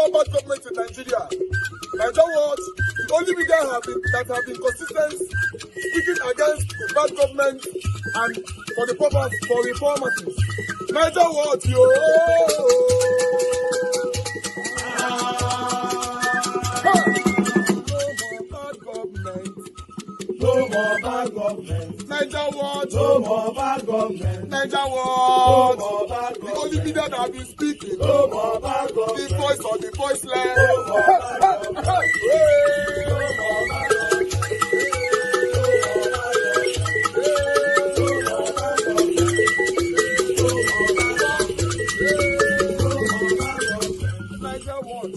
more bad government in Nigeria. And that was the only media that have been consistent speaking against the bad government and for the purpose for reformers. Niger what yo. No more bad government. Niger what? No more bad government. Niger what? No more bad government. The only media that have been speaking. No more bad government. The voice of the voiceless. No more bad government.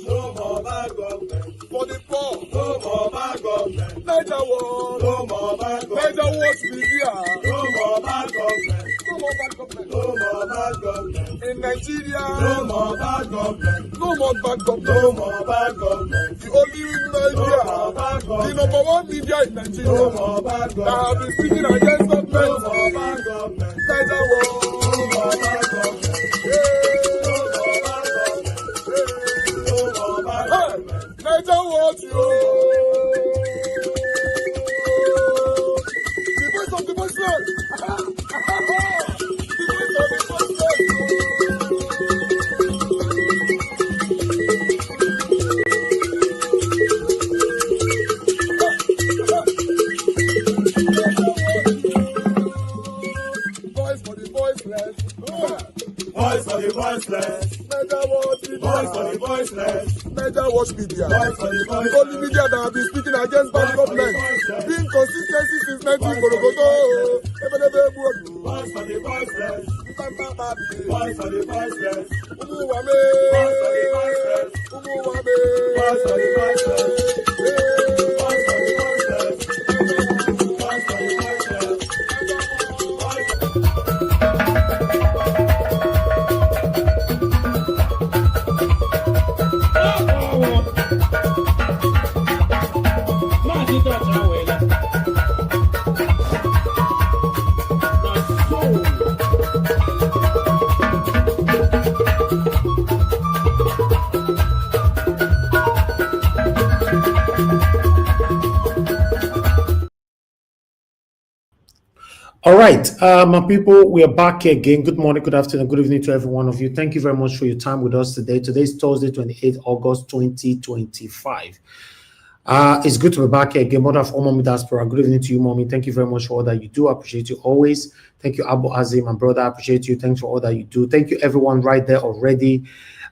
No more bad for the poor. No more bad government. Niger what? No more bad government. Niger what be here? No more bad government. No more bad government. No more bad government. In Nigeria. No more bad government. No more bad government. No more bad government. The only media. No more bad government. The number one media in Nigeria. No more bad government. That have been speaking against government. No more bad government. Niger what? No more bad government. Niger what you? The voice of the voiceless. The voice of the voiceless. Voice for the voiceless. Voice for the voiceless. Niger what? Voice for the voiceless. Niger watch media. The only media that have been speaking against bad government. Being consistency since 1944. Voice for the voiceless. Voice for the voiceless. Umuwame. Voice for the voiceless. Umuwame. Voice for the voiceless. Voice for the voiceless. Voice for the voiceless. All right, my people, we are back here again. Good morning, good afternoon, good evening to every one of you. Thank you very much for your time with us today. Today is Thursday, 28th August 2025. It's good to be back here again. Mother of all Mommy Diaspora, good evening to you, Mommy. Thank you very much for all that you do. I appreciate you always. Thank you, Abu Azim, my brother. I appreciate you. Thanks for all that you do. Thank you, everyone right there already.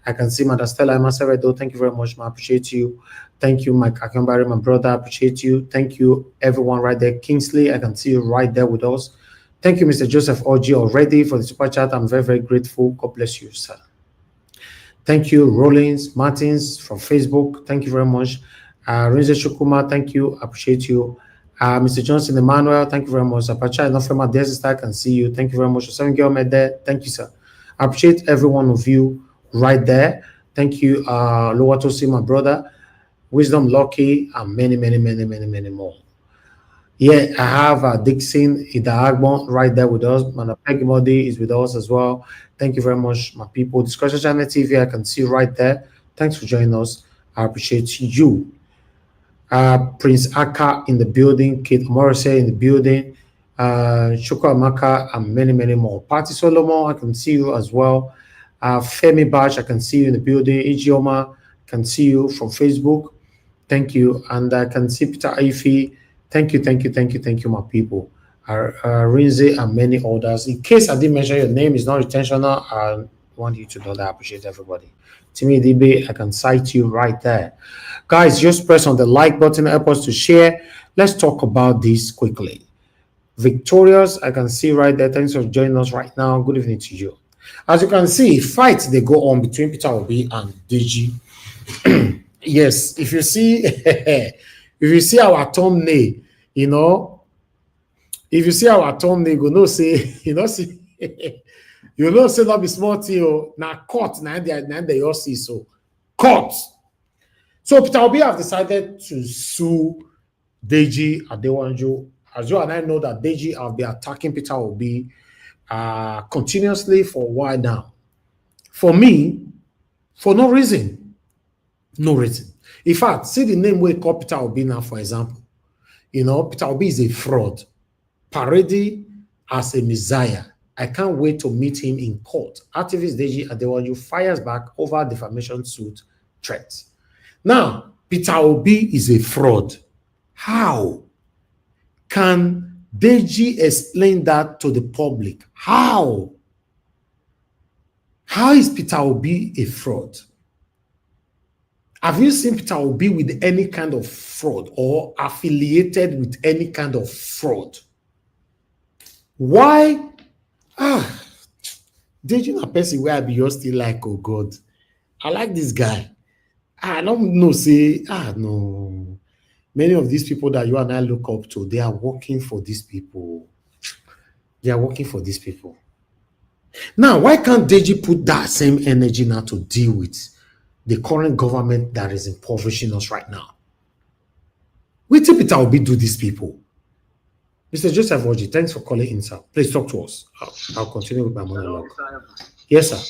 I can see Mother Stella and Masaredo. Thank you very much, I appreciate you. Thank you, Mike Akambari, my brother. I appreciate you. Thank you, everyone right there. Kingsley, I can see you right there with us. Thank you, Mr. Joseph Oji, already for the super chat. I'm very, very grateful. God bless you, sir. Thank you, Rollins, Martins from Facebook. Thank you very much. Rinze Shukuma, thank you. Appreciate you. Mr. Johnson Emmanuel, thank you very much. Apacha Enofema, dear sister, I can see you. Thank you very much. Seven girl met there. Thank you, sir. I appreciate every one of you right there. Thank you, Lowatosi, my brother, Wisdom Lucky, and many, many, many, many, many more. Yeah, I have Dixon Idaagbon right there with us. Manapegimodi is with us as well. Thank you very much, my people. Discussion Channel TV, I can see right there. Thanks for joining us. I appreciate you. Prince Aka in the building, Kate Morrissey in the building, Shoko Amaka, and many, many more. Party Solomon, I can see you as well. Femi Bash, I can see you in the building. Ijioma, can see you from Facebook. Thank you. And I can see Peter Ife. Thank you, thank you, thank you, thank you, my people. Rinze and many others. In case I didn't mention your name, it's not intentional. I want you to know that I appreciate everybody. Timmy DB, I can cite you right there. Guys, just press on the like button, help us to share. Let's talk about this quickly. Victorious, I can see right there. Thanks for joining us right now. Good evening to you. As you can see, fights they go on between Peter Obi and Deji. Yes, if you see if you see our thumbnail, you know, if you see our thumbnail, you know, say, you know, see, you know, say not be small thing, now court, now they all see so court. So Peter Obi have decided to sue Deji Adeyanju. As you and I know that Deji have been attacking Peter Obi continuously for a while now. For me, for no reason. No reason. In fact, see the name we call Peter Obi now, for example. You know, Peter Obi is a fraud, parading as a messiah. I can't wait to meet him in court. Activist Deji Adeyanju fires back over defamation suit threats. Now, Peter Obi is a fraud. How can Deji explain that to the public? How? How is Peter Obi a fraud? Have you seen Peter Obi with any kind of fraud or affiliated with any kind of fraud? Why? Deji na person where I be just still like, oh God, I like this guy. I don't know, say, no. Many of these people that you and I look up to, they are working for these people. They are working for these people. Now, why can't Deji put that same energy now to deal with the current government that is impoverishing us right now? Wait till Peter Obi do these people. Mr. Joseph Oji, thanks for calling in, sir. Please talk to us. I'll continue with my monologue. Yes, sir.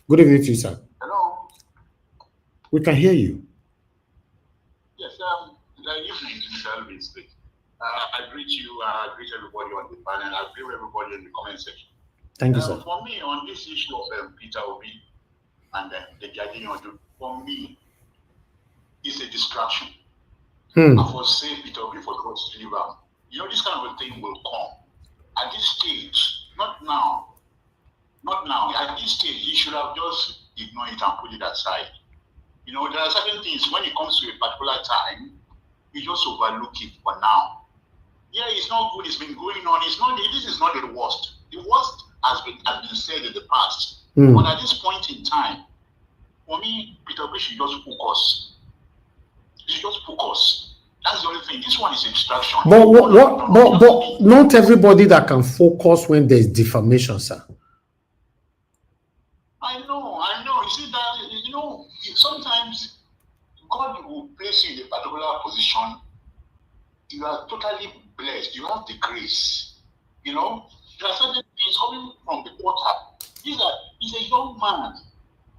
Good evening to you, sir. Hello. We can hear you. Yes, good evening, Mr. Elvis. I greet you, I greet everybody on the panel, I greet everybody in the comment section. Thank you, sir. For me, on this issue of Peter Obi and the Adeyanju, for me, it's a distraction. I foresee Peter Obi for God's deliver. You know, this kind of a thing will come. At this stage, not now. At this stage, you should have just ignored it and put it aside. You know, there are certain things, when it comes to a particular time, you just overlook it for now. Yeah, it's not good, it's been going on. This is not the worst. The worst has been said in the past. But at this point in time, for me, Peter Obi should just focus. He should just focus. That's the only thing. This one is a distraction. But not everybody that can focus when there's defamation, sir. I know. You see that, you know, sometimes God will place you in a particular position. You are totally blessed. You have the grace. You know, there are certain things coming from the water. He's a young man.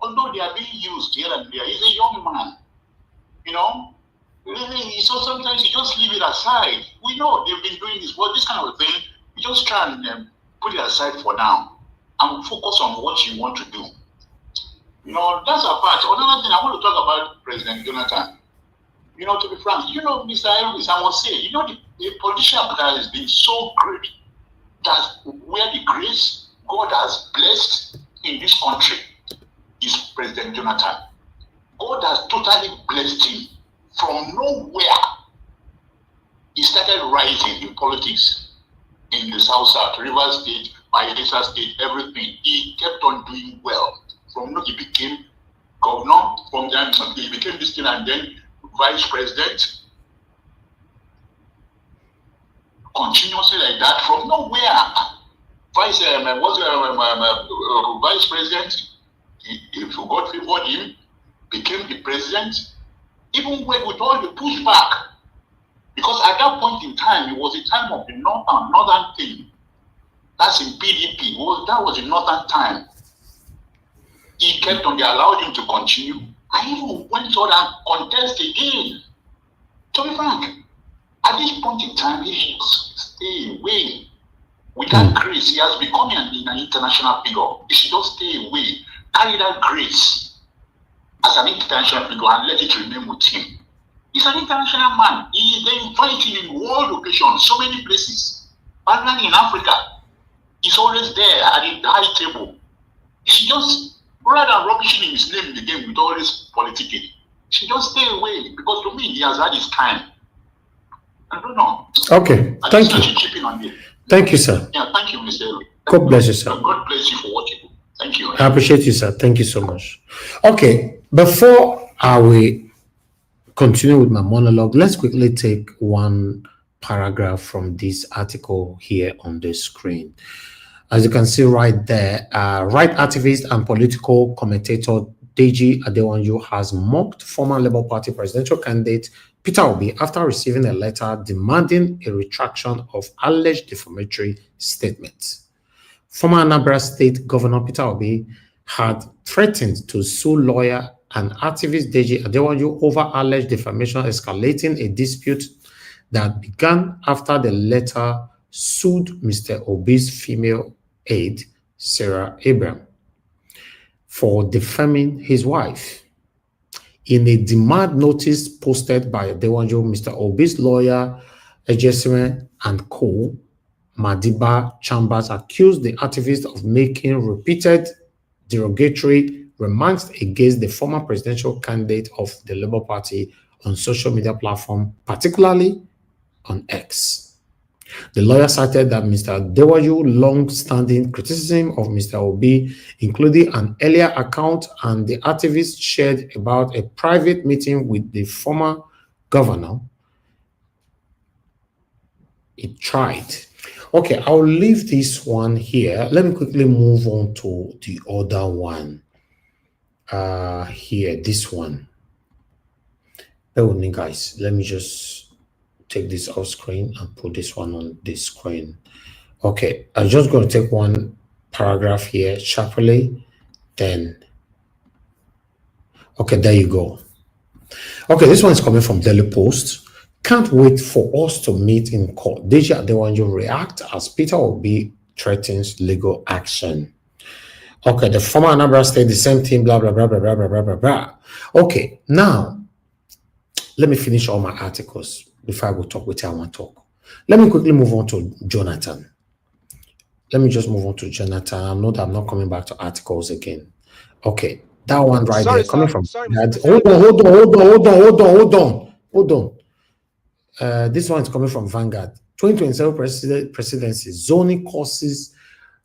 Although they are being used here and there, he's a young man. You know, really, so sometimes you just leave it aside. We know they've been doing this, but this kind of thing, you just try and put it aside for now and focus on what you want to do. You know, that's a part. Another thing, I want to talk about President Jonathan. You know, to be frank, you know, Mr. Elvis, I must say, you know, the politician that has been so great, that's where the grace God has blessed in this country is President Jonathan. God has totally blessed him. From nowhere, he started rising in politics in the South, Rivers State, Bayelsa State, everything. He kept on doing well. From he became governor, from then he became this thing, and then vice president. Continuously like that, from nowhere. Vice president, if God favored him, became the president. Even with all the pushback, because at that point in time, it was a time of the northern thing. That's in PDP. That was the northern time. He kept on, they allowed him to continue. I even went on and contest again. To be frank, at this point in time, he should stay away. With that grace, he has become an international figure. He should just stay away. Carry that grace as an international figure and let it remain with him. He's an international man. They invite him in world occasions, so many places. But in Africa, he's always there at the high table. He should just, rather than rubbishing his name in the game with all this politicking, he should just stay away, because to me, he has had his time. I don't know. Okay, thank you. Thank you, sir. Yeah, thank you, Mr. God bless you, sir. God bless you for what you do. Thank you. I appreciate you, sir. Thank you so much. Okay, before I will continue with my monologue, let's quickly take one paragraph from this article here on the screen. As you can see right there, right activist and political commentator Deji Adeyanju has mocked former Labour Party presidential candidate Peter Obi after receiving a letter demanding a retraction of alleged defamatory statements. Former Anambra State Governor Peter Obi had threatened to sue lawyer and activist Deji Adeyanju over alleged defamation, escalating a dispute that began after the latter sued Mr. Obi's female aide, Sarah Abraham, for defaming his wife. In a demand notice posted by Adeyanju, Mr. Obi's lawyer, Ejesime and co. Madiba Chambers accused the activist of making repeated derogatory remarks against the former presidential candidate of the Labour Party on social media platform, particularly on X. The lawyer cited that Mr. Adeyanju's long-standing criticism of Mr. Obi, including an earlier account and the activist shared about a private meeting with the former governor, it tried. Okay, I'll leave this one here. Let me quickly move on to the other one. Here, this one. Bear with me, guys. Let me just take this off screen and put this one on this screen. Okay, I'm just going to take one paragraph here sharply. Then, okay, there you go. Okay, this one is coming from Daily Post. Can't wait for us to meet in court. Deji Adeyanju react as Peter Obi threatens legal action. Okay, the former Anambra State, the same thing, blah, blah, blah, blah, blah, blah, blah, blah. Okay, now, let me finish all my articles before I go talk with you. I want to talk. Let me quickly move on to Jonathan. Let me just move on to Jonathan. I know that I'm not coming back to articles again. Okay, that one right there, coming from... Hold on. This one is coming from Vanguard. 2027 presidency, zoning causes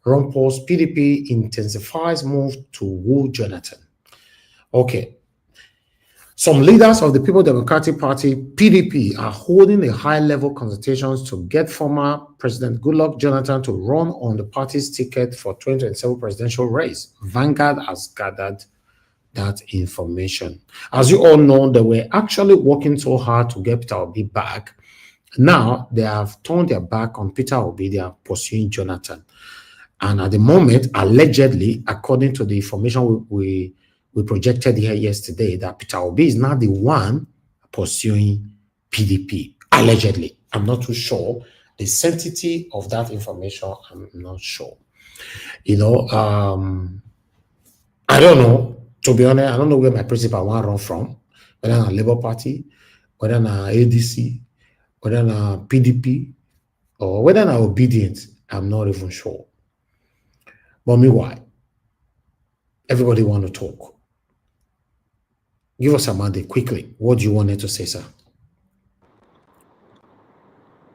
rumpus, PDP intensifies move to woo Jonathan. Okay. Some leaders of the People Democratic Party, PDP, are holding a high-level consultations to get former President Goodluck Jonathan to run on the party's ticket for 2027 presidential race. Vanguard has gathered that information. As you all know, they were actually working so hard to get Peter Obi back. Now they have turned their back on Peter Obi. They are pursuing Jonathan. And at the moment, allegedly, according to the information we projected here yesterday, that Peter Obi is not the one pursuing PDP. Allegedly. I'm not too sure. The sanctity of that information, I'm not sure. You know, I don't know. To be honest, I don't know where my principal want to run from, whether in a Labour Party, whether in a ADC, whether in a PDP, or whether in a obedient. I'm not even sure. But meanwhile, everybody want to talk. Give us a mandate quickly. What do you want to say, sir?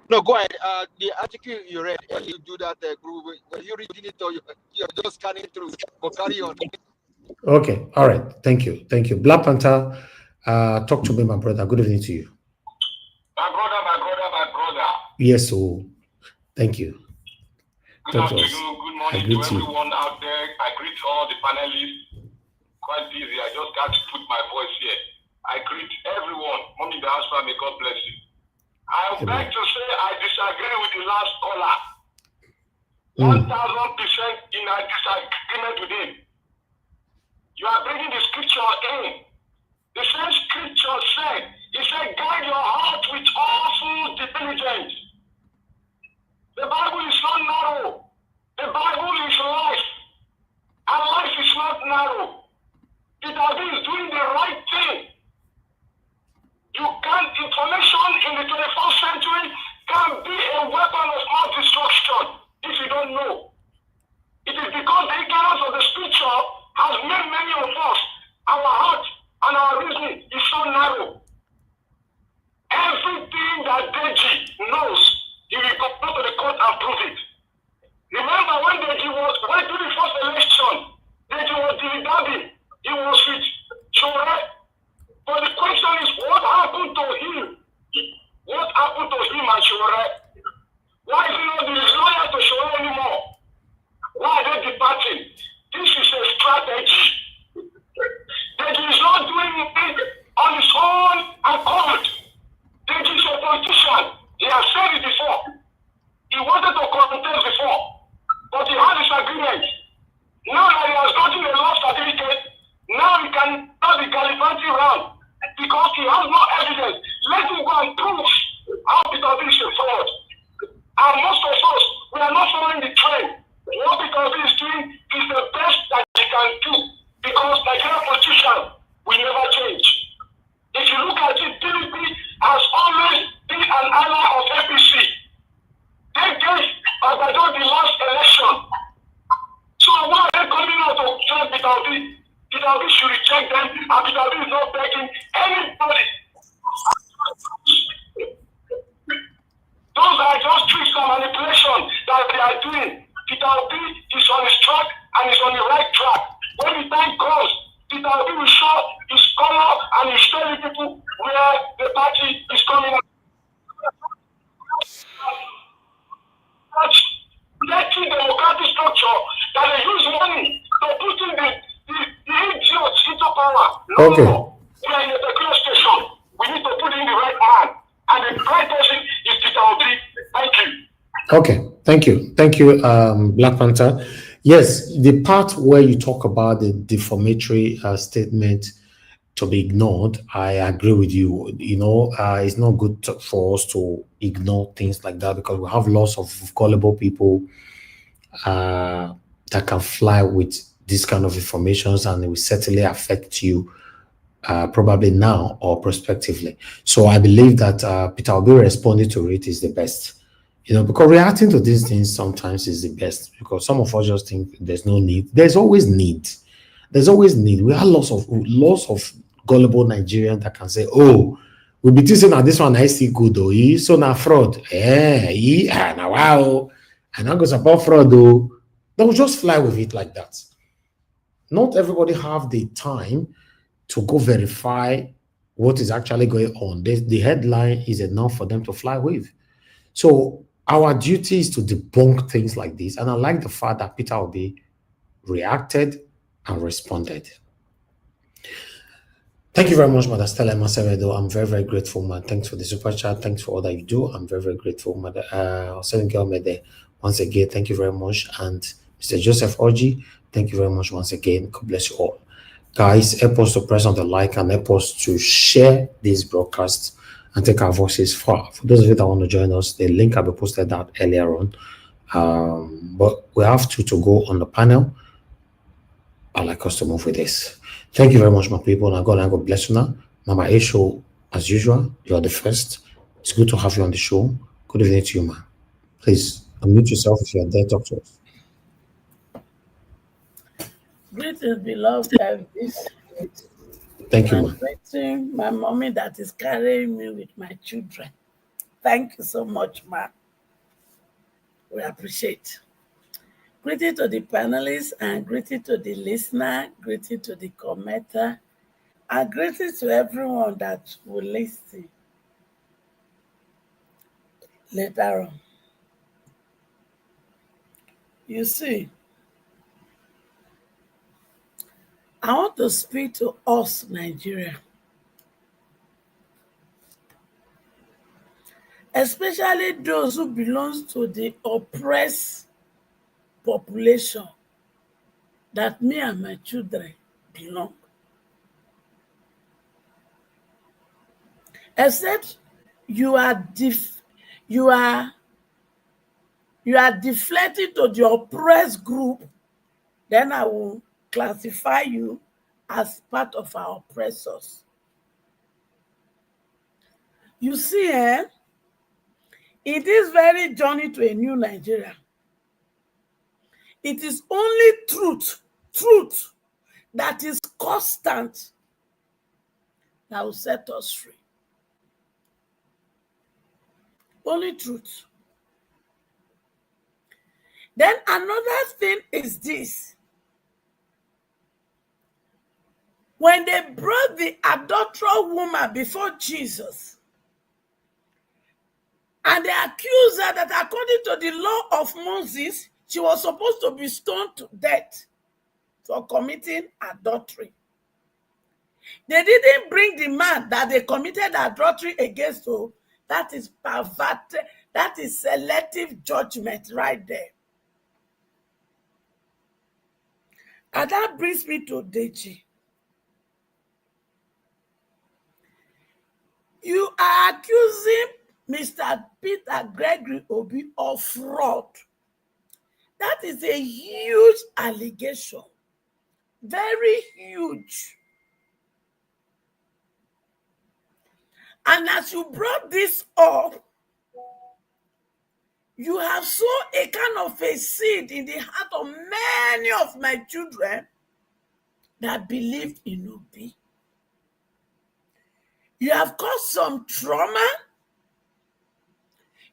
No, go ahead. The article you read, you do that group. When you reading it, or you're just scanning through. But carry on. Okay, all right. Thank you. Black Panther, talk to me, my brother. Good evening to you. My brother. Yes, so thank you. Good afternoon, good morning to everyone out there. I greet all the panelists. Quite busy. I just got to put my voice here. I greet everyone. Mommy Diaspora, may God bless you. I would like to say I disagree with the last caller. 1,000% in a disagreement with him. You are bringing the scripture in. The same scripture said, it said, guide your heart with all full diligence. The Bible is not narrow. The Bible is life. And life is not narrow. Peter Obi is doing the right thing. You can't, information in the 21st century can be a weapon of mass destruction if you don't know. It is because the ignorance of the scripture has made many of us, our heart and our reasoning is so narrow. Everything that Deji knows, he will go to the court and prove it. Remember when Deji was going to the first election, Deji was dilly-dally. He was with Chore. But the question is, what happened to him? What happened to him and Chore? Why is he not the lawyer to Chore anymore? Why are they departing? This is a strategy. Deji is not doing it on his own accord. Deji is a politician. He has said it before. He wanted to contest before, but he had his agreement. Now that he has gotten a law certificate, now he can gallivanting around because he has no evidence. Let him go and prove how Peter Obi is a fraud. And most of us, we are not following the trend. What Peter Obi is doing is the best that he can do because Nigerian politicians will never change. If you look at it, PDP has always been an ally of APC. They gave Obasanjo the last election. So why are they coming out to join Peter Obi? Peter Obi should reject them, and Peter Obi is not begging anybody. Those are just tricks and manipulation that they are doing. Peter Obi is on his track and is on the right track. When the time comes, Peter Obi will show his color and he's telling people where the party is coming out. Letting democratic structure that they use money to put in the idiots into power. No, Okay. we are in a peculiar station. We need to put in the right man. And the right person is Peter Obi. Thank you. Okay, thank you. Thank you, Black Panther. Yes, the part where you talk about the defamatory statement to be ignored, I agree with you. You know, it's not good for us to ignore things like that because we have lots of gullible people that can fly with this kind of informations, and it will certainly affect you probably now or prospectively. So I believe that Peter Obi responding to it is the best. You know, because reacting to these things sometimes is the best because some of us just think there's no need. There's always need. There's always need. We have lots of gullible Nigerians that can say, "Oh, we'll be teaching that this one I see good though. So now fraud. Now wow. And now goes about fraud though." They will just fly with it like that. Not everybody have the time to go verify what is actually going on. The headline is enough for them to fly with. So our duty is to debunk things like this. And I like the fact that Peter Obi reacted and responded. Thank you very much, Mother Stella Maseredo. I'm very, very grateful, man. Thanks for the super chat. Thanks for all that you do. I'm very, very grateful, Mother. Once again, thank you very much. And Mr. Joseph Oji, thank you very much once again. God bless you all. Guys, help us to press on the like and help us to share this broadcast and take our voices far. For those of you that want to join us, the link will be posted out earlier on. But we have to go on the panel. I'd like us to move with this. Thank you very much, my people. Now, God bless you now. Mama A Show, as usual, you are the first. It's good to have you on the show. Good evening to you, man. Please unmute yourself if you are there. Talk to us. Greetings, beloved Elvis. Thank you, man. Greeting my mommy that is carrying me with my children. Thank you so much, ma. We appreciate. Greeting to the panelists and greeting to the listener, greeting to the commenter, and greeting to everyone that will listen later on. You see, I want to speak to us, Nigeria, especially those who belong to the oppressed population that me and my children belong. Except you are deflecting to the oppressed group, then I will classify you as part of our oppressors. You see, in this very journey to a new Nigeria, it is only truth that is constant that will set us free. Only truth. Then another thing is this. When they brought the adulterous woman before Jesus, and they accused her that according to the law of Moses, she was supposed to be stoned to death for committing adultery. They didn't bring the man that they committed adultery against. So that is perverted, that is selective judgment right there. And that brings me to Deji. are accusing Mr. Peter Gregory Obi of fraud. That is a huge allegation. Very huge. And as you brought this up, you have sown a kind of a seed in the heart of many of my children that believed in Obi. You have caused some trauma.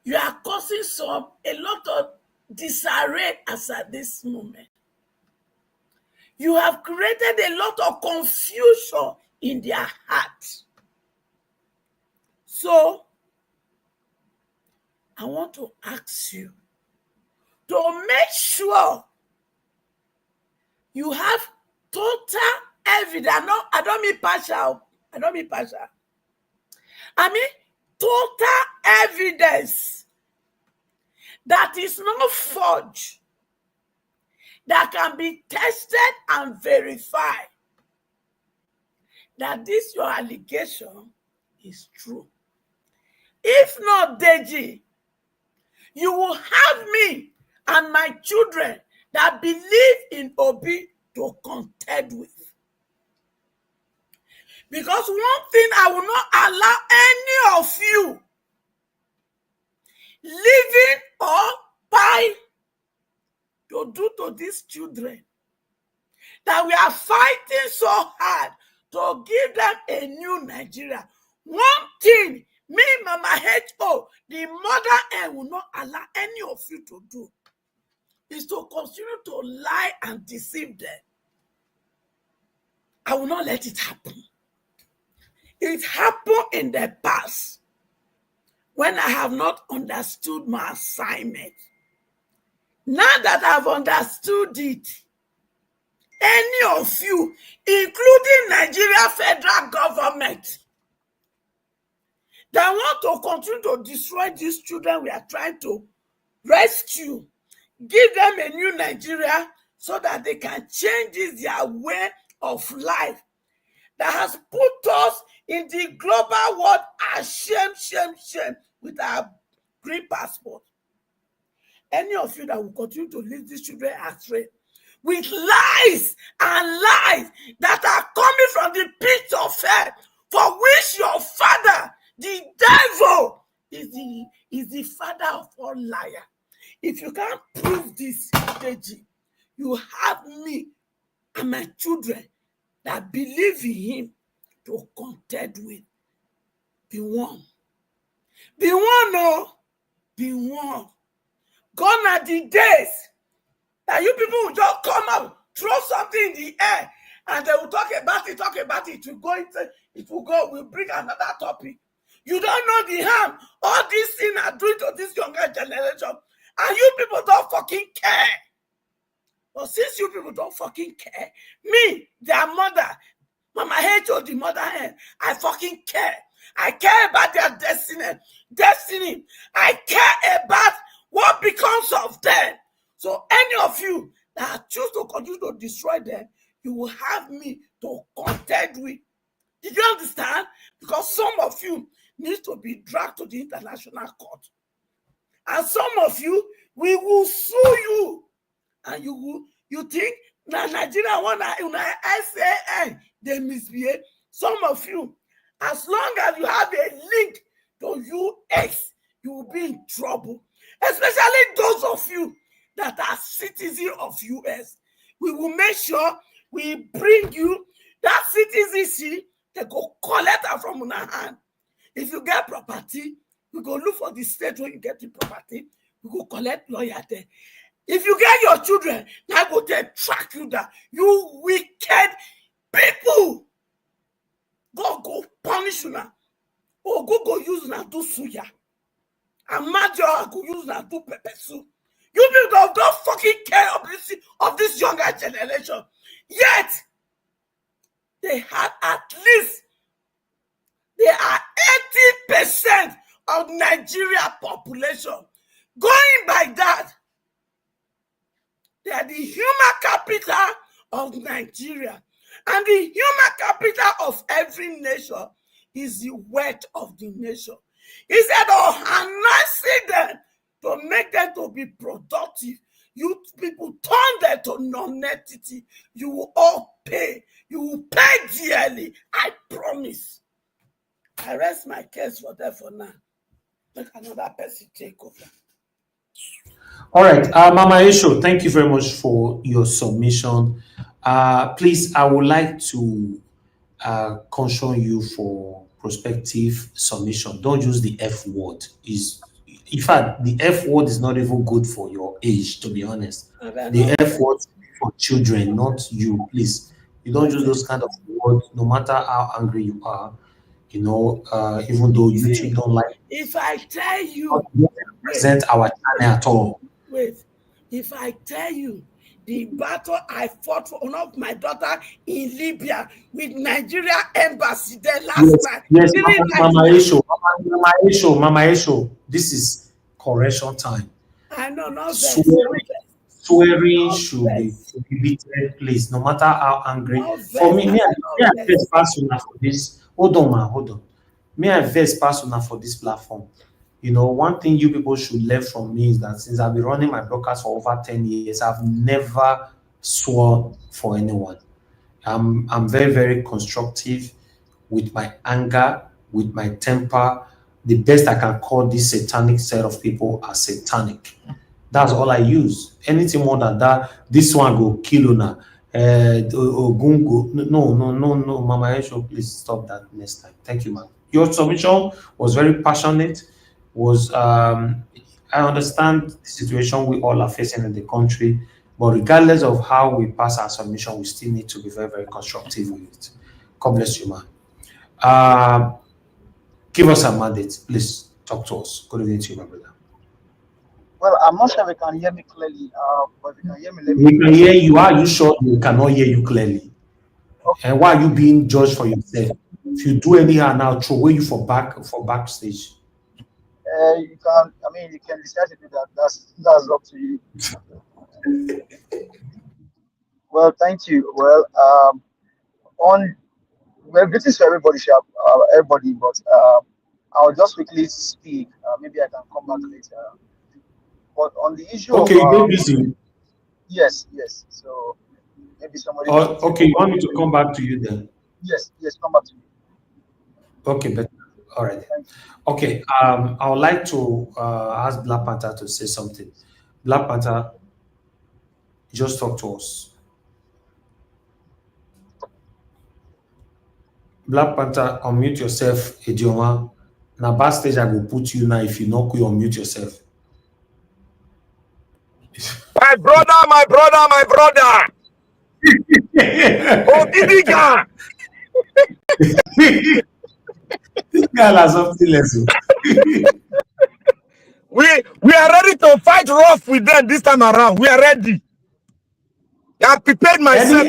You are causing a lot of disarray as at this moment. You have created a lot of confusion in their heart. So, I want to ask you to make sure you have total evidence. No, I don't mean partial. I mean total evidence that is not forged, that can be tested and verified that this your allegation is true. If not, Deji, you will have me and my children that believe in Obi to contend with. Because one thing I will not allow any of you living or by to do to these children, that we are fighting so hard to give them a new Nigeria. One thing, me, Mama H.O., the mother and will not allow any of you to do is to continue to lie and deceive them. I will not let it happen. It happened in the past when I have not understood my assignment. Now that I've understood it, any of you, including Nigeria federal government, that want to continue to destroy these children we are trying to rescue, give them a new Nigeria so that they can change their way of life that has put us in the global world as shame with our green passport. Any of you that will continue to lead these children astray with lies and lies that are coming from the pit of hell, for which your father, the devil, is the father of all liars. If you can't prove this, Deji, you have me and my children that believe in him to contend with. Be one. Be one, oh. Be one. Gone are the days that you people will just come up, throw something in the air, and they will talk about it. It will go, we'll bring another topic. You don't know the harm all these things are doing to this younger generation, and you people don't fucking care. But since you people don't fucking care, me, their mother, Mama H.O., the mother hen, I fucking care. I care about their destiny. I care about what becomes of them. So any of you that choose to continue to destroy them, you will have me to contend with. Did you understand? Because some of you need to be dragged to the international court. And some of you, we will sue you. And you think that Nigeria want to SAN, they misbehave. Some of you, as long as you have a link to US, you will be in trouble. Especially those of you that are citizens of US. We will make sure we bring you that citizenship. They go collect it from your hand. If you get property, we go look for the state where you get the property. We go collect lawyer there. If you get your children, now go there track you down. You wicked people. God go punish you now. Oh, go use now do suya. And Major go use now do pepper soup. You people don't fucking care of this younger generation. Yet, they had at least, they are 80% of Nigeria population. Going by that, they are the human capital of Nigeria. And the human capital of every nation is the wealth of the nation. Instead of harnessing them to make them to be productive, you people turn them to non-entity. You will all pay. You will pay dearly. I promise. I rest my case for that for now. Let another person take over. All right, Mama Esho, thank you very much for your submission. Please, I would like to caution you for prospective submission. Don't use the F word. In fact, the F word is not even good for your age, to be honest. The F word is for children, not you, please. You don't use those kind of words, no matter how angry you are. You know, even though YouTube don't like. If I tell you, represent our channel at all. Wait, if I tell you the battle I fought for one of my daughter in Libya with Nigeria embassy there last night. Yes, Mama Esho, this is correction time. I know, not swearing should be prohibited, please, no matter how angry. For me, I first personal for this. Hold on. Me, I first personal for this platform. You know, one thing you people should learn from me is that since I've been running my broadcast for over 10 years, I've never sworn for anyone. I'm very, very constructive with my anger, with my temper. The best I can call this satanic set of people are satanic. That's all I use. Anything more than that, this one go kill una. Ogungo. No, Mama Esho, please stop that next time. Thank you, ma'am. Your submission was very passionate. I understand the situation we all are facing in the country, but regardless of how we pass our submission, we still need to be very, very constructive with it. God bless you, man. Give us a mandate, please talk to us. Good evening to you, my brother. Well, I'm not sure if you can hear me clearly, but if you can hear me, we can hear you. Are you sure we cannot hear you clearly? Okay. And why are you being judged for yourself? If you do anyhow now, throw away you for backstage. You can. I mean, you can decide to do that. That's up to you. Well, thank you. Well, greetings to everybody, but I'll just quickly speak. Maybe I can come back later. But on the issue of you're busy. Yes. So maybe somebody. Okay, you want me to come back to you then? Yes, come back to me. Okay, but all right. Okay, I would like to ask Black Panther to say something. Black Panther, just talk to us. Black Panther, unmute yourself, Idioma. Now, backstage, I will put you now if you know you unmute yourself. My brother. Oh, Gidiga. This guy has something less. We are ready to fight rough with them this time around. We are ready. I prepared myself.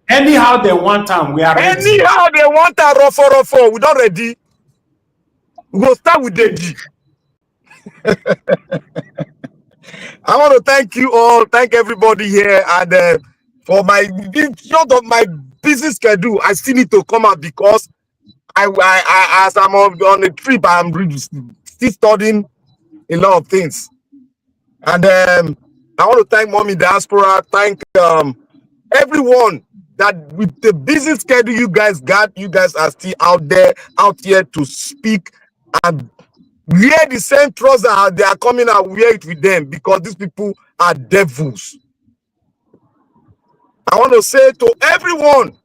Anyhow they want time, we are ready. Anyhow they want a rough. We don't ready. We will start with Deji. I want to thank you all, thank everybody here, and for my busy schedule, I still need to come out because as I'm on a trip, I'm still studying a lot of things, and I want to thank Mommy Diaspora, thank everyone that with the busy schedule you guys are still out here to speak and wear the same trousers they are coming out, wear it with them because these people are devils. I want to say to everyone,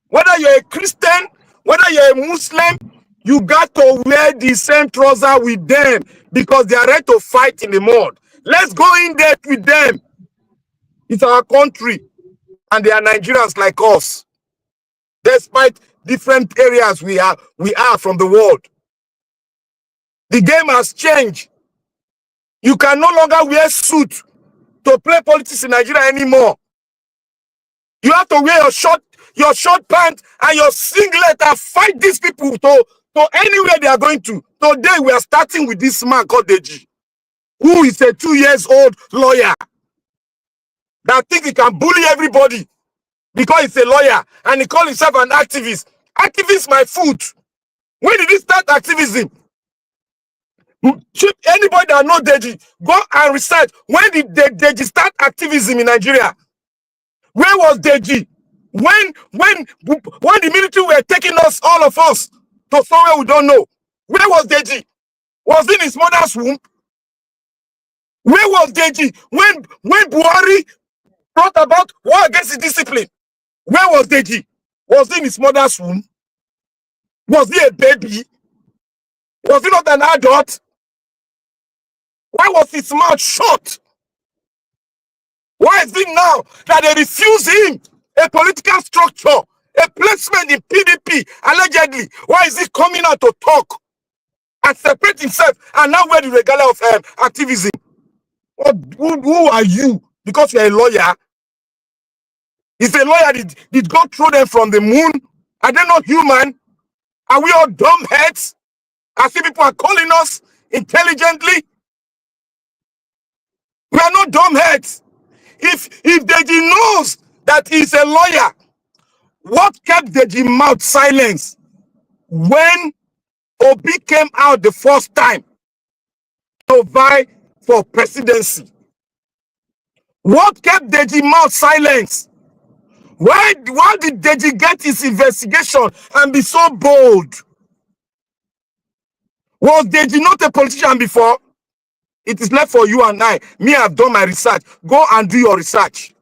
whether you're a Christian, whether you're a Muslim, you got to wear the same trouser with them because they are ready to fight in the mud. Let's go in there with them. It's our country and they are Nigerians like us. Despite different areas we are from the world. The game has changed. You can no longer wear suit to play politics in Nigeria anymore. You have to wear your short pants and your singlet and fight these people to anywhere they are going to. Today we are starting with this man called Deji, who is a 2-year-old lawyer that thinks he can bully everybody because he's a lawyer and he calls himself an activist. Activists my foot. When did he start activism? Anybody that know Deji, go and research. When did Deji start activism in Nigeria? Where was Deji? When the military were taking us, all of us, to somewhere we don't know. Where was Deji? Was in his mother's womb? Where was Deji? When Buhari thought about war against the discipline? Where was Deji? Was in his mother's womb? Was he a baby? Was he not an adult? Why was his mouth shut? Why is it now that they refuse him a political structure, a placement in PDP, allegedly? Why is he coming out to talk and separate himself and now wear the regalia of activism? Who are you? Because you're a lawyer. Is a lawyer, did God throw them from the moon? Are they not human? Are we all dumb heads? I see people are calling us intelligently. We are not dumb heads. If Deji knows that he's a lawyer, what kept Deji mouth silence when Obi came out the first time to vie for presidency? What kept Deji mouth silence? Why did Deji get his investigation and be so bold? Was Deji not a politician before? It is left for you and I. Me, I've done my research. Go and do your research.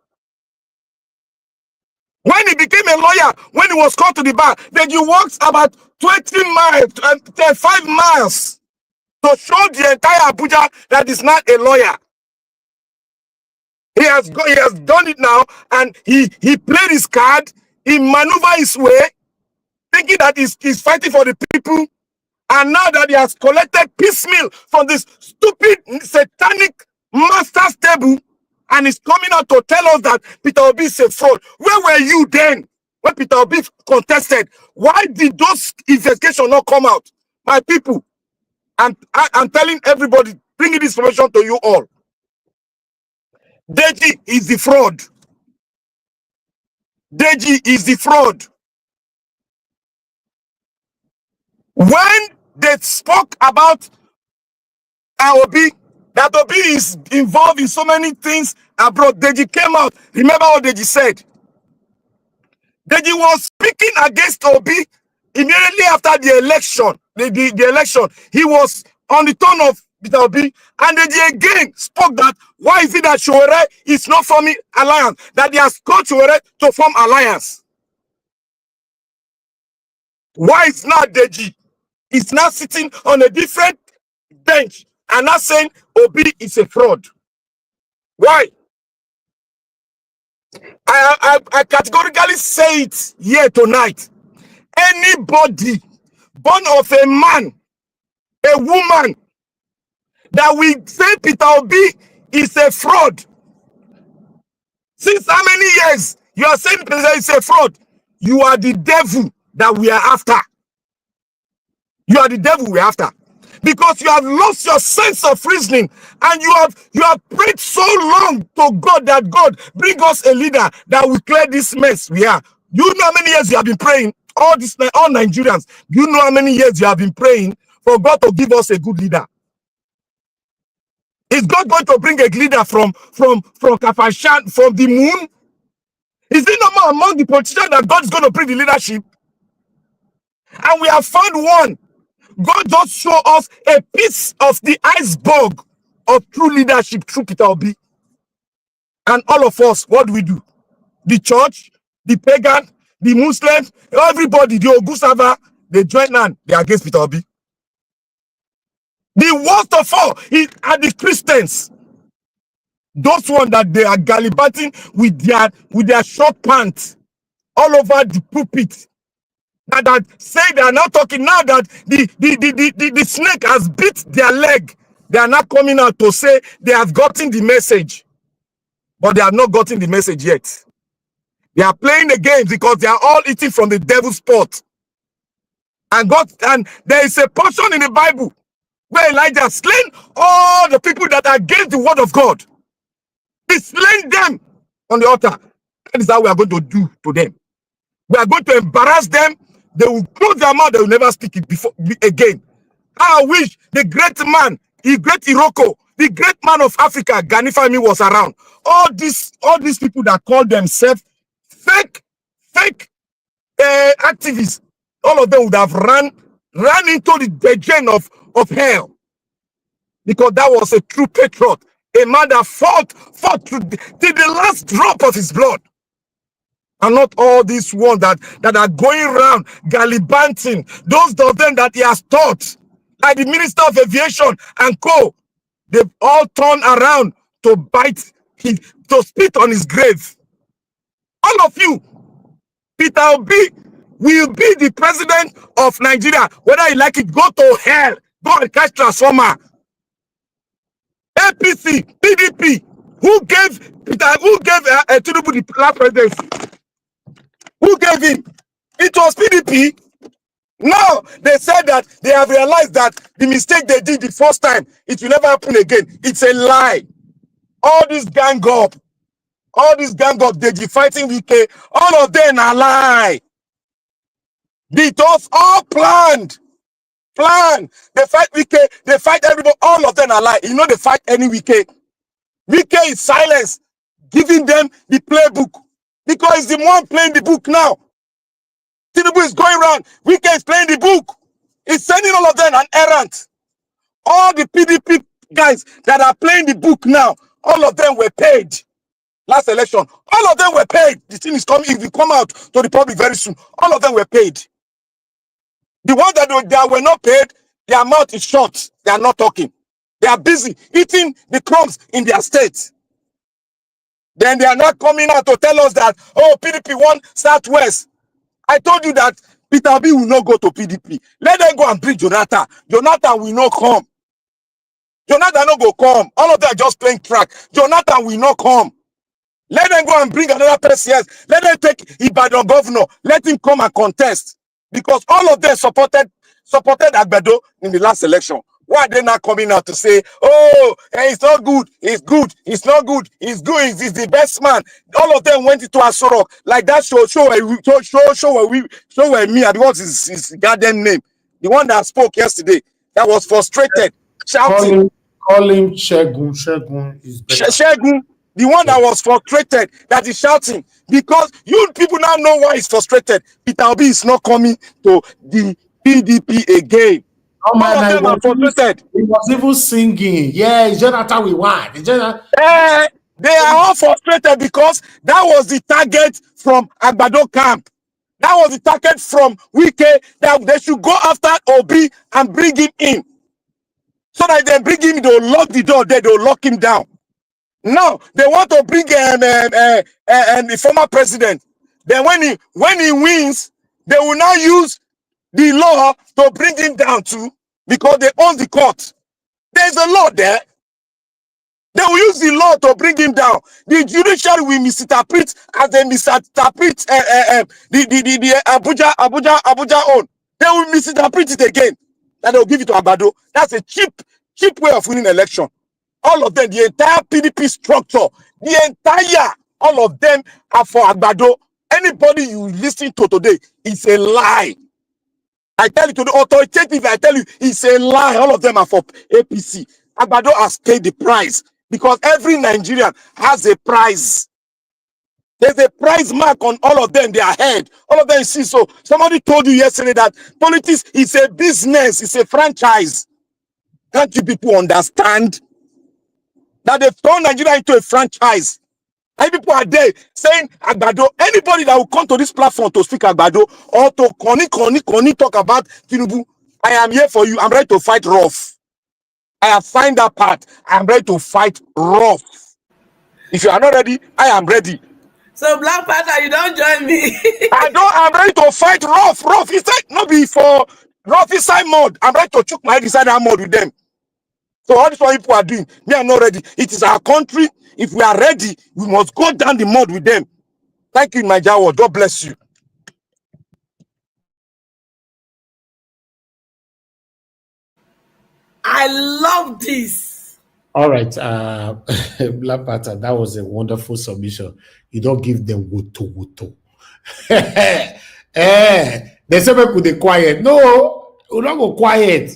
When he became a lawyer, when he was called to the bar, Deji walked about 20 miles, 5 miles to show the entire Abuja that he's not a lawyer. He has done it now, and he played his card, he maneuvered his way, thinking that he's fighting for the people. And now that he has collected piecemeal from this stupid, satanic master's table, and he's coming out to tell us that Peter Obi is a fraud. Where were you then when Peter Obi contested? Why did those investigations not come out? My people, I'm telling everybody, bringing this information to you all. Deji is the fraud. Deji is the fraud. When they spoke about Obi, that Obi is involved in so many things abroad, Deji came out. Remember what Deji said? Deji was speaking against Obi immediately after the election. The election, he was on the throne of Peter Obi, and Deji again spoke that why is it that Sowore is not forming alliance, that they has called Sowore to form alliance. Why is not Deji? He's now sitting on a different bench and not saying Obi is a fraud. Why? I categorically say it here tonight. Anybody born of a man, a woman, that we say Peter Obi is a fraud. Since how many years you are saying Peter is a fraud? You are the devil that we are after. You are the devil we're after. Because you have lost your sense of reasoning, and you have prayed so long to God that God bring us a leader that will clear this mess we are. You know how many years you have been praying? All Nigerians, you know how many years you have been praying for God to give us a good leader? Is God going to bring a leader from Kafashan, from the moon? Is it not among the politicians that God is going to bring the leadership? And we have found one. God just show us a piece of the iceberg of true leadership through Peter Obi. And all of us, what do we do? The church, the pagan, the Muslims, everybody, the Ogusava, they join hand, they are against Peter Obi. The worst of all are the Christians. Those ones that they are gallivanting with their short pants all over the pulpit. That say they are not talking now that the snake has bit their leg. They are not coming out to say they have gotten the message. But they have not gotten the message yet. They are playing the games because they are all eating from the devil's pot. And there is a portion in the Bible where Elijah slain all the people that are against the word of God. He slain them on the altar. That is how we are going to do to them. We are going to embarrass them they will close their mouth, they will never speak it again. I wish the great man, the great Iroko, the great man of Africa, Gani Fahimi, was around. All these people that call themselves fake activists, all of them would have ran into the den of hell. Because that was a true patriot, a man that fought to the last drop of his blood. And not all these ones that are going around gallivanting, those of them that he has taught, like the Minister of Aviation and co, they've all turned around to to spit on his grave. All of you, Peter Obi will be the president of Nigeria, whether you like it, go to hell, go and catch transformer. APC, PDP, who gave Tinubu the last presidency? Who gave him? It was PDP. Now they said that they have realized that the mistake they did the first time, it will never happen again. It's a lie. All this gang up, Deji fighting Wike, all of them are lie. It was all planned. They fight Wike, they fight everybody, all of them are lie. You know they fight any Wike. Wike is silence, giving them the playbook. Because he's the one playing the book now. Tinubu is going around. Wike is playing the book. He's sending all of them an errand. All the PDP guys that are playing the book now, all of them were paid. Last election, all of them were paid. The thing is coming, it will come out to the public very soon. All of them were paid. The ones that were not paid, their mouth is shut. They are not talking. They are busy eating the crumbs in their state. Then they are not coming out to tell us that, oh, PDP won Southwest. I told you that Peter Obi will not go to PDP. Let them go and bring Jonathan. Jonathan will not come. Jonathan no go come. All of them are just playing track. Jonathan will not come. Let them go and bring another person. Yes. Let them take Ibadan governor. Let him come and contest. Because all of them supported Agbedo in the last election. Why are they not coming out to say, oh, it's not good, it's good, it's not good, it's good, he's the best man? All of them went into Asorok. Like that show where me, what's his goddamn name? The one that spoke yesterday, that was frustrated, shouting. Call him Shegun. Shegun is better. Shegun, the one that was frustrated, that is shouting. Because you people now know why he's frustrated. Peter Obi is not coming to the PDP again. Oh man, all of them are frustrated. He was even singing. Yeah, it's Jonathan we want. They are all frustrated because that was the target from Agbado camp. That was the target from Wike, that they should go after Obi and bring him in. So that they bring him, they'll lock the door there, they'll lock him down. Now they want to bring the former president. Then when he wins, they will now use the law to bring him down too, because they own the court. There's a law there. They will use the law to bring him down. The judiciary will misinterpret as they misinterpret the Abuja own. They will misinterpret it again. And they will give it to Agbado. That's a cheap way of winning election. All of them, the entire PDP structure, all of them are for Agbado. Anybody you listen to today is a lie. I tell you to the authoritative, I tell you, it's a lie. All of them are for APC. Agbado has paid the price because every Nigerian has a price. There's a price mark on all of them, their head. All of them see. So somebody told you yesterday that politics is a business, it's a franchise. Can't you people understand that they've turned Nigeria into a franchise? And people are there saying Agbado, anybody that will come to this platform to speak Agbado or to Koni talk about Tinubu, I am here for you. I'm ready to fight rough. I have signed that part. I am ready to fight rough. If you are not ready, I am ready. So Black Panther, you don't join me. I'm ready to fight rough. Rough. He said not before rough inside mud. I'm ready to choke my head inside that mud with them. So all this what people are doing, me are not ready. It is our country. If we are ready, we must go down the mud with them. Thank you, my Jawa. God bless you. I love this. All right, Black Panther, that was a wonderful submission. You don't give them woto. They say people they quiet. No, we don't go quiet.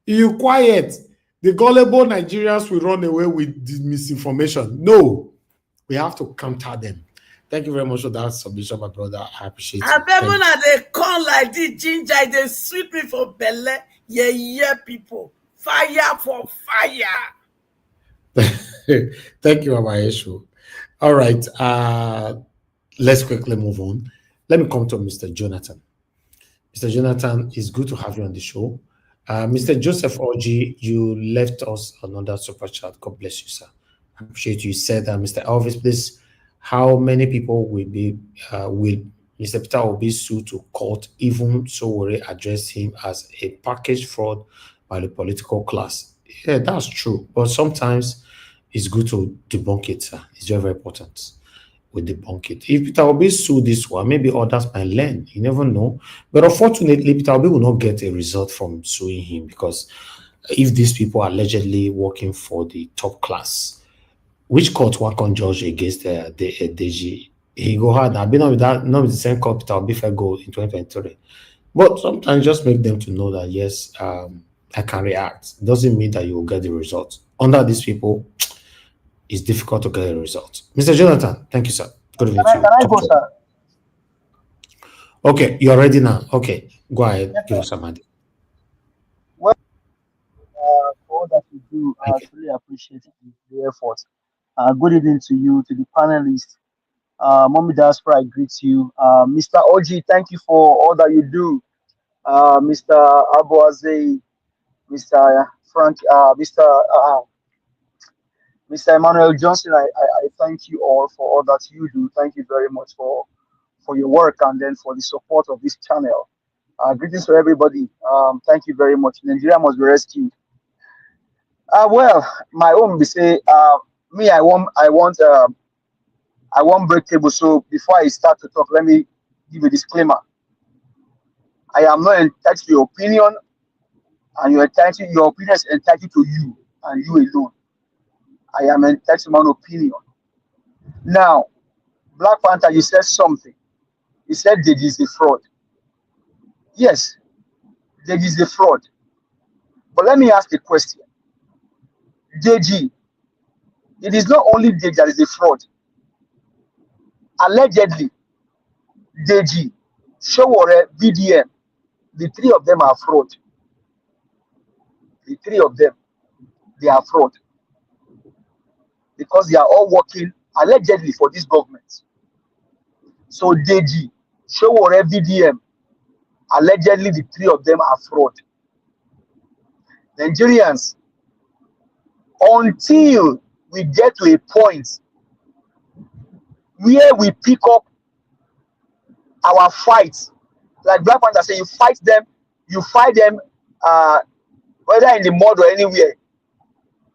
If you quiet, the gullible Nigerians will run away with the misinformation. No, we have to counter them. Thank you very much for that submission, my brother. I appreciate it. When they come like this, ginger, they sweep me for belly. Yeah, people. Fire for fire. Thank you, Abayeshu. All right. Let's quickly move on. Let me come to Mr. Jonathan. Mr. Jonathan, it's good to have you on the show. Mr. Joseph Oji, you left us another super chat. God bless you, sir. I appreciate you. Said that Mr. Elvis, please, how many people will Mr. Peter will be sued to court, even so we address him as a package fraud by the political class? Yeah, that's true. But sometimes it's good to debunk it, sir. It's very, very important. We debunk it. If Peter Obi sue this one, maybe others might learn. You never know. But unfortunately, Peter Obi will not get a result from suing him, because if these people are allegedly working for the top class, which court one can judge against the Deji? He go hard. I've been on with that, not with the same court Peter Obi go in 2023. But sometimes just make them to know that yes, I can react. Doesn't mean that you will get the result. Under these people, it's difficult to get a result. Mr. Jonathan, thank you, sir. Good evening to you. Can I go, sir? Okay, you're ready now. Okay, go ahead. Yes, give us some idea. Well, for all that you do, I really appreciate the effort. Good evening to you, to the panelists. Mommy Diaspora, I greet you. Mr. Oji, thank you for all that you do. Mr. Abuaze, Mr. Frank, Mr. Emmanuel Johnson, I thank you all for all that you do. Thank you very much for your work and then for the support of this channel. Greetings to everybody. Thank you very much. Nigeria must be rescued. Well, my own be say, me, I want break table. So before I start to talk, let me give a disclaimer. I am not entitled to your opinion, and your opinion is entitled to you and you alone. I am entitled to my own opinion. Now, Black Panther, you said something. You said Deji is a fraud. Yes, Deji is a fraud. But let me ask a question. Deji, it is not only Deji that is a fraud. Allegedly, Deji, Showore, VDM, the three of them are fraud. The three of them, they are fraud. Because they are all working allegedly for this government. So Deji, Showore, VDM, allegedly the three of them are fraud. Nigerians, until we get to a point where we pick up our fights, like Black Panther say, you fight them, whether in the mud or anywhere,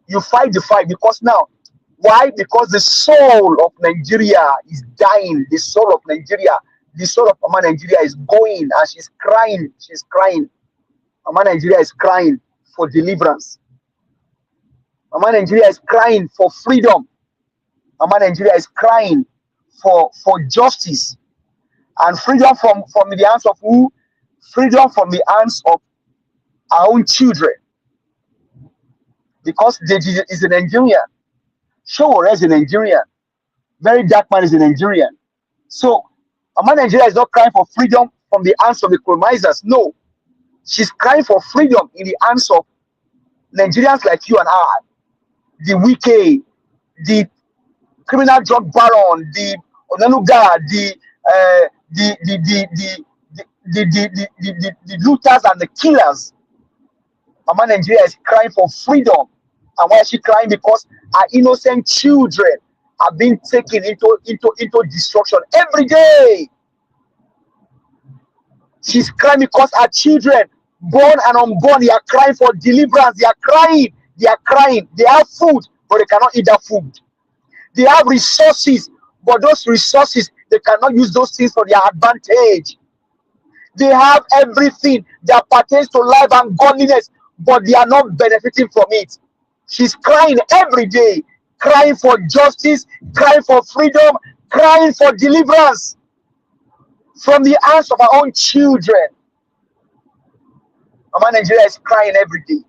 you fight the fight. Because now, why? Because the soul of Nigeria is dying. The soul of Nigeria, the soul of Mama Nigeria is going, and she's crying. She's crying. Mama Nigeria is crying for deliverance. Mama Nigeria is crying for freedom. Mama Nigeria is crying for justice. And freedom from the hands of who? Freedom from the hands of our own children. Because Deji is a Nigerian. Showore is a Nigerian. Very Dark Man is a Nigerian. So, Mama Nigeria is not crying for freedom from the hands of the colonizers. No. She's crying for freedom in the hands of Nigerians like you and I. The wicked, the criminal drug baron, the Onanuga, the looters and the killers. Mama Nigeria is crying for freedom. And why is she crying? Because our innocent children are being taken into destruction every day. She's crying because our children, born and unborn, they are crying for deliverance. They are crying. They are crying. They have food, but they cannot eat that food. They have resources, but those resources, they cannot use those things for their advantage. They have everything that pertains to life and godliness, but they are not benefiting from it. She's crying every day, crying for justice, crying for freedom, crying for deliverance from the hands of our own children. Mama Nigeria is crying every day.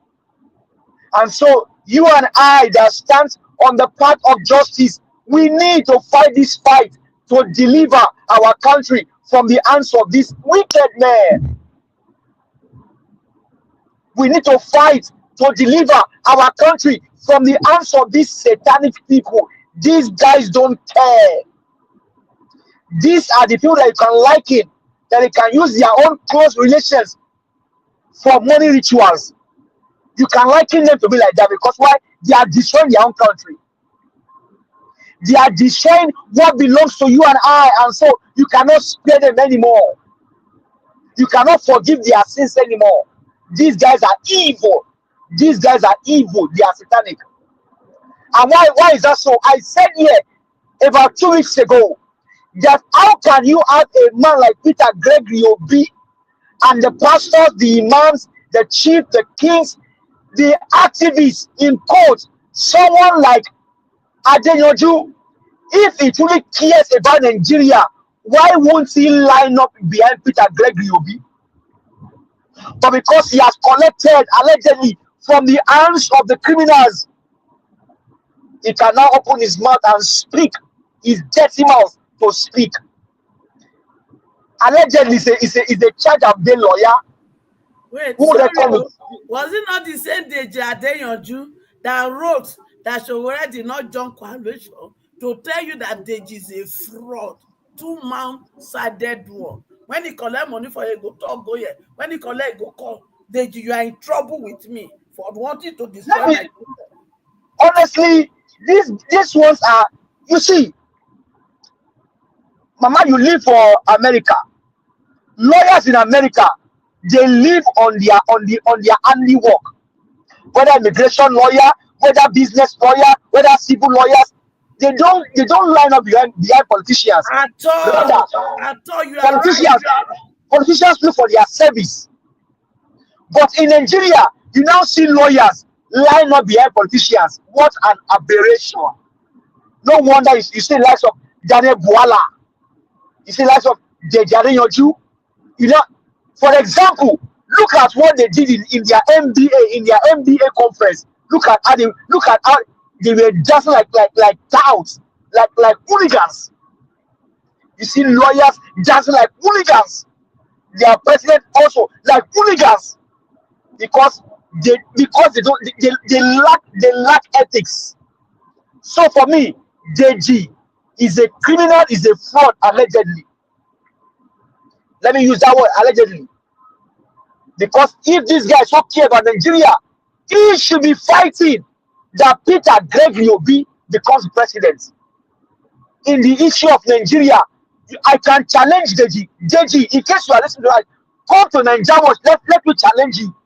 And so you and I that stand on the path of justice, we need to fight this fight to deliver our country from the hands of this wicked man. We need to fight to deliver our country from the hands of these satanic people. These guys don't care. These are the people that you can liken, that they can use their own close relations for money rituals. You can liken them to be like that because why? They are destroying their own country. They are destroying what belongs to you and I, and so you cannot spare them anymore. You cannot forgive their sins anymore. These guys are evil. These guys are evil. They are satanic. And why is that so? I said here about 2 weeks ago that how can you have a man like Peter Gregory Obi and the pastors, the imams, the chief, the kings, the activists in court, someone like Adeyanju, if he truly cares about Nigeria, why won't he line up behind Peter Gregory Obi? But because he has collected allegedly from the hands of the criminals, he can now open his mouth and speak, his dirty mouth to speak. Allegedly, is a charge of the lawyer. Wait, who sorry, was it not the same Deji Adeyanju that wrote that Sowore did not join coalition to tell you that Deji is a fraud, two-man-sided one? When he collect money for you, go talk, go here. When he collect, go call. Deji, you are in trouble with me for wanting to destroy my children. Honestly, these ones are, you see, Mama, you live for America. Lawyers in America, they live on their handiwork. Whether immigration lawyer, whether business lawyer, whether civil lawyers, they don't line up behind politicians. At all, you are politicians look for their service. But in Nigeria, you now see lawyers line up behind politicians. What an aberration! No wonder you see likes of Daniel Bwala, you see likes of Deji Adeyanju. You know, for example, look at what they did in their MBA conference. Look at how they were dancing like touts, like hooligans. You see lawyers dancing like hooligans. Their president also like hooligans because they lack ethics. So for me, Deji is a criminal, is a fraud allegedly. Let me use that word allegedly. Because if this guy is so care about Nigeria, he should be fighting that Peter Gregory Obi becomes president. In the issue of Nigeria, I can challenge Deji. Deji, in case you are listening to us, come to Nigeria, let me challenge you.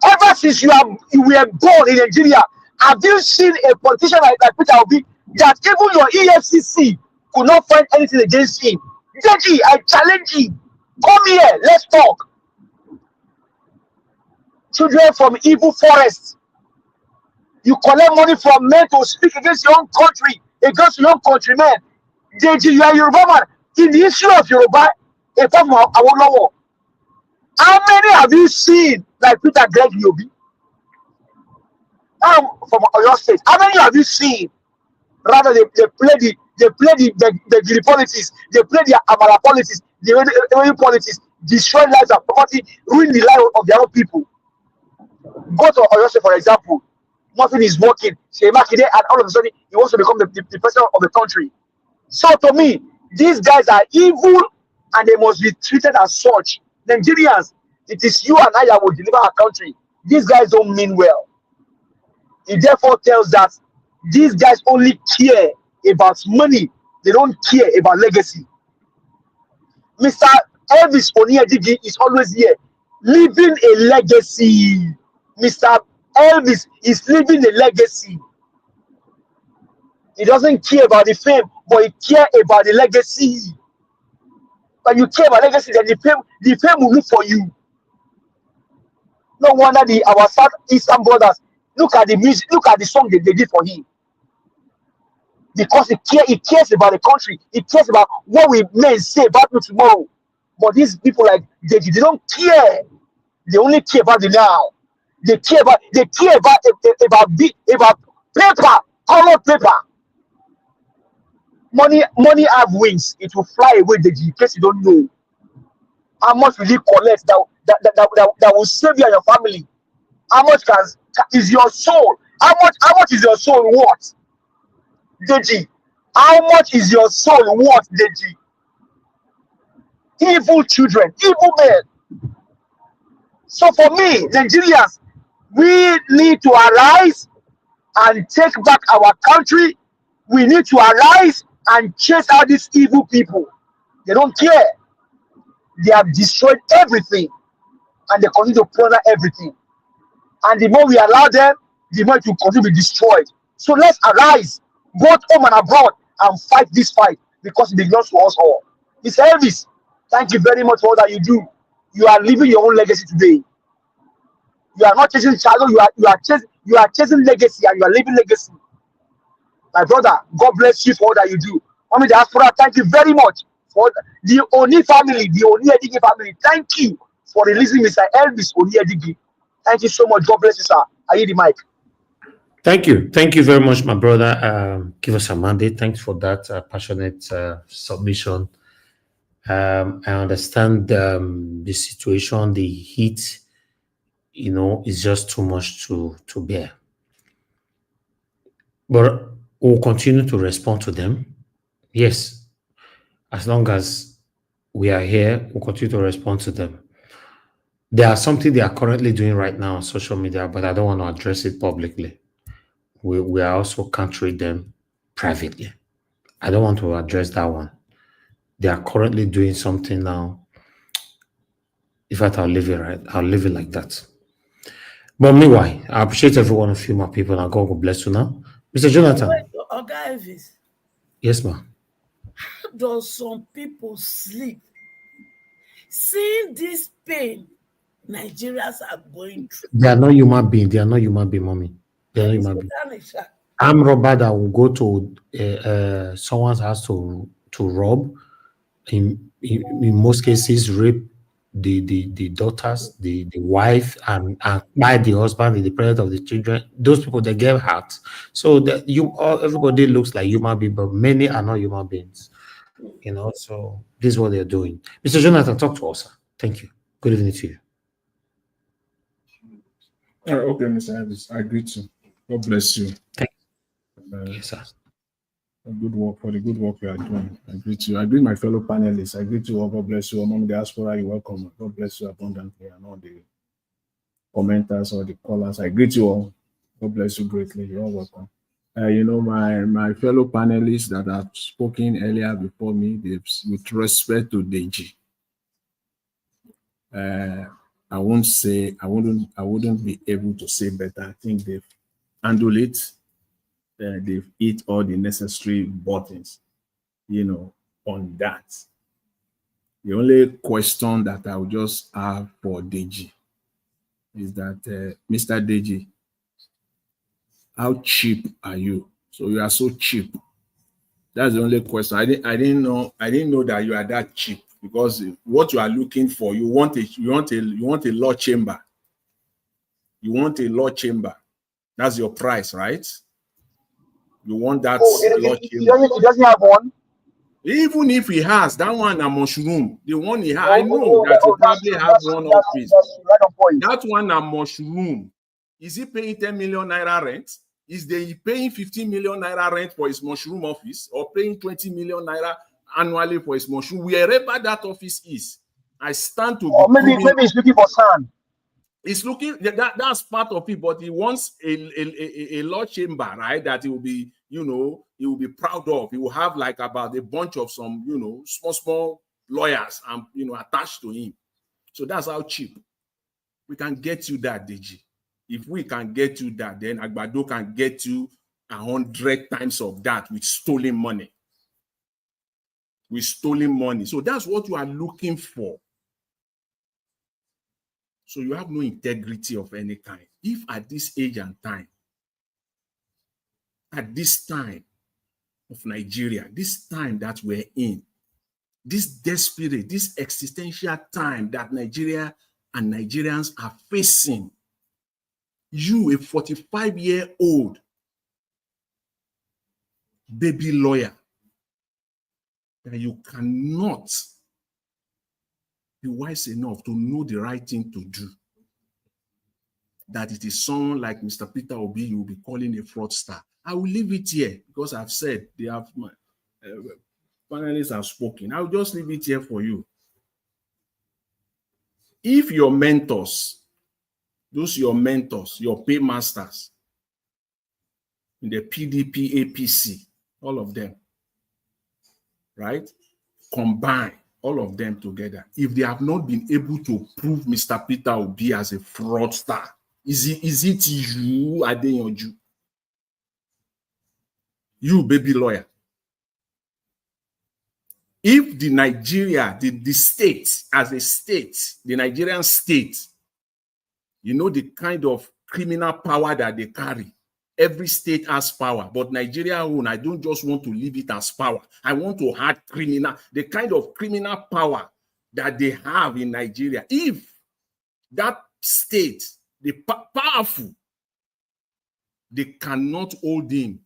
Ever since you were born in Nigeria, have you seen a politician like Peter Obi that even your EFCC could not find anything against him? Deji, I challenge you. Come here, let's talk. Children from evil forests. You collect money from men to speak against your own country, against your own countrymen. Deji, you are Yoruba man. In the issue of Yoruba, apart from Awolowo, how many have you seen like Peter Gregory Obi? From Oyo State, how many have you seen? Rather, they play the politics, they play the Amala politics, the politics, destroy lives and property, ruin the life of their own people. Go to Oyo State, for example. Nothing is working. And all of a sudden, he wants to become the president of the country. So to me, these guys are evil and they must be treated as such. Nigerians, it is you and I that will deliver our country. These guys don't mean well. It therefore tells that these guys only care about money. They don't care about legacy. Mr. Elvis Onyedigi is always here, leaving a legacy. Mr. Elvis is leaving a legacy. He doesn't care about the fame, but he cares about the legacy. When you care about legacy, then the fame will look for you. No wonder our Southeastern brothers, look at the music, look at the song they did for him. Because he cares about the country, he cares about what we may say about you tomorrow. But these people like Deji, they don't care. They only care about the now. They care about paper, colored paper. Money have wings. It will fly away, Deji, in case you don't know. How much will you collect that will save you and your family? How much is your soul? How much is your soul worth, Deji? How much is your soul worth, Deji? Evil children, evil men. So for me, Nigerians, we need to arise and take back our country. We need to arise and chase out these evil people. They don't care. They have destroyed everything, and they continue to plunder everything. And the more we allow them, the more it will continue to be destroyed. So let's arise, both home and abroad, and fight this fight, because it belongs to us all. Mr. Elvis, thank you very much for all that you do. You are living your own legacy today. You are not chasing shadow, you are chasing legacy, and you are living legacy. My brother, God bless you for all that you do. Mommy Diaspora, thank you very much for the Oni family, the Oni Edige family. Thank you for releasing Mr. Elvis Oni Edige. Thank you so much. God bless you, sir. I hear the mic. Thank you. Thank you very much, my brother. Give us a mandate. Thanks for that passionate submission. I understand the situation, the heat, is just too much to bear. But we'll continue to respond to them. Yes, as long as we are here, we'll continue to respond to them. There are something they are currently doing right now on social media, but I don't want to address it publicly. We are also countering them privately. I don't want to address that one. They are currently doing something now. In fact, I'll leave it right. I'll leave it like that. But meanwhile, I appreciate every one of you, my people, and God will bless you now. Mr. Jonathan. Oga Elvis. Yes, ma'am. How does some people sleep seeing this pain Nigerians are going through? They are not human beings. They are not human beings, mommy. They are not human beings. I'm robber that will go to someone's house to rob. In most cases, rape the daughters, the wife, and buy the husband in the presence of the children. Those people, they get hurt. So everybody looks like human beings, but many are not human beings. So this is what they're doing. Mr. Jonathan, talk to us, sir. Thank you. Good evening to you. Okay, Mr. Elvis, I agree to. God bless you. Thank you. Yes, sir. Good work for the good work you are doing. I agree to you. I agree my fellow panelists. I agree to all. God bless you. Among the diaspora, you're welcome. God bless you abundantly, and all the commenters or the callers. I agree to you all. God bless you greatly. You're all welcome. My fellow panelists that have spoken earlier before me, with respect to Deji, I wouldn't be able to say better. I think they've handled it. They've hit all the necessary buttons, on that. The only question that I would just have for Deji is that, Mr. Deji, how cheap are you? So you are so cheap. That's the only question. I didn't know that you are that cheap, because what you are looking for, you want a law chamber. You want a law chamber. That's your price, right? You want that law chamber. He doesn't have one. Even if he has that one, a mushroom. The one he has, I know that he probably have one office. That one a mushroom. Is he paying 10 million naira rent? Is he paying 15 million naira rent for his mushroom office, or paying 20 million naira annually for his mushroom? Wherever that office is, I stand to. Or maybe he's looking for sand. He's looking, that's part of it, but he wants a law chamber, right? That he will be, he will be proud of. He will have like about a bunch of some, small lawyers and attached to him. So that's how cheap we can get you that, Deji. If we can get you that, then Agbado can get you 100 times of that with stolen money. With stolen money. So that's what you are looking for. So you have no integrity of any kind. If at this age and time, at this time of Nigeria, this time that we're in, this desperate, this existential time that Nigeria And Nigerians are facing you, a 45-year-old baby lawyer, that you cannot be wise enough to know the right thing to do. That it is someone like Mr. Peter Obi you will be calling a fraudster. I will leave it here because I've said they have my panelists have spoken. I'll just leave it here for you. If your mentors, those your mentors, your paymasters in the PDP, APC, all of them, right? Combine all of them together. If they have not been able to prove Mr. Peter Obi as a fraudster, is it you, Adeyanju? You, baby lawyer. If the Nigeria, the state, as a state, the Nigerian state, you know the kind of criminal power that they carry. Every state has power, but Nigeria own, I don't just want to leave it as power. I want to add criminal, the kind of criminal power that they have in Nigeria. If that state, the powerful, they cannot hold him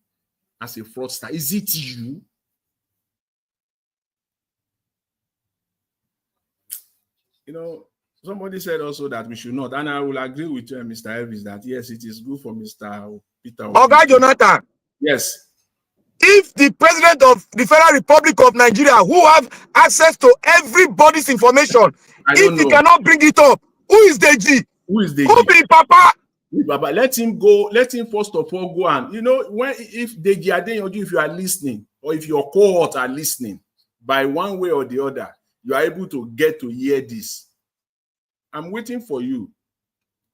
as a fraudster, is it you? You know, somebody said also that we should not, and I will agree with you, Mr. Elvis, that yes, it is good for Mr. Peter Obi. Oga Jonathan. Yes. If the president of the Federal Republic of Nigeria, who have access to everybody's information, if he cannot bring it up, who is Deji? Who is Deji? Who be Papa? Baba, let him go. Let him first of all go and, you know, if Deji Adeyanju, if you are listening, or if your cohort are listening, by one way or the other, you are able to get to hear this. I'm waiting for you.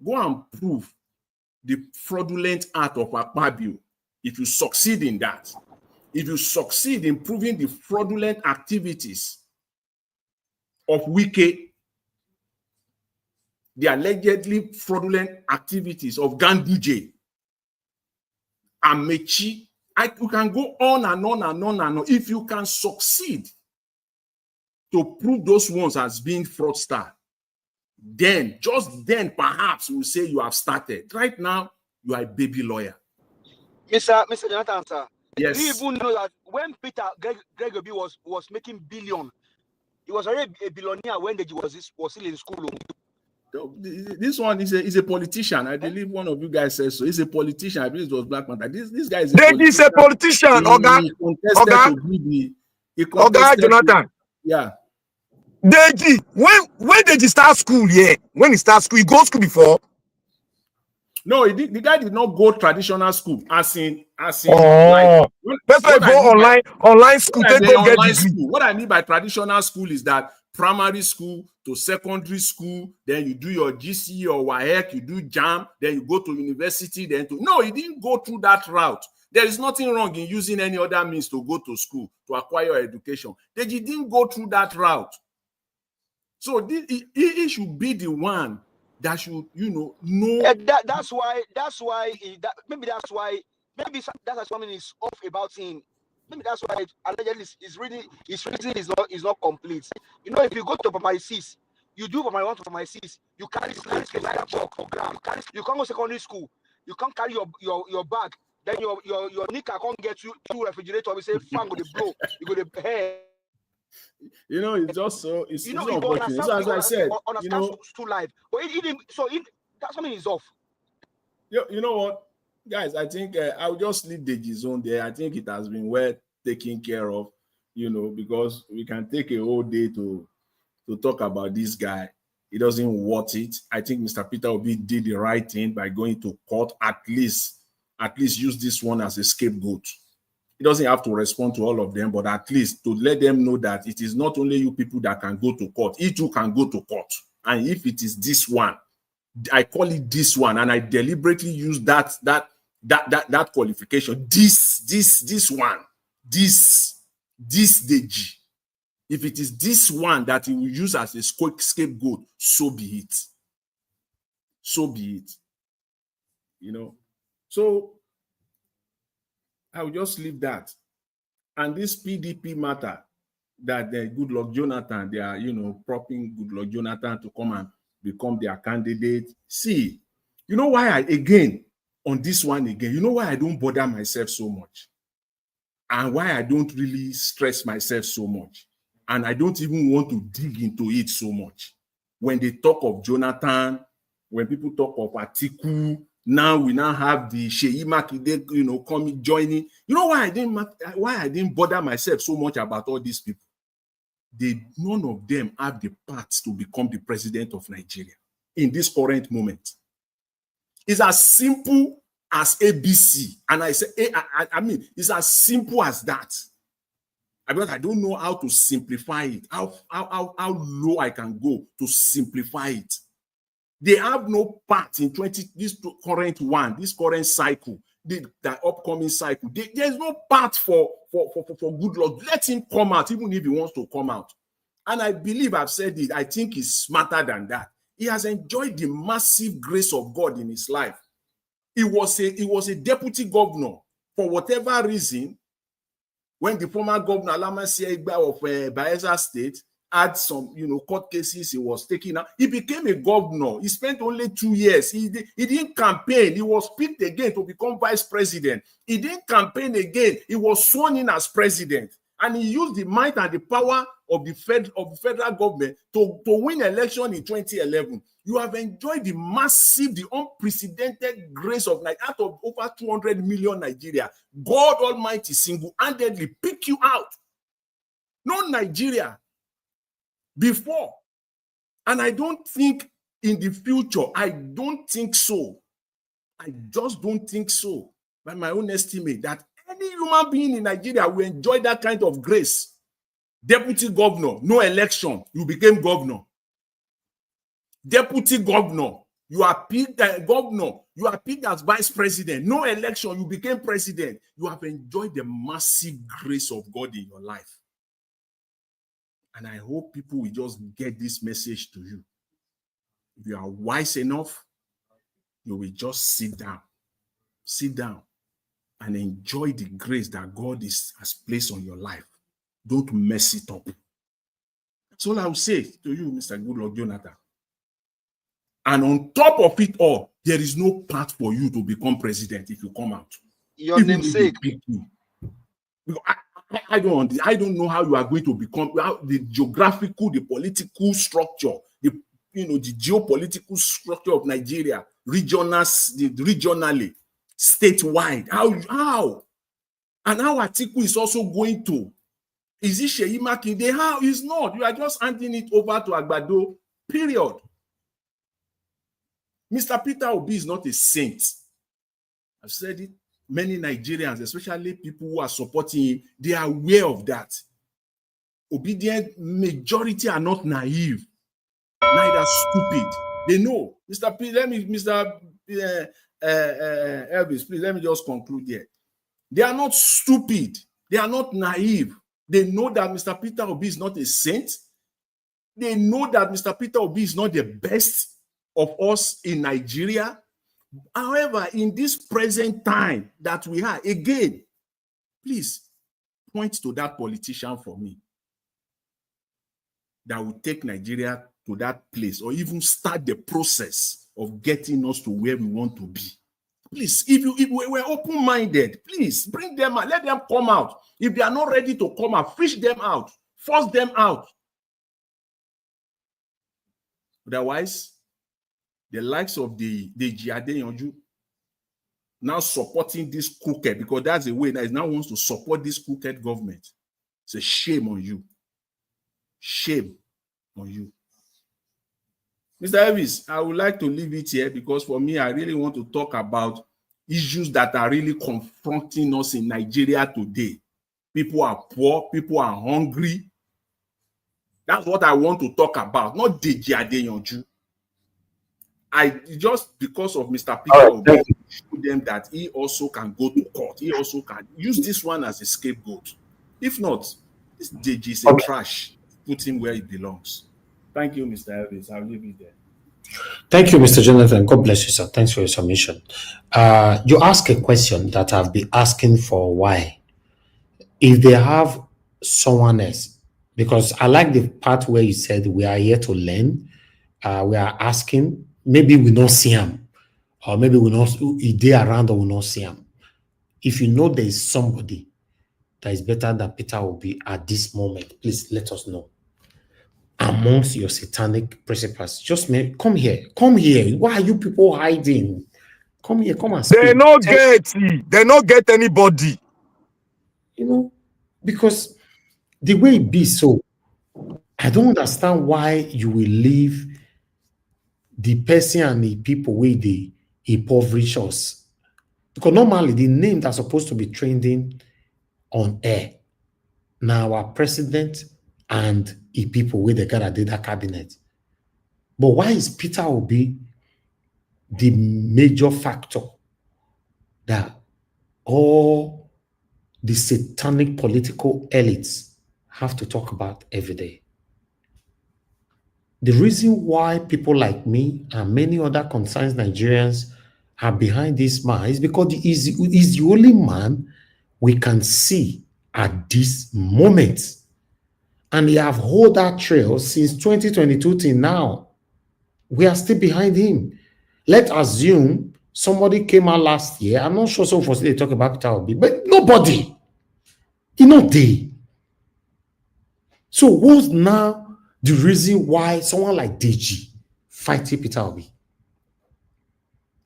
Go and prove the fraudulent act of Akpabio. If you succeed in that, if you succeed in proving the fraudulent activities of Wike, the allegedly fraudulent activities of Ganduje, Amechi, you can go on and on and on and on. If you can succeed to prove those ones as being fraudster, then, just then, perhaps we'll say you have started. Right now, you are a baby lawyer. Mr. Jonathan, sir. Yes. Do you even know that when Peter Greg Obi was making billion, he was already a billionaire when Deji was still in school? This one is a politician. I believe one of you guys says so. He's a politician. I believe it was Black Panther. This guy is a Deji is a politician, Oga. Oga Jonathan. Yeah. Deji, when Deji start school, when he starts school, he goes school before. No, the guy did not go traditional school, as in. Oh, that's why go online school. They go get degree. What I mean by traditional school is that primary school to secondary school, then you do your GCE or WAEC, you do JAM, then you go to university, no, he didn't go through that route. There is nothing wrong in using any other means to go to school to acquire education. Deji didn't go through that route. So he should be the one that should, know. That's why maybe that's why something is off about him. Maybe that's why allegedly his reason is not complete. You know, if you go to primary 6, you do primary 1 to primary 6, you carry you can't go secondary school, you can't carry your bag, then your knicker can't get you to refrigerator. We say fan go the blow, you go the hair. You know, it's just so it's unfortunate. So as I said, too live. But that something is off. You know what, guys? I think I'll just leave Deji zone there. I think it has been well taken care of, because we can take a whole day to talk about this guy. He doesn't want it. I think Mr. Peter Obi did the right thing by going to court. At least use this one as a scapegoat. He doesn't have to respond to all of them, but at least to let them know that it is not only you people that can go to court. He too can go to court. And if it is this one, I call it this one, and I deliberately use that qualification. This one, this Deji. If it is this one that he will use as a scapegoat, so be it. So be it. So I will just leave that. And this PDP matter that the Goodluck Jonathan, they are, propping Goodluck Jonathan to come and become their candidate. See, you know why on this one again, you know why I don't bother myself so much? And why I don't really stress myself so much? And I don't even want to dig into it so much. When they talk of Jonathan, when people talk of Atiku, now we now have the Sheyi Makinde, coming, joining. You know why I didn't bother myself so much about all these people? None of them have the parts to become the president of Nigeria in this current moment. It's as simple as ABC. And I say, I mean, it's as simple as that. Because I don't know how to simplify it, how low I can go to simplify it. They have no part in this current cycle, the upcoming cycle. There's no part for Goodluck. Let him come out, even if he wants to come out. And I believe I've said it. I think he's smarter than that. He has enjoyed the massive grace of God in his life. He was a deputy governor for whatever reason. When the former governor Alamasi Egba of Bayelsa State had some, court cases he was taking out, he became a governor. He spent only 2 years. He didn't campaign. He was picked again to become vice president. He didn't campaign again. He was sworn in as president. And he used the might and the power of the federal government to win election in 2011. You have enjoyed the massive, the unprecedented grace of Nigeria. Out of over 200 million Nigeria, God Almighty single-handedly pick you out. No Nigeria before. And I don't think in the future, I don't think so. I just don't think so, by my own estimate, that any human being in Nigeria will enjoy that kind of grace. Deputy governor, no election, you became governor. Deputy governor, you are picked as governor, you are picked as vice president. No election, you became president. You have enjoyed the massive grace of God in your life. And I hope people will just get this message to you. If you are wise enough, you will just sit down and enjoy the grace that God has placed on your life. Don't mess it up. That's all I will say to you, Mr. Goodluck Jonathan. And on top of it all, there is no path for you to become president if you come out. Your namesake. I don't know how you are going to become the geographical, the political structure, the geopolitical structure of Nigeria, regionally, statewide. How? And how Atiku is also going to. Is it Sheyi Makinde? How? It's not. You are just handing it over to Agbado, period. Mr. Peter Obi is not a saint. I've said it. Many Nigerians, especially people who are supporting him, they are aware of that. Obedient majority are not naive, neither stupid. They know. Mr. Elvis, please let me just conclude here. They are not stupid. They are not naive. They know that Mr. Peter Obi is not a saint. They know that Mr. Peter Obi is not the best of us in Nigeria. However, in this present time that we have, again, please point to that politician for me that will take Nigeria to that place or even start the process of getting us to where we want to be. Please, if we're open-minded, please bring them out. Let them come out. If they are not ready to come out, fish them out. Force them out. Otherwise, the likes of the Deji Adeyanju now supporting this crooked, because that's the way that he now wants to support this crooked government. It's a shame on you. Shame on you. Mr. Elvis, I would like to leave it here because for me, I really want to talk about issues that are really confronting us in Nigeria today. People are poor, people are hungry. That's what I want to talk about, not Deji Adeyanju. Just because of Mr. Peter Obi, show them that he also can go to court. He also can use this one as a scapegoat. If not, this Deji is a trash. Put him where he belongs. Thank you, Mr. Elvis. I'll leave it there. Thank you, Mr. Jonathan. God bless you, sir. Thanks for your submission. You ask a question that I've been asking for a while. If they have someone else, because I like the part where you said we are here to learn. we are asking, maybe we not see him, or maybe we not he dey around or we not see him. If you know there is somebody that is better than Peter Obi at this moment, please let us know. Amongst your satanic principles, just come here. Come here. Why are you people hiding? Come here. Come and speak. They not get anybody. You know, because the way it be so, I don't understand why you will leave the person and the people where they impoverish us. Because normally the name that's supposed to be trending on air now our president and the people where they gather did that cabinet. But why is Peter Obi the major factor that all the satanic political elites have to talk about every day? The reason why people like me and many other concerned Nigerians are behind this man is because he's the only man we can see at this moment. And he have held that trail since 2022 till now. We are still behind him. Let's assume somebody came out last year. I'm not sure so for they talk about Peter Obi, but nobody. You know they. So what's now the reason why someone like Deji fighting Peter Obi?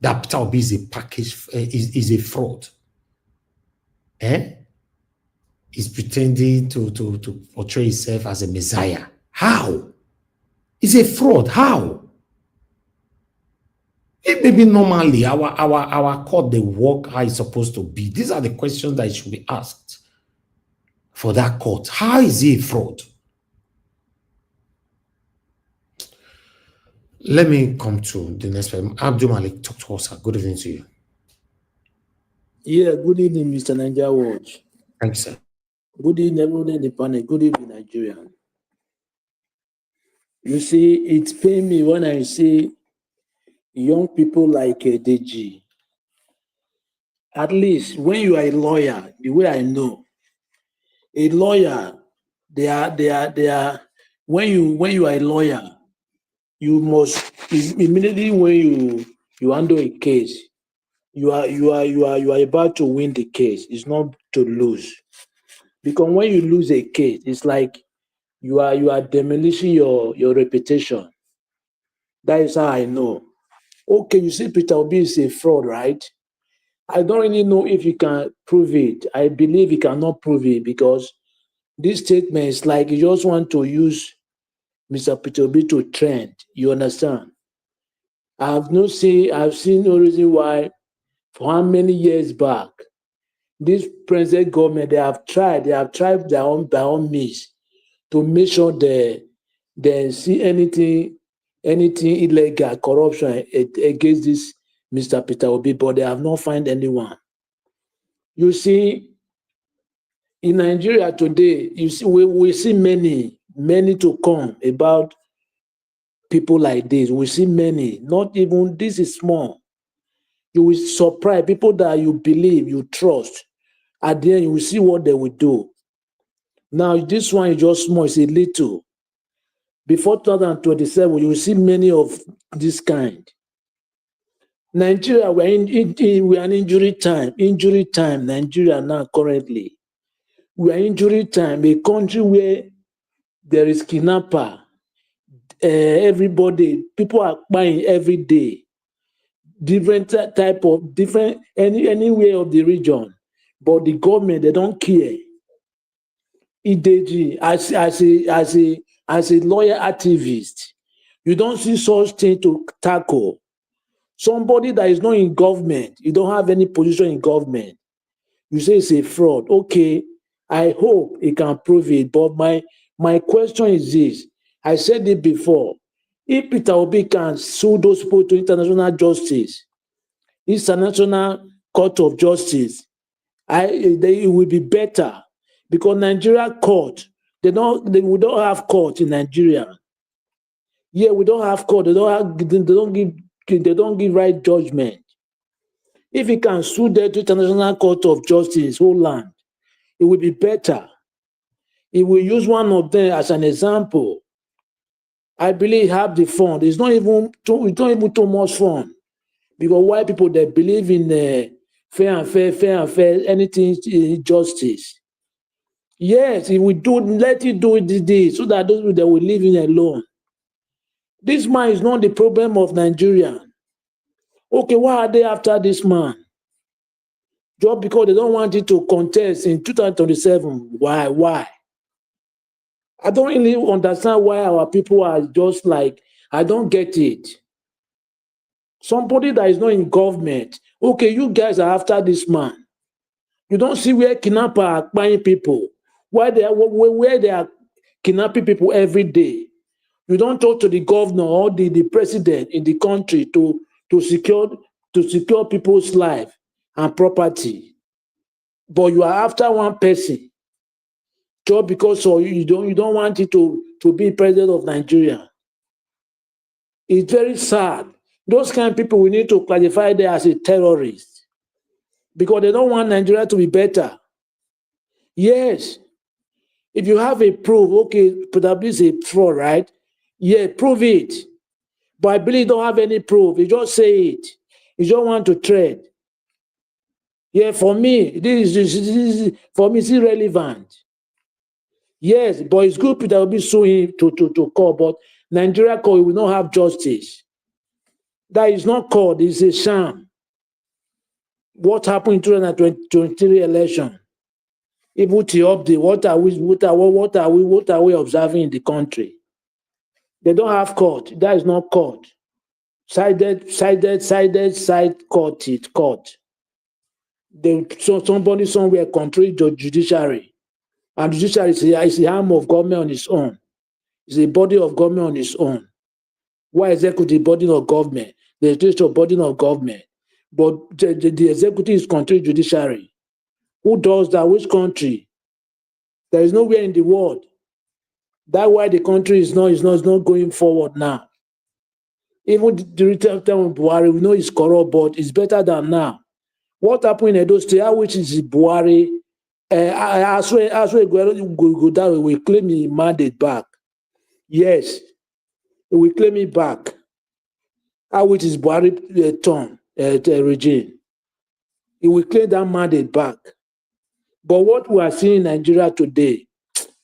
That Peter Obi is a package, is a fraud. He's pretending to portray himself as a messiah. How? He's a fraud. How? It maybe normally our court they work how it's supposed to be. These are the questions that should be asked for that court. How is he a fraud? Let me come to the next one. Abdul Malik, talk to us. Good evening to you. Yeah, good evening, Mr. Nigeria Watch. Thanks, sir. Good evening, everyone in the panel. Good evening, Nigerian. You see, it's pain me when I see young people like Deji. At least when you are a lawyer, the way I know, a lawyer, they are. When you are a lawyer, you must immediately when you handle a case, you are about to win the case. It's not to lose, because when you lose a case, it's like you are demolishing your reputation. That is how I know. Okay, you see, Peter Obi is a fraud, right? I don't really know if you can prove it. I believe you cannot prove it because this statement is like you just want to use Mr. Peter Obi to trend. You understand? I've seen no reason why for how many years back this present government they have tried their own means to make sure they see anything illegal, corruption against this Mr. Peter Obi, but they have not found anyone. You see, in Nigeria today, you see we see many to come about people like this. We see many, not even this is small. You will surprise people that you believe, you trust. At the end, you will see what they will do. Now, this one is just small, it's a little. Before 2027, you will see many of this kind. Nigeria, we are in injury time, Nigeria now currently. We are injury time, a country where there is kidnapper. Everybody, people are buying every day. Different type of, anywhere of the region. But the government, they don't care. Deji, as a lawyer activist, you don't see such thing to tackle. Somebody that is not in government, you don't have any position in government, you say it's a fraud. Okay, I hope he can prove it. But my question is this. I said it before. If Peter Obi can sue those people to international justice, international court of justice, it will be better. Because Nigeria court, we don't have court in Nigeria. Yeah, we don't have court. They don't give right judgment. If he can sue them to International Court of Justice, whole land, it will be better. He will use one of them as an example. I believe have the fund. It's not even too much fun, because white people, they believe in fair and fair, anything justice. Yes, if we do, let it do it today, so that those people that will leave in alone. This man is not the problem of Nigeria. Okay, why are they after this man? Just because they don't want it to contest in 2027. Why? I don't really understand why our people are just like, I don't get it. Somebody that is not in government. Okay, you guys are after this man. You don't see where kidnappers are buying people. Where they are kidnapping people every day. You don't talk to the governor or the president in the country to secure people's life and property. But you are after one person just because you don't want it to be president of Nigeria. It's very sad. Those kind of people, we need to classify them as a terrorist, because they don't want Nigeria to be better. Yes, if you have a proof, okay, probably it's a fraud, right? Yeah, prove it. But I believe you don't have any proof. You just say it. You don't want to trade. Yeah, for me, this is for me, it's irrelevant. Yes, but it's good that will be suing to court, but Nigeria court will not have justice. That is not court, it's a sham. What happened in 2023 election? Even to update, what are we observing in the country? They don't have court. That is not court. Side court is court. Somebody somewhere control the judiciary. And judiciary is the arm of government on its own. It's a body of government on its own. Why executive body of government? The legislature body of government. But the executive is control judiciary. Who does that? Which country? There is nowhere in the world. That's why the country is not going forward now. Even the time of Buhari, we know it's corrupt, but it's better than now. What happened in Edo State, which is Buhari, I swear, go down, we claim the mandate back. Yes, we claim it back. Which is Buhari turn regime. He will claim that mandate back. But what we are seeing in Nigeria today,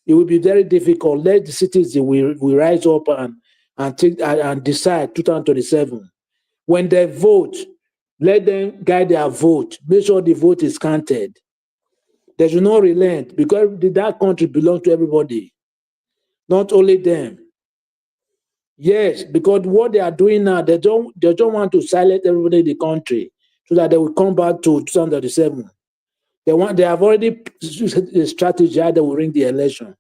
it will be very difficult. Let the citizens will rise up and take and decide 2027. When they vote, let them guide their vote. Make sure the vote is counted. They should not relent, because that country belongs to everybody, not only them. Yes, because what they are doing now, they don't want to silence everybody in the country so that they will come back to 2037. They have already a strategy how they will ring the election.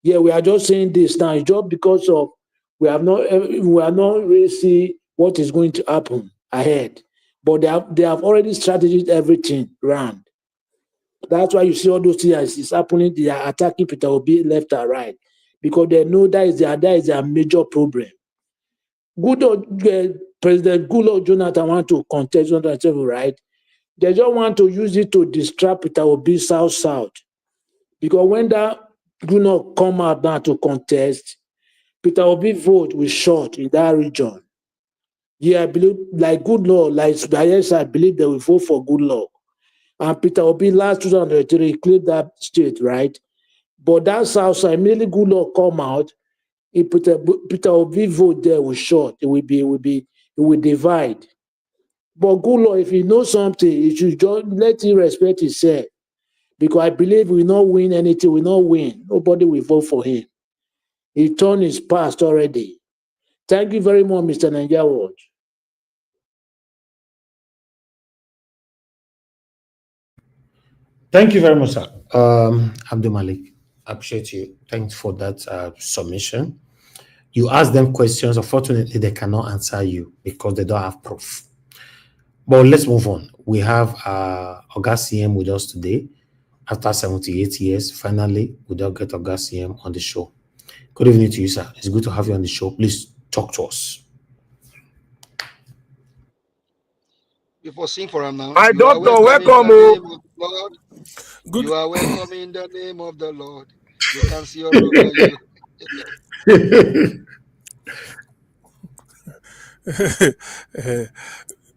Yeah, we are just saying this now just because of we are not really see what is going to happen ahead. But they have already strategized everything round. That's why you see all those things is happening. They are attacking Peter Obi left and right, because they know that is their major problem. President Goodluck Jonathan want to contest 2027, right? They just want to use it to distract Peter Obi south. Because when that do not come out now to contest, Peter Obi vote will short in that region. Yeah, I believe like Goodluck, like Bayelsa, I believe they will vote for Goodluck. And Peter Obi last 2003 cleared that state, right? But that south side, immediately Goodluck come out, Peter Obi vote there will short. It will divide. But Goodluck, if he knows something, he should just let him respect himself. Because I believe we not win anything, we not win. Nobody will vote for him. He turned his past already. Thank you very much, Mr. Nigeria Watch. Thank you very much, sir. Abdul Malik, I appreciate you. Thanks for that submission. You ask them questions. Unfortunately, they cannot answer you because they don't have proof. But let's move on. We have Oga CM with us today. After 78 years, finally, we don't get Oga CM on the show. Good evening to you, sir. It's good to have you on the show. Please talk to us. Before sing for him now. My You are doctor, welcome welcome. in the name of the Lord. Good. You are welcome in the name of the Lord. You can see all over you.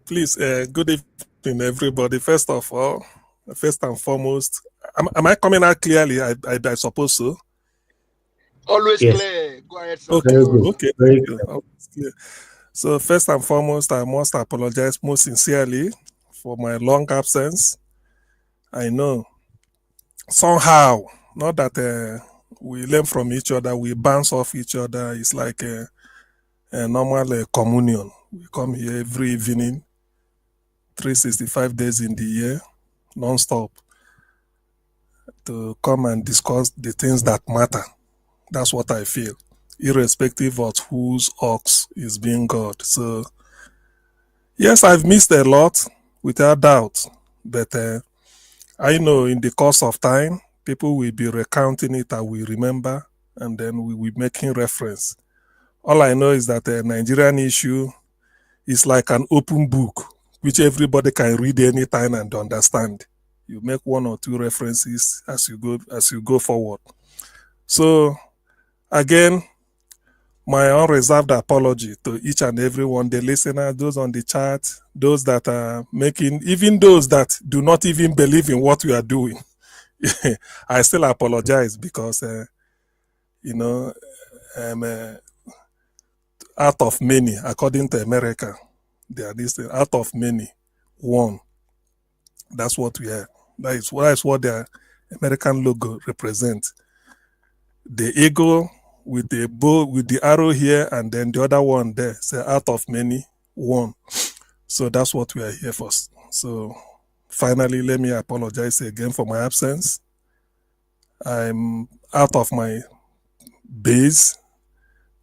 Please, good evening, everybody. First of all, first and foremost, am I coming out clearly? I suppose so. Always Yes. clear. Go ahead, sir. Okay, Very good. okay. Very Thank you. Always clear. So, first and foremost, I must apologize most sincerely for my long absence. I know somehow, not that we learn from each other, we bounce off each other. It's like a normal communion. We come here every evening, 365 days in the year, non-stop, to come and discuss the things that matter. That's what I feel, irrespective of whose ox is being God. So, yes, I've missed a lot, without doubt, but I know in the course of time, people will be recounting it and we remember, and then we will be making reference. All I know is that the Nigerian issue is like an open book, which everybody can read anytime and understand. You make one or two references as you go forward. So again, my unreserved apology to each and every one, the listeners, those on the chat, those that are making, even those that do not even believe in what we are doing. I still apologize because, out of many, according to America, they are listed out of many, one. That's what we are. That is what the American logo represents. The eagle with the bow, with the arrow here, and then the other one there. So out of many, one. So that's what we are here for. So finally, let me apologize again for my absence. I'm out of my base.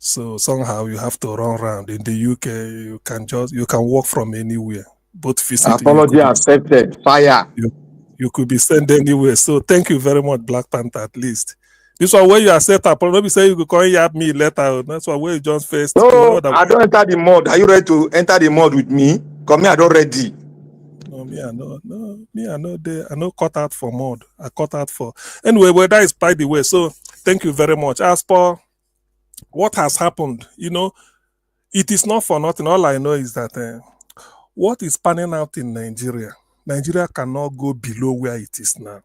So somehow you have to run around. In the UK, you can walk from anywhere. Both physically. Apology accepted. Fire. You could be sent anywhere. So thank you very much, Black Panther, at least. This one where you accept apology. Don't be saying you could call me later. That's why where you just first. No, you know that I don't enter the mud. Are you ready to enter the mud with me? Come here, I don't ready. No, me, I know I know cut out for mud. I cut out for anyway, well, that is by the way. So thank you very much. As for what has happened, it is not for nothing. All I know is that what is panning out in Nigeria cannot go below where it is now.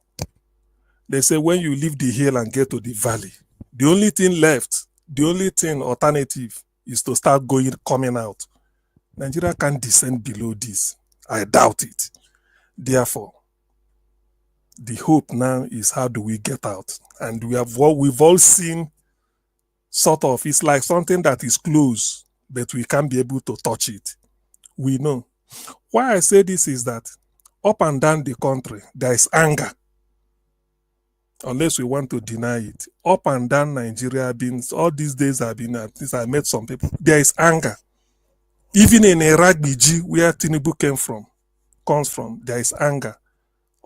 They say when you leave the hill and get to the valley, the only thing left, the only thing alternative is to start coming out. Nigeria can't descend below this. I doubt it. Therefore, the hope now is how do we get out? And we've all seen sort of, it's like something that is close, but we can't be able to touch it. We know. Why I say this is that up and down the country, there is anger. Unless we want to deny it. Up and down Nigeria, all these days I've been at least I met some people. There is anger. Even in Iraq, where Tinubu comes from, there is anger.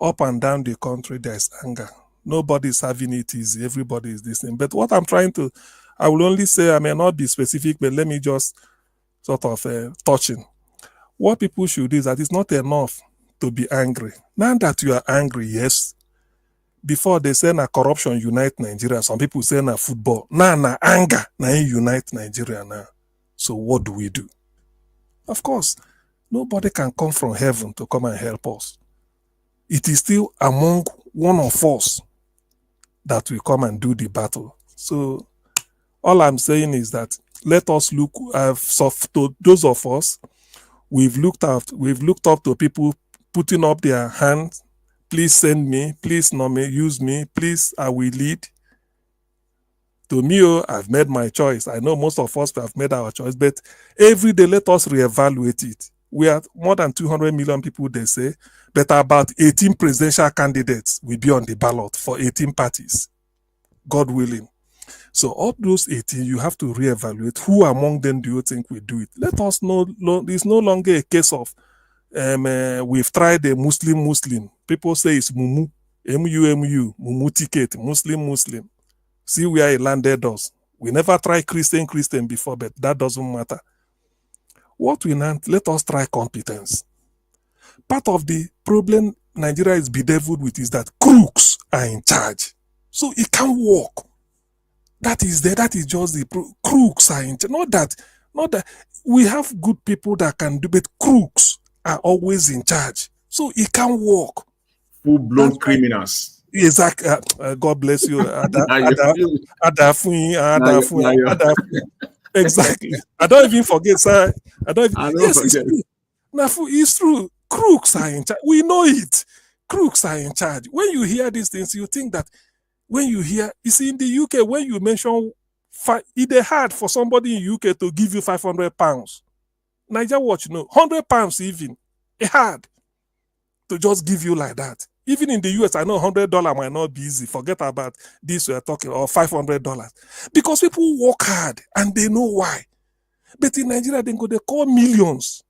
Up and down the country, there is anger. Nobody's having it easy. Everybody is listening. But what I will only say, I may not be specific, but let me just sort of touching. What people should do is that it's not enough to be angry. Now that you are angry, yes. Before they say na corruption unite Nigeria, some people say na football. Now na anger na unite Nigeria now. So what do we do? Of course, nobody can come from heaven to come and help us. It is still among one of us that will come and do the battle. So all I'm saying is that let us look to those of us we've looked up to people putting up their hands. Please send me, please use me, please I will lead. To me, I've made my choice. I know most of us have made our choice, but every day let us reevaluate it. We are more than 200 million people, they say, but about 18 presidential candidates will be on the ballot for 18 parties, God willing. So of those 18, you have to reevaluate who among them do you think will do it. Let us know, it's no longer a case of we've tried a Muslim. People say it's Mumu, M-U-M-U, Mumu ticket, Muslim. See where it landed us. We never tried Christian before, but that doesn't matter. What we want, let us try competence. Part of the problem Nigeria is bedeviled with is that crooks are in charge. So it can't work. That is just the crooks are in charge. Not that Not that we have good people that can do, but crooks are always in charge. So it can't work. Full-blown criminals. Exactly. God bless you. Now you feel Exactly. I don't even forget, sir. I don't. Even, I don't yes, it's forget. true. Nafu, it's true. Crooks are in charge. We know it. Crooks are in charge. When you hear these things, you think that when you hear, you see, in the UK, when you mention, it's hard for somebody in UK to give you £500. Niger Watch, no, £100 even. It's hard to just give you like that. Even in the US, I know $100 might not be easy. Forget about this we're talking, or $500. Because people work hard and they know why. But in Nigeria, they call millions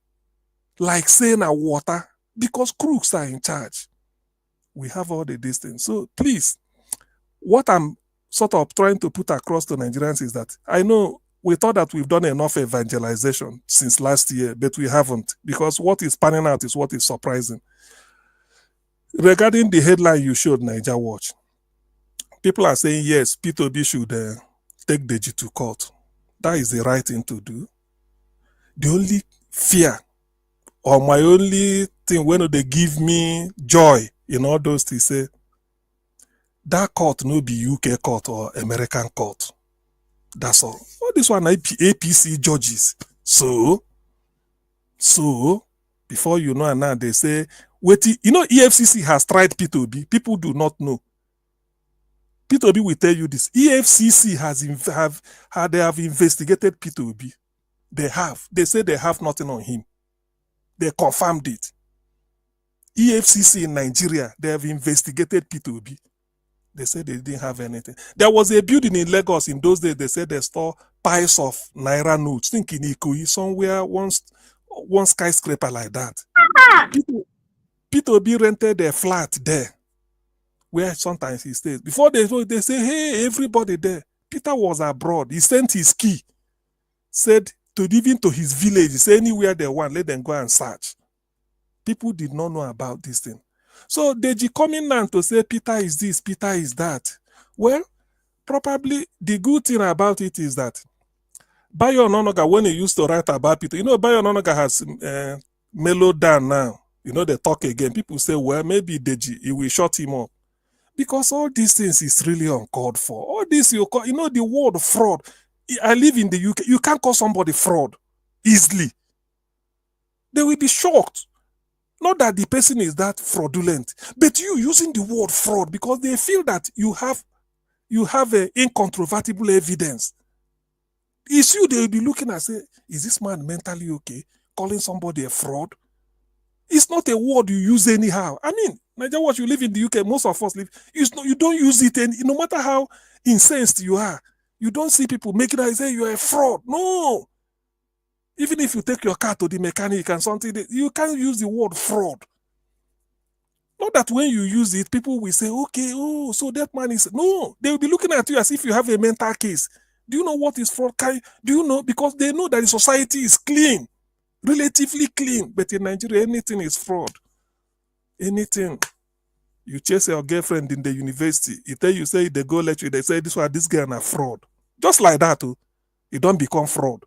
like saying a water because crooks are in charge. We have all the distance. So please, what I'm sort of trying to put across to Nigerians is that I know we thought that we've done enough evangelization since last year, but we haven't, because what is panning out is what is surprising. Regarding the headline you showed, Niger Watch, people are saying, yes, P2B should take Deji to court. That is the right thing to do. The only fear, or my only thing when they give me joy in all those things, say, that court no be UK court or American court. That's all. All this one APC judges. So, before you know, and now they say, wait, EFCC has tried P2B. People do not know. P2B will tell you this. EFCC they have investigated P2B. They have. They say they have nothing on him. They confirmed it. EFCC in Nigeria, they have investigated P2B. They said they didn't have anything. There was a building in Lagos in those days. They said they store piles of Naira notes. Think in Ikoyi, somewhere, one skyscraper like that. P2B rented a flat there, where sometimes he stays. Before they say, hey, everybody there. Peter was abroad. He sent his key. Said even to his village, he said anywhere they want, let them go and search. People did not know about this thing. So Deji coming now to say Peter is this, Peter is that. Well, probably the good thing about it is that Bayo Ononoga, when he used to write about Peter, Bayo Ononoga has mellowed down now. They talk again. People say, well, maybe Deji, he will shut him up. Because all these things is really uncalled for. All this, the word fraud. I live in the UK. You can't call somebody fraud easily. They will be shocked. Not that the person is that fraudulent, but you using the word fraud because they feel that you have a incontrovertible evidence. It's you they will be looking and say, is this man mentally okay? Calling somebody a fraud? It's not a word you use anyhow. I mean, Nigeria, what you live in the UK, most of us live, you don't use it, and no matter how incensed you are, you don't see people making it say you're a fraud. No. Even if you take your car to the mechanic and something, you can't use the word fraud. Not that when you use it, people will say, okay, oh, so that man is... No, they will be looking at you as if you have a mental case. Do you know what is fraud? Do you know? Because they know that the society is clean, relatively clean. But in Nigeria, anything is fraud. Anything. You chase your girlfriend in the university. If you say they go lecture, they say this guy is a fraud. Just like that, you don't become fraud.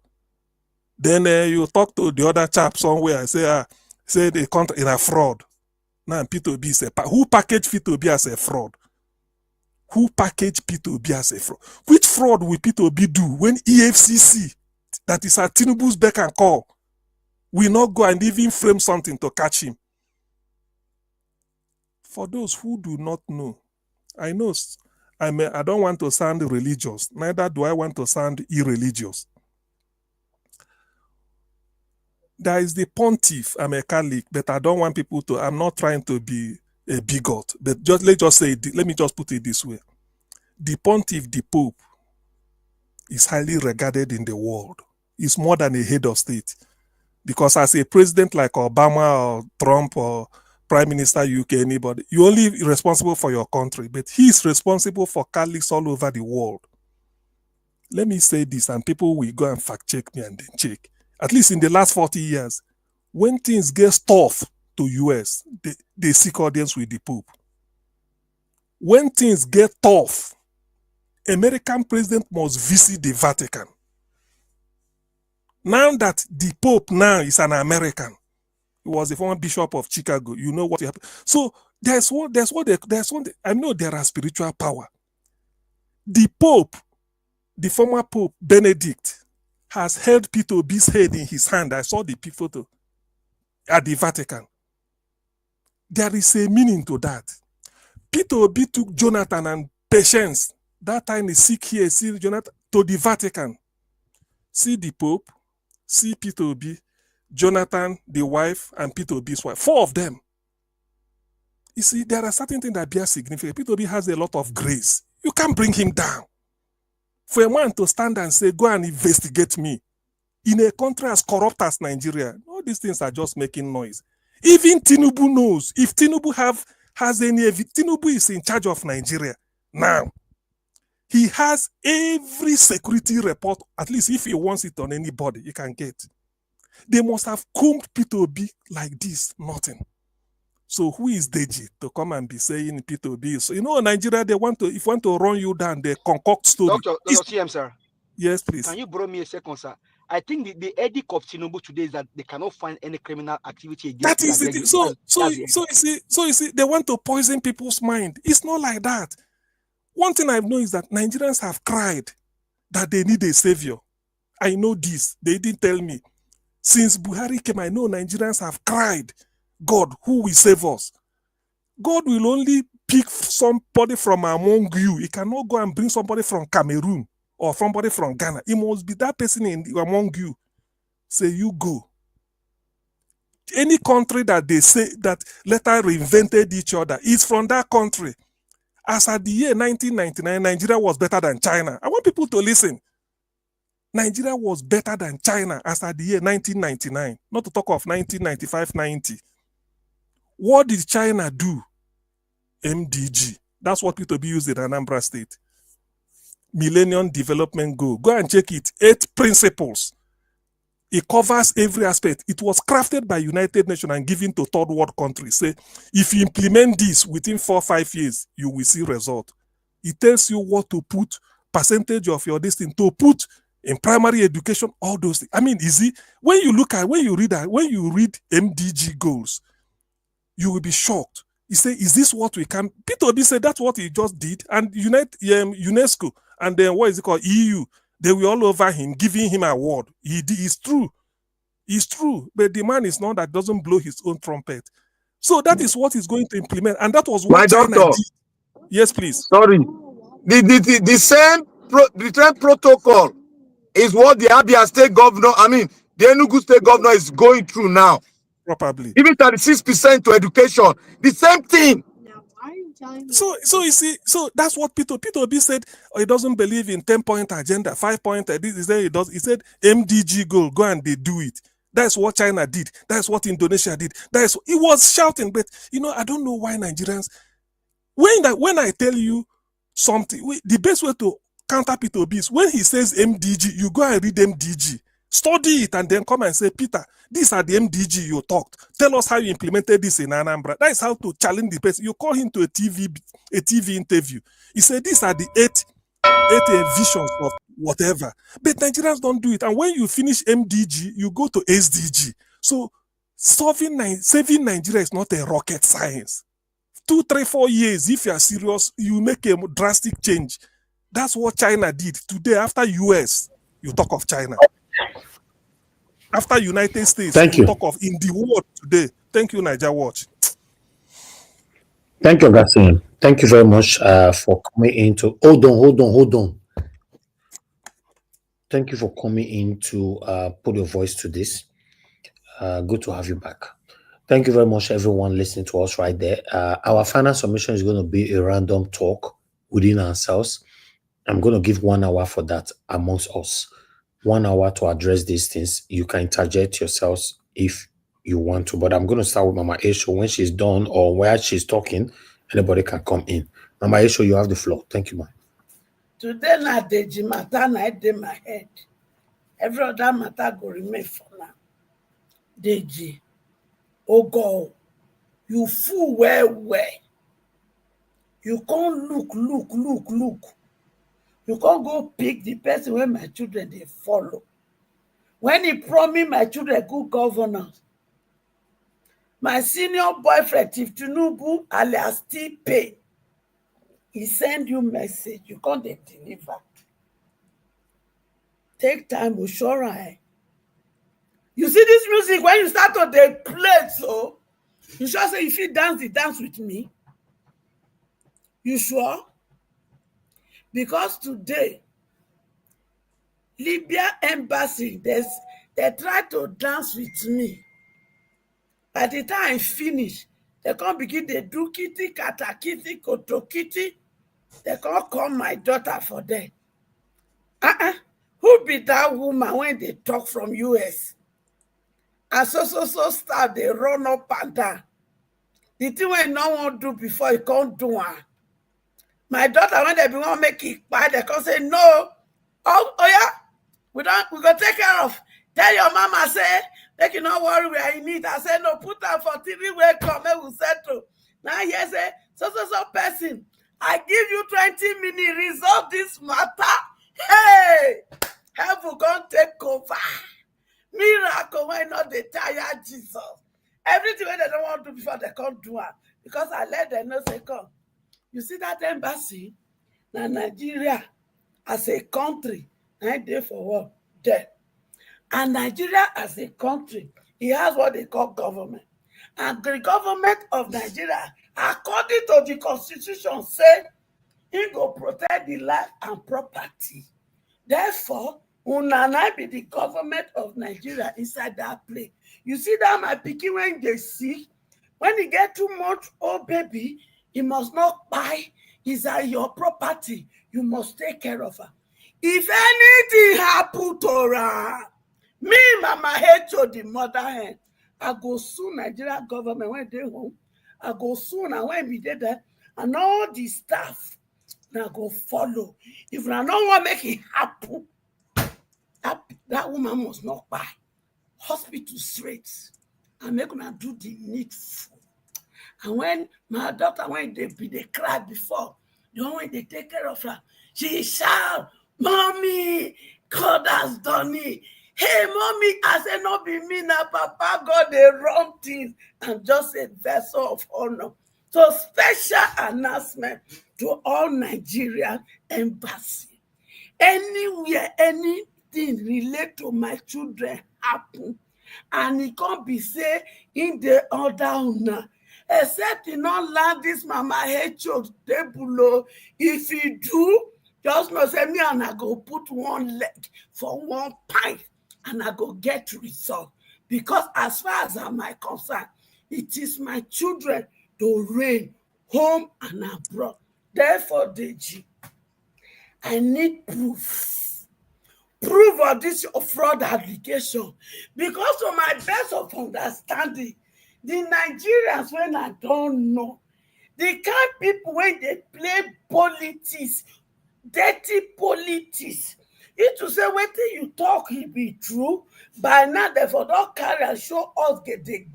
Then you talk to the other chap somewhere and say they can't in a fraud. Now P2B is who packaged P2B as a fraud? Who packaged P2B as a fraud? Which fraud will P2B do when EFCC, that is at Tinubu's beck and call, will not go and even frame something to catch him? For those who do not know, I know I don't want to sound religious, neither do I want to sound irreligious. There is the pontiff. I'm a Catholic, but I don't want people to. I'm not trying to be a bigot, but let me just put it this way: the pontiff, the Pope, is highly regarded in the world. He's more than a head of state, because as a president like Obama or Trump or Prime Minister UK, anybody, you're only responsible for your country, but he's responsible for Catholics all over the world. Let me say this, and people will go and fact check me and then check. At least in the last 40 years, when things get tough to US, they seek audience with the Pope. When things get tough, American president must visit the Vatican. Now that the Pope now is an American, he was the former Bishop of Chicago. You know what happened. So I know there are spiritual power. The Pope, the former Pope Benedict, has held Peter Obi's head in his hand. I saw the photo at the Vatican. There is a meaning to that. Peter Obi took Jonathan and Patience. That time is sick here, see Jonathan, to the Vatican. See the Pope, see Peter Obi, Jonathan, the wife, and Peter Obi's wife. 4 of them. You see, there are certain things that bear significance. Peter Obi has a lot of grace. You can't bring him down. For a man to stand and say, go and investigate me, in a country as corrupt as Nigeria, all these things are just making noise. Even Tinubu knows. If Tinubu Tinubu is in charge of Nigeria now. He has every security report, at least if he wants it on anybody, he can get. They must have combed Peter Obi like this, nothing. So who is Deji to come and be saying Peter Obi? So, Nigeria, if they want to run you down, they concoct story. Dr. CM, sir. Yes, please. Can you borrow me a second, sir? I think the edict of Tinubu today is that they cannot find any criminal activity against. That is it. So you see, they want to poison people's mind. It's not like that. One thing I know is that Nigerians have cried that they need a savior. I know this. They didn't tell me. Since Buhari came, I know Nigerians have cried, God, who will save us? God will only pick somebody from among you. He cannot go and bring somebody from Cameroon or somebody from Ghana. It must be that person among you. Say, you go. Any country that they say that later reinvented each other is from that country. As at the year 1999, Nigeria was better than China. I want people to listen. Nigeria was better than China as at the year 1999, not to talk of 1995-90. What did China do? MDG. That's what Peter Obi used in Anambra State. Millennium Development Goal. Go and check it. 8 principles. It covers every aspect. It was crafted by United Nations and given to third world countries. Say, if you implement this within 4 or 5 years, you will see result. It tells you what to put, percentage of your destiny to put in primary education, all those things. I mean, easy. When you read MDG goals, you will be shocked. You say, is this what we can? Peter Obi said that's what he just did. And UNESCO, and then what is it called? EU, they were all over him, giving him an award. It's true. It's true. But the man is not that doesn't blow his own trumpet. So that is what he's going to implement. And that was what My China doctor. did. Yes, please. Sorry. The same protocol is what the Abia state governor, the Enugu state governor is going through now. Probably. Even 36% to education. The same thing. So you see, so that's what Peter Obi said. He doesn't believe in 10-point agenda, 5-point. He said MDG goal, go and they do it. That's what China did. That's what Indonesia did. He was shouting, but I don't know why Nigerians. When I tell you something, the best way to counter Peter Obi is when he says MDG, you go and read MDG. Study it and then come and say, Peter, these are the MDG you talked. Tell us how you implemented this in Anambra. That is how to challenge the person. You call him to a TV interview. He said, these are the eight visions of whatever. But Nigerians don't do it. And when you finish MDG, you go to SDG. So saving Nigeria is not a rocket science. 2, 3, 4 years, if you are serious, you make a drastic change. That's what China did. Today, after US, you talk of China. After United States, talk of in the world today. Thank you, Niger Watch. Thank you, Gassim. Thank you very much for coming in to hold on. Thank you for coming in to put your voice to this. Good to have you back. Thank you very much, everyone listening to us right there. Our final submission is going to be a random talk within ourselves. I'm going to give 1 hour for that amongst us. 1 hour to address these things. You can interject yourselves if you want to, but I'm going to start with Mama Esho. When she's done or where she's talking, anybody can come in. Mama Esho, you have the floor. Thank you, ma'am. Today, na Deji matter, na in my head. Every other matter go remain for now. Deji, oh God, you fool well. You can't look. You can't go pick the person where my children they follow. when he promised my children good governance. My senior boyfriend, Chief Tinubu, alias T-Pain, he send you message, you can't deliver. Take time, Ushora. You see this music, when you start to play, so you sure say if you dance the dance with me. You sure? Because today, Libya embassy, they try to dance with me. By the time I finish, they can't begin to do kitty, kata kitty, koto kitty. They can't call my daughter for them. Who be that woman when they talk from US? And so start, they run up and down. The thing when no one do before, you can't do one. My daughter, when they want to make it bad, they can say, no. Oh yeah, we go take care of. Tell your mama, say, make you not worry where you need. I say, no, put her for TV where come, we will settle. Now, yes, so person, I give you 20 minutes, resolve this matter. Hey, heaven gonna take over. Miracle, why not they tire Jesus? Everything they don't want to do before they can't do it. Because I let them know, say, come. You see that embassy? Now, Nigeria, as a country, I there for what? There. And Nigeria as a country, it has what they call government. And the government of Nigeria, according to the constitution, said it will protect the life and property. Therefore, Unana be the government of Nigeria inside that place. You see that my pikin when they sick, when he get 2 months old baby, he must not buy. Is your property. You must take care of her. If anything happen to her, me, Mama Hecho, the mother hen, I go soon Nigeria government when they home. I go soon and when we did that, and all the staff now go follow. If I don't want to make it happen, that woman must not buy hospital straight and make her do the needful. And when my daughter, when they cried before, the one when they take care of her, she shout, Mommy, God has done it. Hey, Mommy, I said, not be me now, Papa, God, they wrong things. I'm just a vessel of honor. So special announcement to all Nigerian embassy. Anywhere, anything relate to my children happen, and it can't be say in the order owner, except you not land this Mama Hecho below. If you do, just know say me and I go put one leg for one pint and I go get result. Because as far as I'm concerned, it is my children to reign home and abroad. Therefore, Deji, I need proof of this fraud allegation. Because of my best of understanding, the Nigerians, when I don't know, the kind of people when they play politics, dirty politics, it to say what you talk it be true, by now they for don't carry and show us get the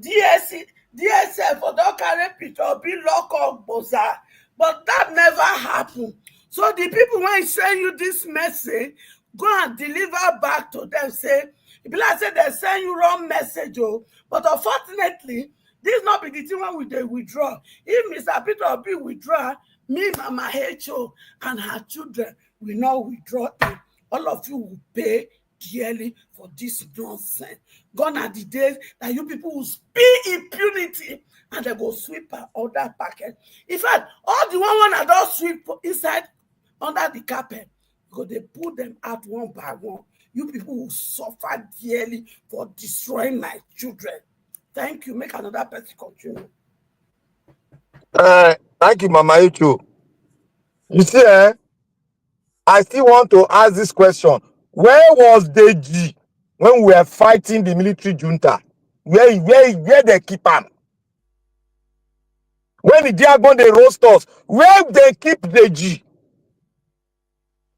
DSF for don't carry picture be lock up boza. But that never happened. So the people when send you this message, go and deliver back to them. Say, if like say they send you wrong message, but unfortunately, this not be the thing when they withdraw. If Mr. Peter Obi withdraw, me, Mama Hecho, and her children will not withdraw it. All of you will pay dearly for this nonsense. Gone are the days that you people will speak impunity and they go sweep all that packet. In fact, all the one that don't sweep inside under the carpet, because they put them out one by one. You people will suffer dearly for destroying my children. Thank you. Make another person continue. Thank you, Mama Ichu. You see, I still want to ask this question. Where was Deji when we were fighting the military junta? Where they keep him? When the Diagon they roast us, where they keep Deji?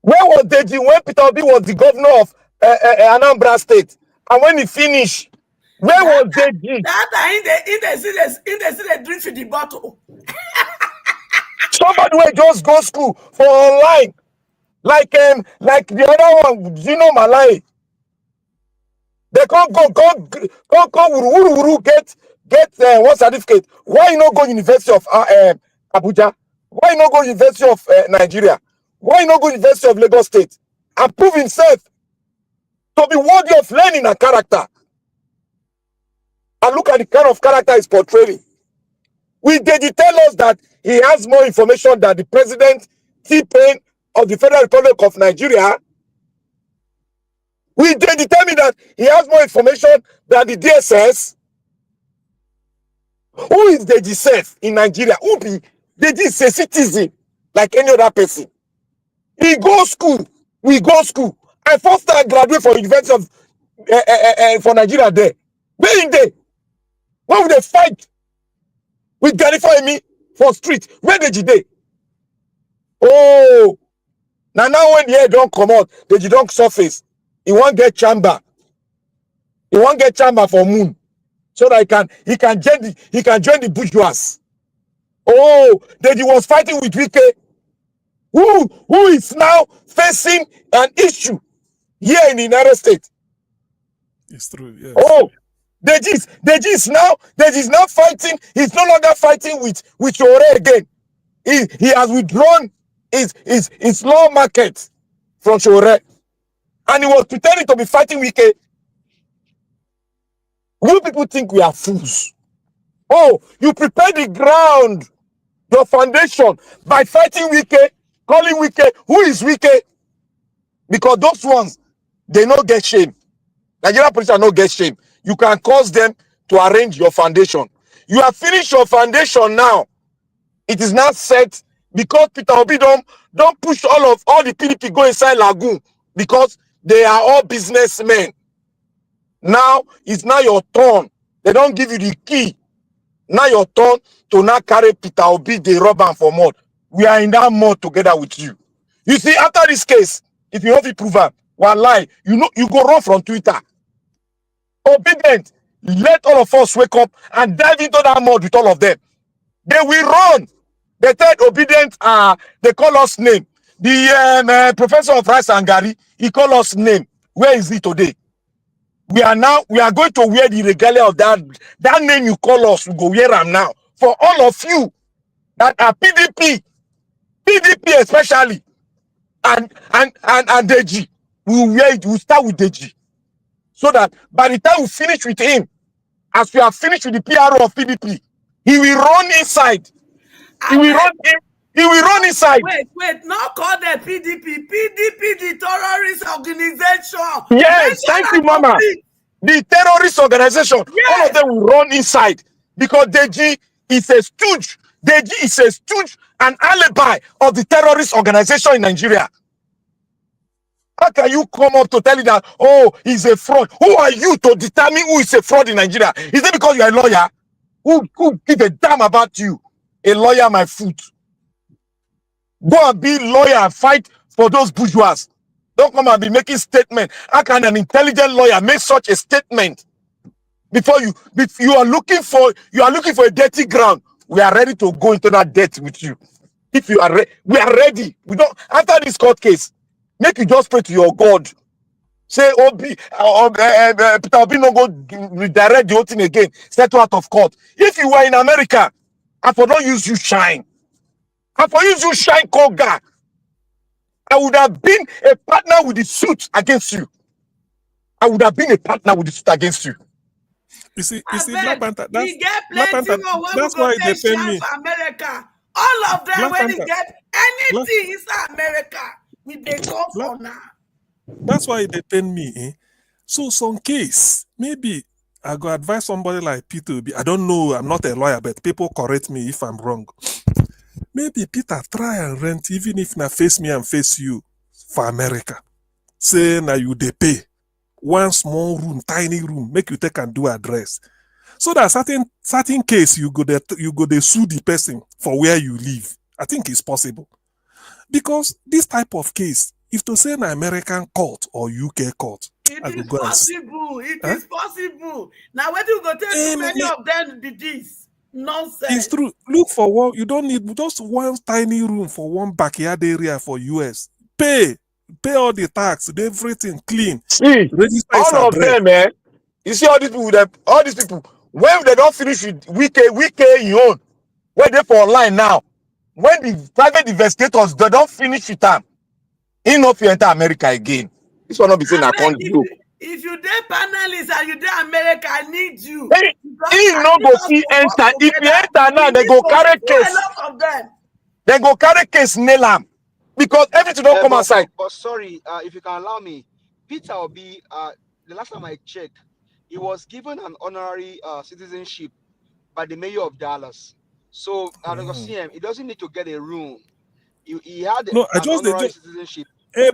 Where was Deji when Peter Obi was the governor of Anambra State? And when he finished, where was Deji? That in the drink in the bottle. Somebody will just go school for online, like the other one, Malay. They can't go wuru, get one certificate. Why you not go University of Abuja? Why you not go University of Nigeria? Why you not go University of Lagos State and prove himself to be worthy of learning and character? And look at the kind of character he's portraying. Deji tell us that he has more information than the president, T-Pain of the Federal Republic of Nigeria. Deji tell me that he has more information than the DSS. Who is Deji self in Nigeria? Who be Deji is a citizen like any other person. He go school. We go school. I first time graduate from University of for Nigeria there. Where in there? Where would they fight with Garify me for street? Where Deji dey? Oh, now when the air don't come out, Deji don't surface. He won't get chamber. He won't get chamber for moon. So that he can join the bourgeois. Oh, Deji was fighting with Wike, who is now facing an issue here in the United States. It's true, yes. Oh, Deji is now fighting. He's no longer fighting with Ore again. He has withdrawn his law market from Ore. And he was pretending to be fighting Wike. You people think we are fools. Oh, you prepare the ground, your foundation, by fighting Wike, calling Wike. Who is Wike? Because those ones, they no get shame. Nigerian police are no get shame. You can cause them to arrange your foundation. You have finished your foundation now. It is now set because Peter Obi don't push all the PDP go inside Lagoon because they are all businessmen. Now it's now your turn. They don't give you the key. Now your turn to now carry Peter Obi, the rubber for mud. We are in that mud together with you. You see, after this case, if you have it proven, one lie, you go run from Twitter. Obedient, let all of us wake up and dive into that mud with all of them. They will run. They tell Obedient, they call us name. The professor of Rice and Gary, he call us name. Where is he today? We are going to wear the regalia of that name you call us. We go wear them now. For all of you that are PDP especially, and Deji, we'll start with Deji. So that by the time we finish with him, as we have finished with the PRO of PDP, he will run inside. He will run inside. Wait, not call the PDP, the terrorist organization. Yes, thank you, Mama. The terrorist organization, yes. All of them will run inside because Deji is a stooge. Deji is a stooge and alibi of the terrorist organization in Nigeria. How can you come up to tell you that, oh, he's a fraud? Who are you to determine who is a fraud in Nigeria? Is it because you're a lawyer? Who give a damn about you? A lawyer, my foot. Go and be a lawyer and fight for those bourgeois. Don't come and be making statements. How can an intelligent lawyer make such a statement? Before you are looking for a dirty ground. We are ready to go into that dirt with you. If you are we are ready. We don't after this court case. Make you just pray to your God. Say, Peter Obi no go redirect the whole thing again. Settle out of court. If you were in America, I for don't use you shine. I for use you shine Koga. I would have been a partner with the suit against you. I would have been a partner with the suit against you. You see, Black Panther. That's why they pay me. America. All of them, Black when Panther. They get anything inside America, they go for now. That's why they pay me. Eh? So some case, maybe I go advise somebody like Peter. I don't know, I'm not a lawyer, but people correct me if I'm wrong. Maybe Peter try and rent, even if na face me and face you for America. Say now you they pay. One small room, tiny room, make you take and do address. So that certain case you go they sue the person for where you live. I think it's possible. Because this type of case, if to say an American court or UK court, it is possible. It is possible. Now where do you go tell too many of them be this? Nonsense. It's true. Look for one, you don't need just one tiny room for one backyard area for US. Pay all the tax, everything clean. See, all of them, You see all these people, all these people, when they don't finish with Wike in own, where they for online now, when the private investigators they don't finish with them, he not fit enter America again. This one not be saying I I beg can't do. if you dey panelist and you dey America, I need you. He, Because he I no need go us fit to enter. work If he together. enter We now, they need go to carry do a case. lot of them. They go carry case nail am because everything don't come outside. But sorry, if you can allow me, Peter Obi, the last time I checked, he was given an honorary citizenship by the mayor of Dallas. So, CM, he doesn't need to get a room. He had No, I an just they honorary just citizenship.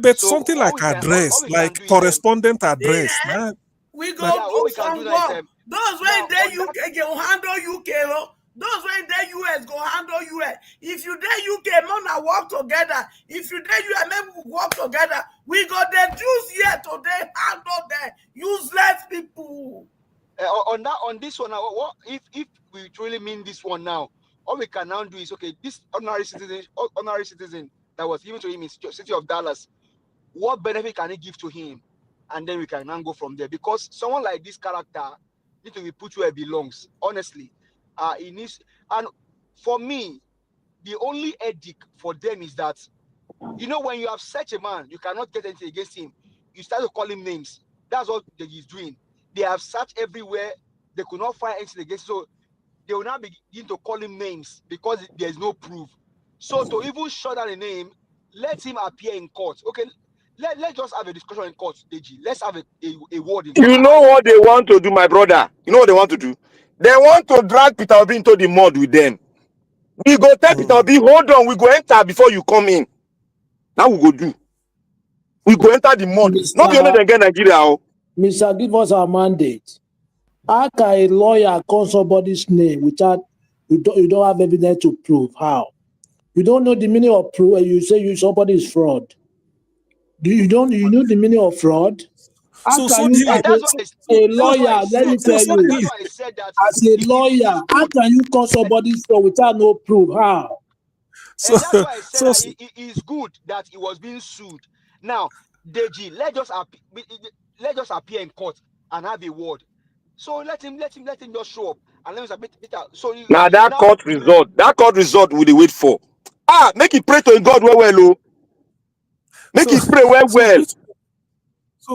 but So something all like we can all address, we can like do is correspondent See, address. Nah, we nah, go yeah, all do we can do some now is work. Those now when they on that. UK go handle UK. Oh. Those when they US go handle US. If you dey UK, man, work together. If you dey US, maybe we work together. We got the Jews here today handle the useless people. On this one, what if we truly mean this one now? All we can now do is okay. This honorary citizen that was given to him in city of Dallas. What benefit can it give to him? And then we can now go from there. Because someone like this character need to be put where it belongs. Honestly, it needs. And for me, the only edict for them is that when you have such a man, you cannot get anything against him. You start to call him names. That's what he's doing. They have searched everywhere. They could not find anything against him. So they will now begin to call him names because there is no proof. So to even shut down a name, let him appear in court. Okay, let's just have a discussion in court, Deji. Let's have a word in court. You know what they want to do, my brother? You know what they want to do? They want to drag Peter Obi into the mud with them. We go tell Peter Obi, hold on, we go enter before you come in. Now we go do. We go enter the mud. Not be only they get Nigeria. Oh. Mr. Give us our mandate. How can a lawyer call somebody's name without you don't have evidence to prove? How? You don't know the meaning of proof, and you say somebody is fraud. You know the meaning of fraud? How so can you, suddenly, That's why as a that's why I lawyer, let said me so tell you, that's suddenly, why I said that as a lawyer, it's how good. can you call somebody fraud without no proof? How? so And that's why I said so that it is good that he was being sued. Now, Deji, let just appear in court and have a word. So let him just show up and let me say, Peter. So Now you that now court result will they wait for? Make it pray to God well, oh. Make so it pray well, so well.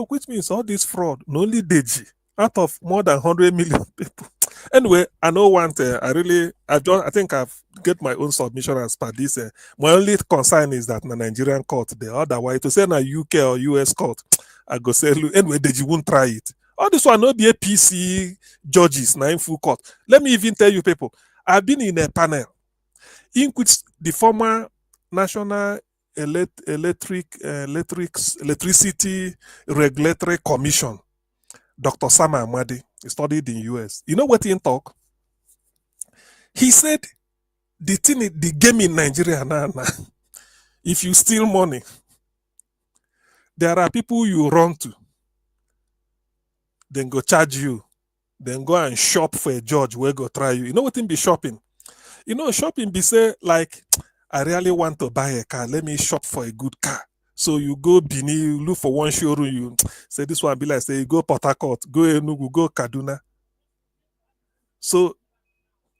which means all this fraud, not only Deji, out of more than 100 million people. Anyway, I know one thing. I think I've get my own submission as per this. My only concern is that the Nigerian court, the otherwise to say na UK or US court, I go say look, anyway, Deji won't try it. All this one not be a PC judges na in full court. Let me even tell you, people, I've been in a panel in which the former National Electricity Regulatory Commission, Dr. Sam Amadi, he studied in US. You know what he talk? He said the game in Nigeria now, if you steal money, there are people you run to, then go charge you, then go and shop for a judge where go try you. You know what in be shopping? Shopping be say like, I really want to buy a car. Let me shop for a good car. So you go Bini, you look for one showroom, you say this one be like, say you go Port Harcourt, go Enugu, go Kaduna. So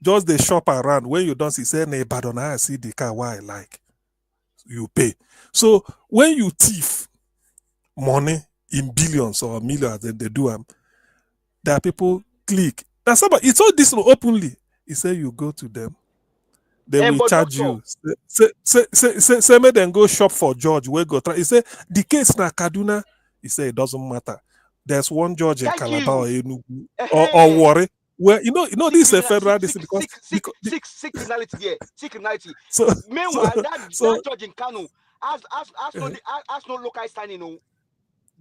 just the shop around. When you don't see, say, nah, but I see the car why I like. You pay. So when you thief money in billions or millions, then they do them, there are people click. Now somebody, it's all this openly. He say you go to them. They will but charge doctor, you. Say, make them go shop for judge. Where go try? He say the case na Kaduna. He say it doesn't matter. There's one judge in thank Calabar or you. Enugu or Warri. Where this is a federal this because Sick criminality there. Sick criminality. so Meanwhile, that so judge in Kano has no local standing. No,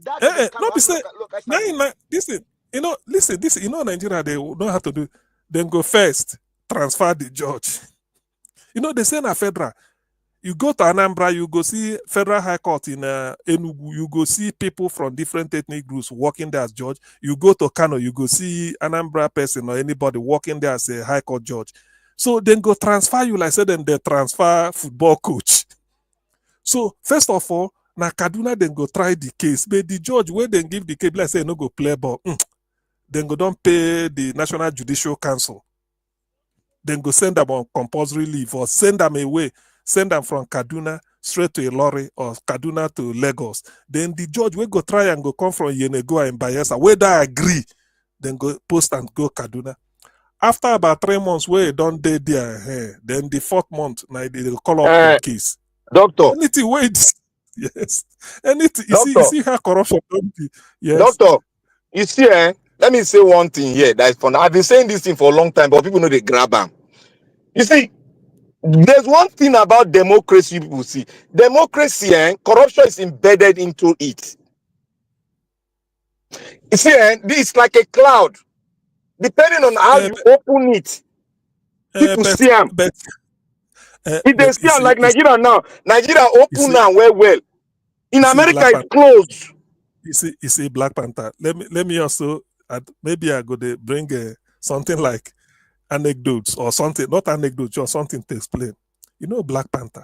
that judge in Kano not be has no say local standing. listen. Listen. Nigeria they know how to do. Then go first transfer the judge. They say na federal. You go to Anambra, you go see Federal High Court in Enugu, you go see people from different ethnic groups working there as judge. You go to Kano, you go see Anambra person or anybody working there as a High Court judge. So then go transfer you, like I said, then they transfer football coach. So first of all, na Kaduna then go try the case. But the judge, when they give the case, like say no go play ball. then go don't pay the National Judicial Council. Then go send them on compulsory leave or send them away, send them from Kaduna straight to Ilori or Kaduna to Lagos. Then the judge will go try and go come from Yenegoa and Bayelsa. Whether I agree, then go post and go Kaduna. After about 3 months, where you don't day there, then the 4th month, now they call up the case. Doctor. Anything wait. Yes. Anything you Doctor. see how corruption don't be. Yes. Doctor, you see, let me say one thing here that is fun. I've been saying this thing for a long time, but people know they grab them. You see, there's one thing about democracy people see. Democracy, corruption is embedded into it. You see, this like a cloud. Depending on how you open it, people see them. If they see them like Nigeria now, Nigeria open now well. In America, it's closed. You see, Black Panther. Let me also maybe I go to bring something like anecdotes or something, not anecdotes, or something to explain. You know, Black Panther.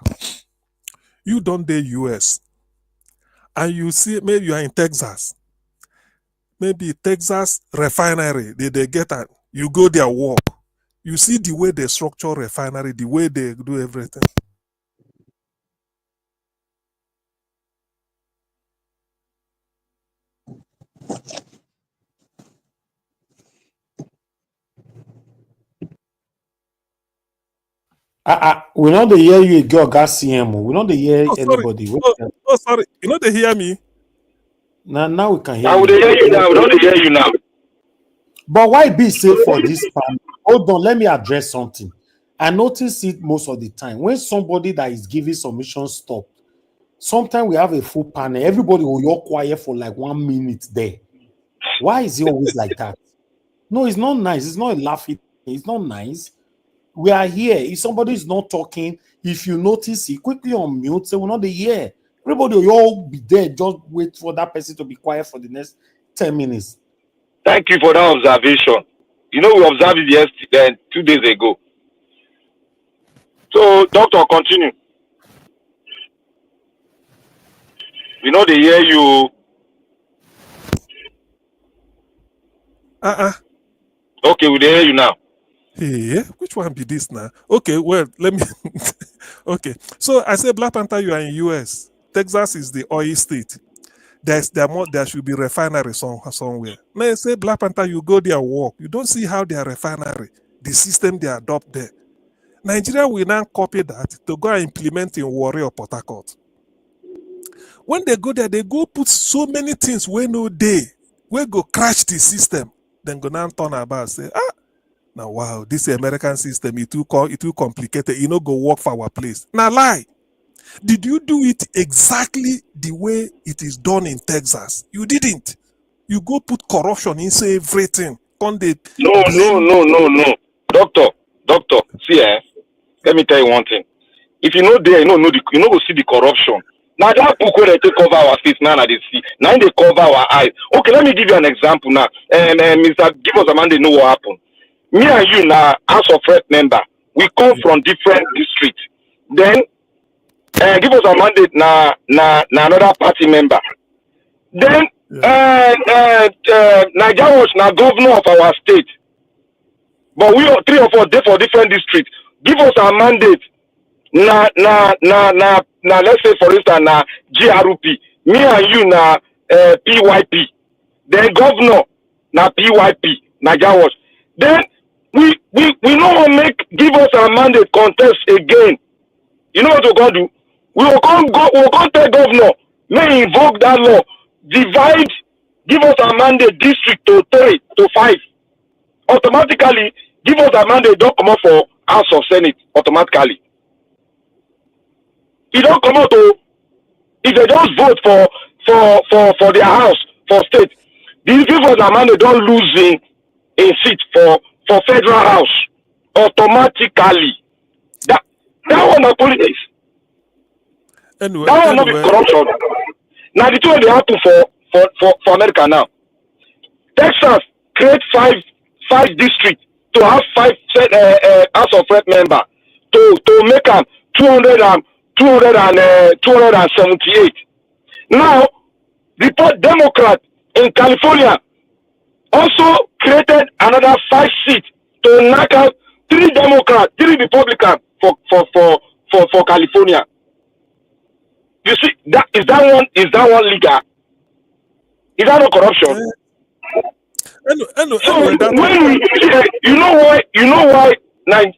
You don't the US, and you see maybe you are in Texas. Maybe Texas refinery, they get at you go there work. You see the way they structure refinery, the way they do everything. We know they hear you, girl, gas CMO. We know they hear anybody. Sorry. You know they hear me? Now we can hear you. They hear you now. We don't hear you now. But why be safe for this panel? Hold on, let me address something. I notice it most of the time. When somebody that is giving submission stop, sometimes we have a full panel. Everybody will be quiet for like 1 minute there. Why is it always like that? No, it's not nice. It's not a laughing. It's not nice. We are here. If somebody is not talking, if you notice it, quickly unmute. Say we're not here. Everybody will all be there. Just wait for that person to be quiet for the next 10 minutes. Thank you for that observation. You know, we observed it yesterday, 2 days ago. So, doctor, continue. You know, they hear you. Okay, we hear you now. Hey, which one be this now? Okay, well, let me. Okay, so I say Black Panther, you are in US. Texas is the oil state. There should be refinery somewhere. Now I say Black Panther, you go there work. You don't see how their refinery, the system they adopt there. Nigeria will now copy that to go and implement in Warri or Port Harcourt. When they go there, they go put so many things where no day, we go crash the system. Then go now turn about and say, now wow, this American system is too complicated. You know, go work for our place. Now lie. Did you do it exactly the way it is done in Texas? You didn't. You go put corruption in say everything. No. Doctor, see, let me tell you one thing. If you know there, you know go see the corruption. Now that book where they take cover our face, now they see. Now they cover our eyes. Okay, let me give you an example now. Mr. Give us a man, they know what happened. Me and you now, House of Rep member, we come from different districts. Then give us a mandate na another party member. Then Nigeria was now governor of our state. But we are 3 or 4 for different districts. Give us a mandate. Let's say for instance na GRP. Me and you na PYP. Then governor na PYP, Nigeria was. Then we no give us a mandate contest again. You know what we're gonna do? We'll come tell governor, may invoke that law, divide, give us a mandate district to 3 to 5. Automatically, give us a mandate, don't come out for House of Senate automatically. You don't come out to, if they just vote for their house, for state, these people a mandate don't lose a seat for federal house automatically. That one is politics. Anyway, that one not be corruption. Now the two they happen for America now. Texas create five districts to have 5 House of Rep member to make them 278. Now the Democrat in California also created another 5 seats to knock out 3 Democrats, 3 Republicans for California. You see, that is that one legal? Is that no corruption? So Anyway, that when we, you know why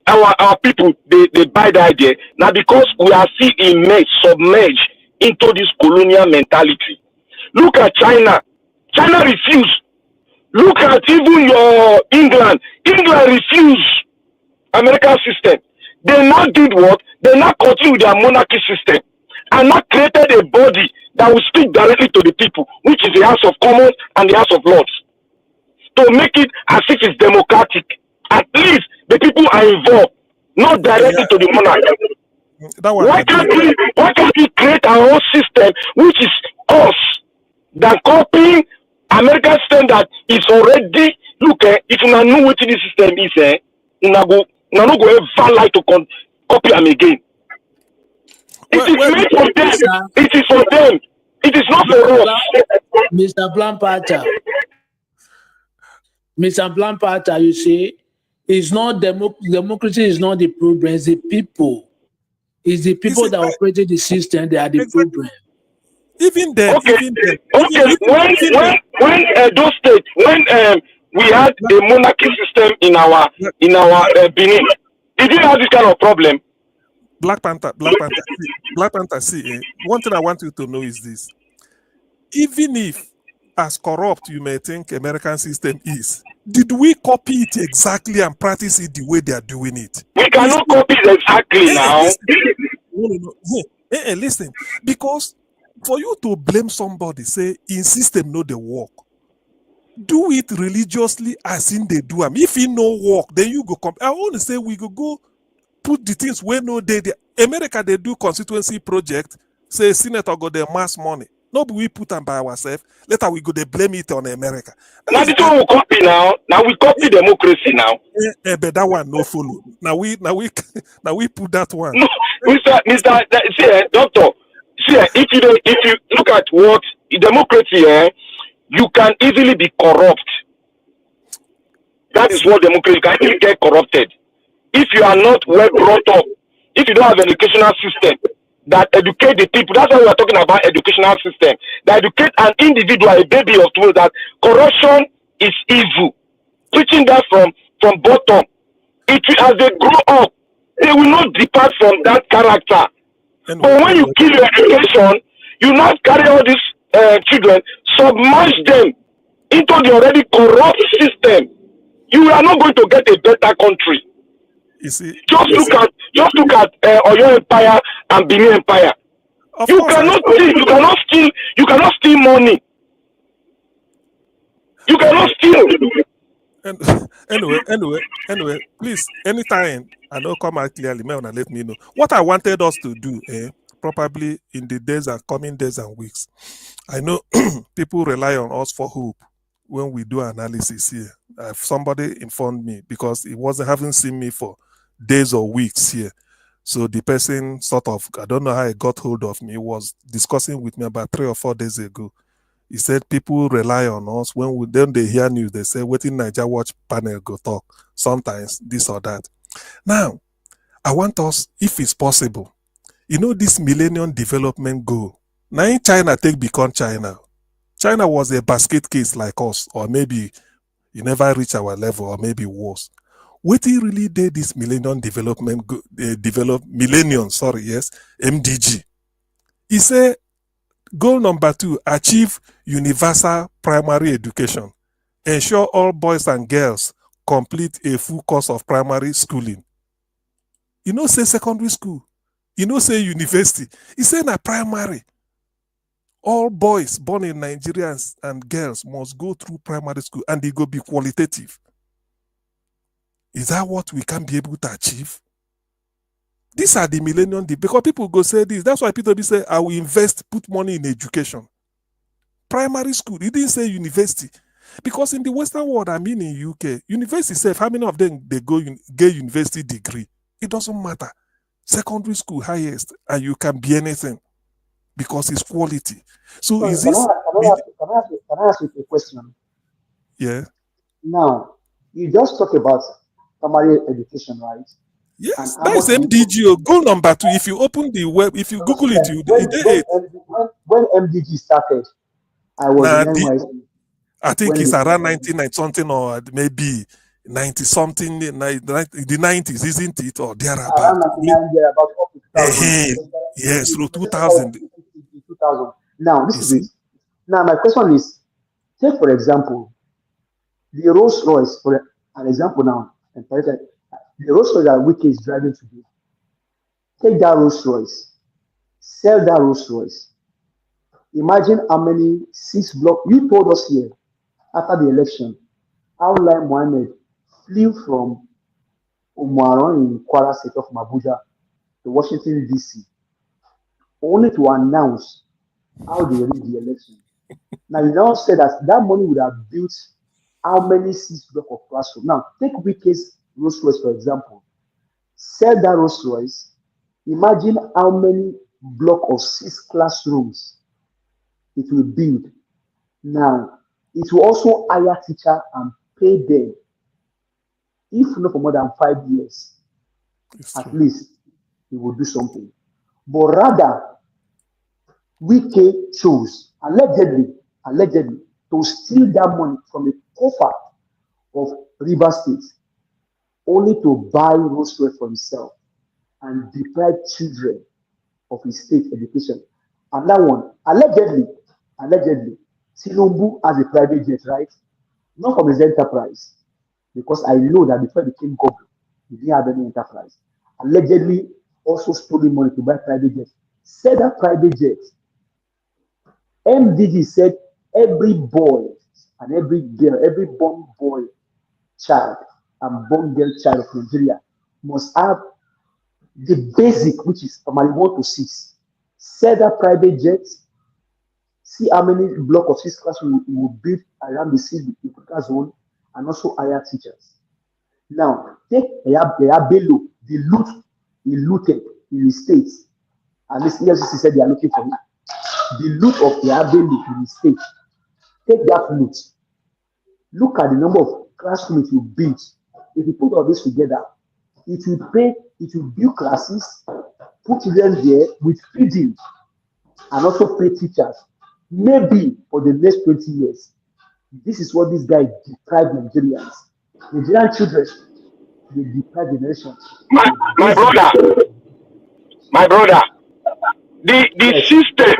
our people they buy the idea now, because we are still submerged into this colonial mentality. Look at China. China refused. Look at even your England. England refused American system. They now did what? They now continue with their monarchy system and now created a body that will speak directly to the people, which is the House of Commons and the House of Lords, to make it as if it's democratic. At least the people are involved, not directly to the monarch. Why can't we create our own system, which is us, than copying American system that is already, look, if you know what this system is, you not go ever like to copy them again. It is made for them. It is for them. It is not for us. Mr. Blampata, you see, it's not democracy is not the problem, it's the people. It's the people that operated the system, they are the problem. Even then, when those states, when we had a monarchy system in our Benin, did you have this kind of problem? Black Panther, see, one thing I want you to know is this. Even if, as corrupt you may think American system is, did we copy it exactly and practice it the way they are doing it? We cannot copy it exactly now. Listen, because for you to blame somebody, say, in system no they work, do it religiously as in they do them. If it no work, then you go come. I want to say we go put the things where no they America they do constituency project, say senator got their mass money. No, we put them by ourselves. Later we go they blame it on America. Now this one we copy now. Now we copy democracy now. But that one no follow. Now we put that one. No, Mr. See, doctor. See, if you look at what democracy, you can easily be corrupt. That is what democracy, you can easily get corrupted. If you are not well brought up, if you don't have an educational system that educate the people, that's why we are talking about educational system, that educate an individual, a baby or two, that corruption is evil. Preaching that from bottom. As they grow up, they will not depart from that character. But when you kill your education, you now carry all these children, submerge them into the already corrupt system. You are not going to get a better country. You see, just look at Oyo Empire and Benin Empire. You cannot steal money. You cannot steal. Anyway, please, anytime I know come out clearly, let me know. What I wanted us to do, probably in the coming days and weeks. I know people rely on us for hope when we do analysis here. Somebody informed me because he haven't seen me for days or weeks here. So the person sort of, I don't know how he got hold of me, was discussing with me about 3 or 4 days ago. He said people rely on us when they hear news, they say, waiting Niger watch panel go talk. Sometimes this or that. Now, I want us, if it's possible, this Millennium Development Goal. Now in China become China. China was a basket case like us, or maybe you never reach our level, or maybe worse. What he really did this Millennium Development MDG. He said, goal number 2, achieve universal primary education. Ensure all boys and girls complete a full course of primary schooling. Say secondary school. Say university. He said na primary. All boys born in Nigerians and girls must go through primary school and they go be qualitative. Is that what we can be able to achieve? These are the millennium, because people go say this. That's why people say, I will put money in education. Primary school, he didn't say university. Because in the Western world, in UK, university itself, how many of them they go get university degree? It doesn't matter. Secondary school, highest, and you can be anything because it's quality. So is this? Can I ask you a question? Yeah. Now, you just talk about primary education, right? And Yes, how that is much we MDGO. Goal number 2. If you open the web, if you Google it, you when there when it. when MDG started, I was in Now NYC I think when it's they around started. 1990 something or maybe 90 something, the 90s, isn't it? Or thereabout. Around 99, there about up to 2000. Eh, yes, through The second was 2000. 2000. Now, You this is see? it. Now, my question is, take for example, the Rolls Royce, for an example now, and the Rolls Royce that Wiki is driving today, take that Rolls Royce, sell that Rolls Royce. Imagine how many six block you told us here after the election, how Lai Mohammed flew from Umaran in Kwara State of Abuja to Washington, D.C., only to announce how they rig the election. Now, you now say that that money would have built how many six block of classroom. Now, take Wike's Rolls Royce, for example. Sell that Rolls Royce. Imagine how many block of six classrooms it will build. Now, it will also hire teacher and pay them, if not for more than 5 years, It's at true. least he will do something. But rather, Wike chose, allegedly, to steal that money from the coffer of River State, only to buy Rolls Royce for himself and deprive children of his state education. And that one, allegedly, Tinubu has a private jet, right? Not from his enterprise, because I know that before he became governor, he didn't have any enterprise. Allegedly, also stolen money to buy private jet. Said that private jet, MDG said every boy and every girl, every born boy child and born girl child of Nigeria must have the basic, which is primary 1 to 6. Set that private jet, see how many block of 6 class we will build around the city, the zone, and also hire teachers. Now, take Bello, the loot he looted in the states, and this EFCC said they are looking for him. The loot of Bello in the state. Take that loot. Look at the number of classrooms you built. If you put all this together, it will build classes, put children there with feeding, and also pay teachers. Maybe for the next 20 years. This is what this guy deprived Nigerians. Nigerian children, they deprive the nation. My brother, the Yes. system,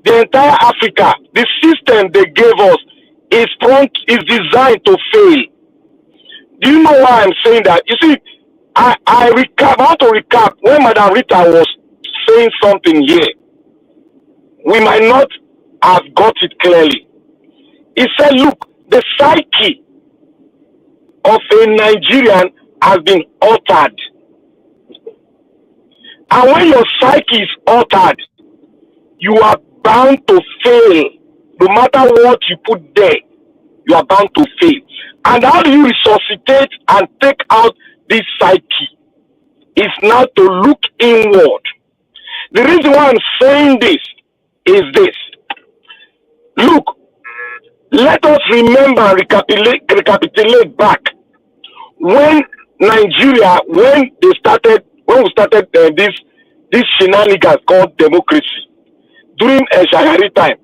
the entire Africa, the system they gave us is designed to fail. Do you know why I'm saying that? You see, I want to recap when Madam Rita was saying something here. We might not have got it clearly. He said, look, the psyche of a Nigerian has been altered. And when your psyche is altered, you are bound to fail. No matter what you put there, you are bound to fail. And how do you resuscitate and take out this psyche? Is now to look inward. The reason why I'm saying this is this. Look, let us remember and recapitulate back when Nigeria, when we started this shenanigans called democracy during a Shagari time.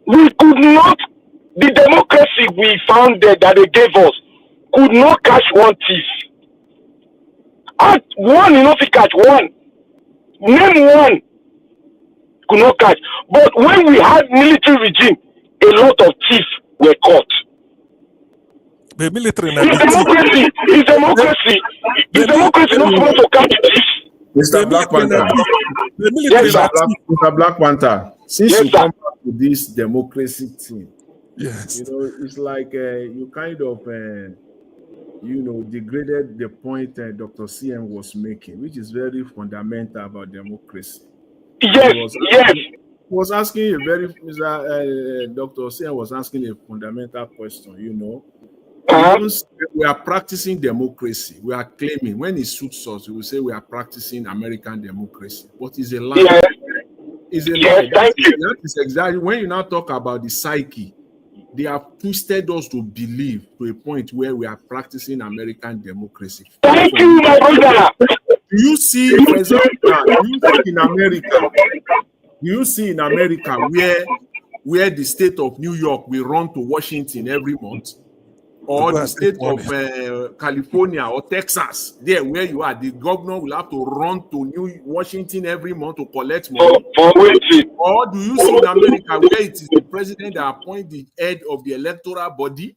We could not, the democracy we founded that they gave us could not catch one thief. At one, you know, if you catch one, name one, could not catch. But when we had military regime, a lot of thieves were caught. The military na In the thief. democracy not supposed to catch thieves. Mr. The Black military na Panther. thief. The Yes, military sir. na thief. Mr. Black Panther, since Yes, you sir. come back to this democracy thing, Yes. you know, it's like you kind of, degraded the point Dr. CM was making, which is very fundamental about democracy. Yes, He was asking a very, Dr. CM was asking a fundamental question, you know. We are practicing democracy. We are claiming when it suits us, we will say we are practicing American democracy. But it's a lie. Yes. It's a Yes, lie. thank you. That is exactly when you now talk about the psyche They have twisted us to believe to a point where we are practicing American democracy. Thank you, my brother. Do you see, for example, do you see in America where the state of New York will run to Washington every month? Or the state of California or Texas, there where you are, the governor will have to run to Washington every month to collect money. Or do you see in America where it is the president that appoints the head of the electoral body?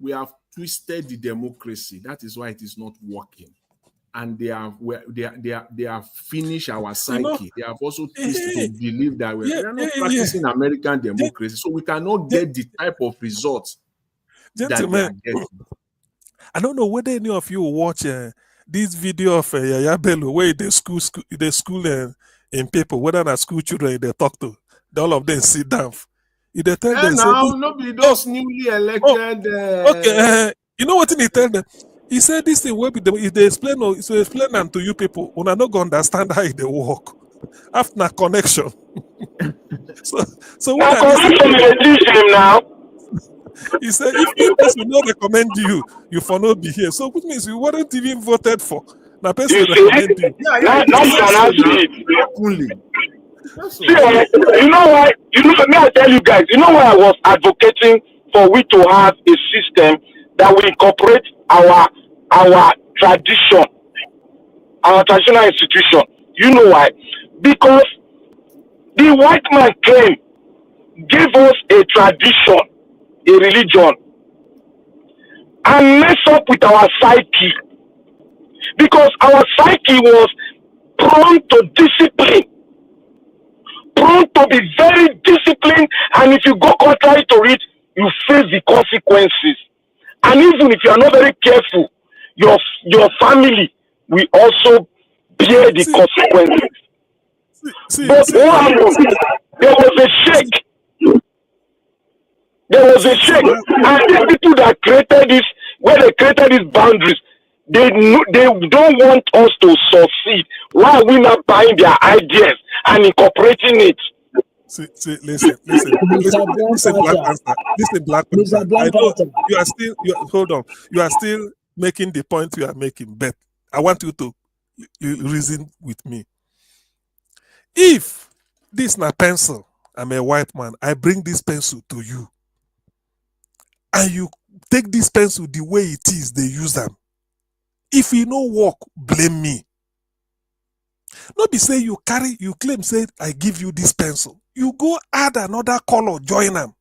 We have twisted the democracy. That is why it is not working. And they have finished our psyche. They have also twisted to believe that we are not practicing American democracy. So we cannot get the type of results. Gentlemen, I don't know whether any of you watch this video of Yaya Bello where they school in people, whether not school children they talk to, all of them sit down. If they tell them, now nobody those newly elected. You know what he tell them? He said this thing will be if they explain them to you people, when I not gonna understand how they work after connection. so what now? He said, if the person will not recommend you for not be here. So which means you weren't even voted for. Now person recommend you. You know why? May I tell you guys, you know why I was advocating for we to have a system that will incorporate our tradition, our traditional institution. You know why? Because the white man came, gave us a tradition, a religion, and mess up with our psyche, because our psyche was prone to discipline, prone to be very disciplined, and if you go contrary to it, you face the consequences. And even if you are not very careful, your family will also bear the consequences. But what happened? There was a shake. There was a shake, and the people that created this, where they created these boundaries, they don't want us to succeed. Why are we not buying their ideas and incorporating it? Listen, Black Panther. I know hold on. You are still making the point you are making, but I want you to reason with me. If this is a pencil, I'm a white man, I bring this pencil to you, and you take this pencil the way it is, they use them. If you no work, blame me. Not be say you claim, say I give you this pencil. You go add another color, join them.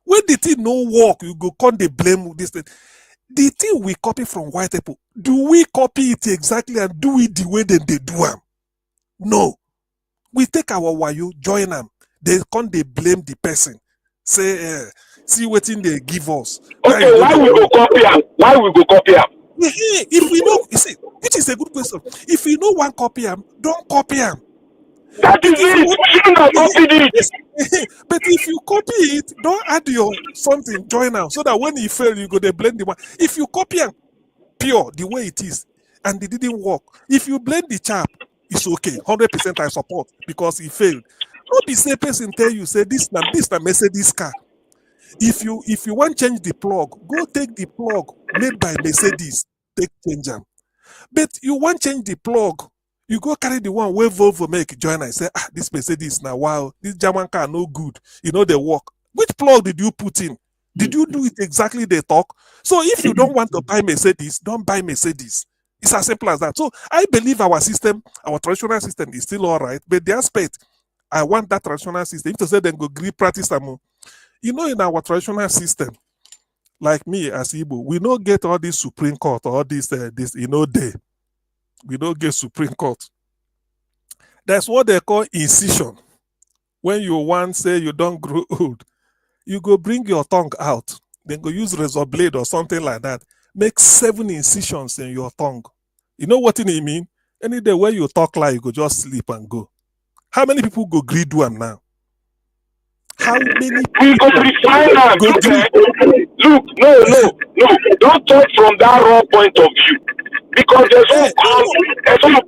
When the thing no work, you go come they blame this thing. The thing we copy from white people, do we copy it exactly and do it the way that they do them? No. We take our wayo, join them. They come they blame the person. Say, see what thing they give us. Okay, why we go copy them? Why we go copy them? If we know, you see, which is a good question. If you know one copy them, don't copy them. That is it. Shouldn't have copied it. But if you copy it, don't add your something, join now, so that when you fail, you go to blend the one. If you copy them pure the way it is, and it didn't work, if you blend the chap, it's okay. 100% I support because he failed. Not be say person tell you say this na Mercedes car. If you want to change the plug, go take the plug made by Mercedes, take change them. But you want to change the plug, you go carry the one where Volvo make join and say, this Mercedes now, wow, this German car no good. You know they work. Which plug did you put in? Did you do it exactly they talk? So if you don't want to buy Mercedes, don't buy Mercedes. It's as simple as that. So I believe our system, our traditional system is still all right, but the aspect, I want that traditional system. If to say then go agree practice them. You know, in our traditional system, like me as Igbo, we don't get all this Supreme Court or all this we don't get Supreme Court. That's what they call incision. When you want say you don't grow old, you go bring your tongue out, then go use razor blade or something like that. Make 7 incisions in your tongue. You know what it mean? Any day where you talk like you go just sleep and go. How many people go agree do them now? How many people go refine them? Look, no. Don't talk from that wrong point of view. Because there's so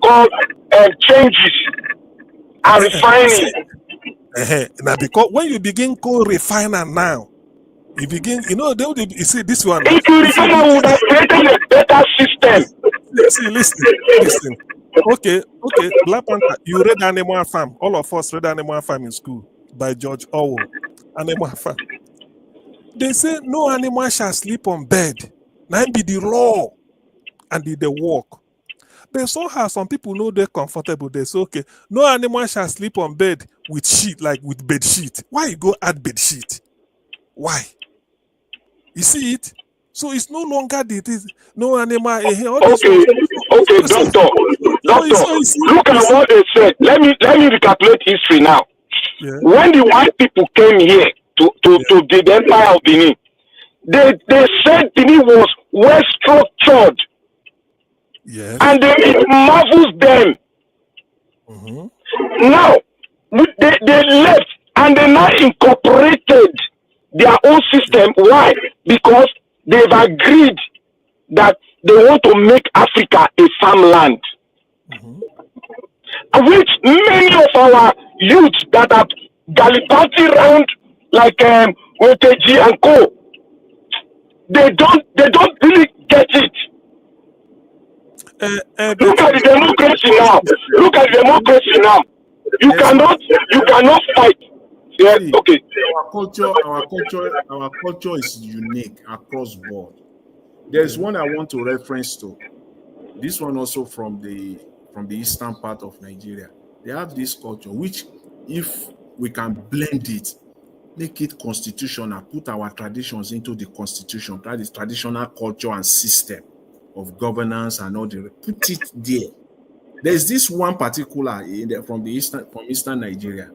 called changes and refining. Now, because when you begin co refiner now, you begin, you see this one. If you refiner would have created a better system. See, listen. Okay. Black Panther, you read Animal Farm. All of us read Animal Farm in school by George Orwell. Animal Farm. They say no animal shall sleep on bed. Now be the law and the work. But somehow some people know they're comfortable. They say, okay, no animal shall sleep on bed with sheet, like with bed sheet. Why you go add bed sheet? Why? You see it? So it's no longer no animal. Okay, doctor. Look at what they said. Let me recapitulate history now. Yeah. When the white people came here to the Empire of Benin, they said Benin was well structured. Yes. And it marvels them. Now, they left and they now incorporated their own system. Why? Because they've agreed that they want to make Africa a farmland. Which many of our youth that are gallivanting around like Deji and Co. They don't really get it. Look at the democracy now. You cannot fight. Yeah, okay. Our culture is unique across board. There's one I want to reference to. This one also from the eastern part of Nigeria. They have this culture, which if we can blend it, make it constitutional, put our traditions into the constitution, that is traditional culture and system of governance and all the, put it there. There's this one particular from eastern Nigeria.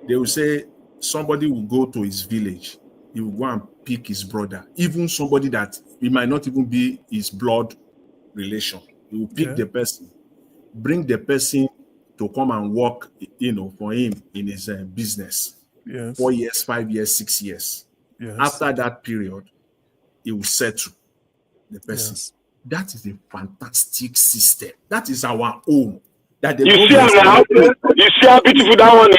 They will say somebody will go to his village, he will go and pick his brother, even somebody that it might not even be his blood relation. He will pick the person, bring the person to come and work, for him in his business. Yes. 4 years, 5 years, 6 years. Yes. After that period, he will settle the person. Yes. That is a fantastic system. That is our own. That You see how beautiful that one is?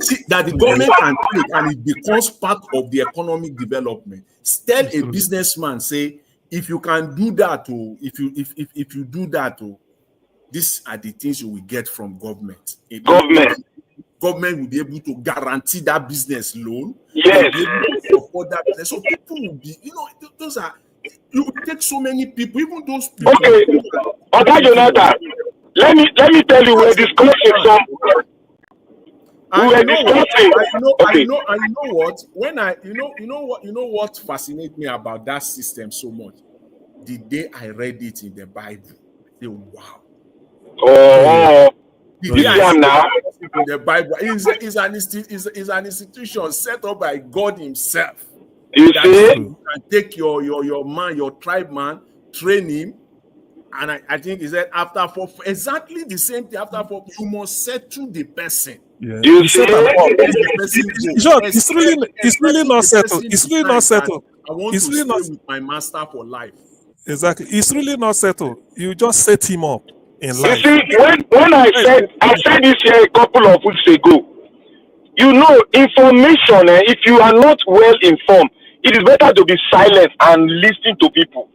See, that the government can take and it becomes part of the economic development. Tell a businessman, say, if you can do that, if you do that, these are the things you will get from government. Government will be able to guarantee that business loan. Yes. Be able to support that business. So people will be, those are, you will take so many people, even those people. Okay, Oga Jonathan, let me tell you where this comes from. I know what. When you know what fascinates me about that system so much. The day I read it in the Bible, I say, wow. Oh, the day I read it in the Bible is an institution set up by God Himself. You see, you can take your man, your tribe man, train him, and I think he said exactly the same thing. You must settle the person. Yeah. You see, it's really not settled. It's really not settled. I want to stay with my master for life. Exactly. It's really not settled. You just set him up in life. You see, when I said this here a couple of weeks ago, information, if you are not well informed, it is better to be silent and listen to people.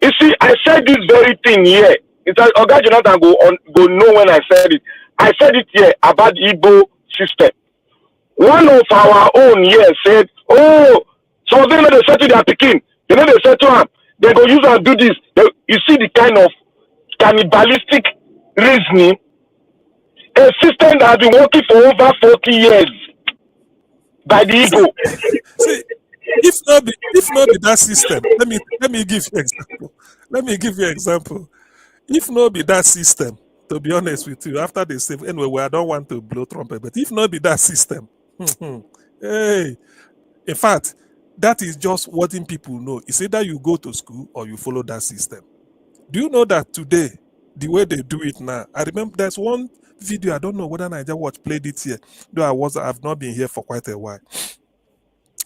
You see, I said this very thing here. It's like Oga Jonathan go know when I said it. I said it here about the Igbo system. One of our own here said, some of them they settle their pikin. They settle them. They go use and do this. You see the kind of cannibalistic reasoning. A system that has been working for over 40 years by the Igbo. See, if not be that system, let me give you example. Let me give you example. If not be that system, to be honest with you, after they say anyway, I don't want to blow trumpet, but if not be that system, hey, in fact, that is just what people know. It's either you go to school or you follow that system. Do you know that today, the way they do it now? I remember there's one video, I don't know whether Niger Watch played it here, though I've not been here for quite a while.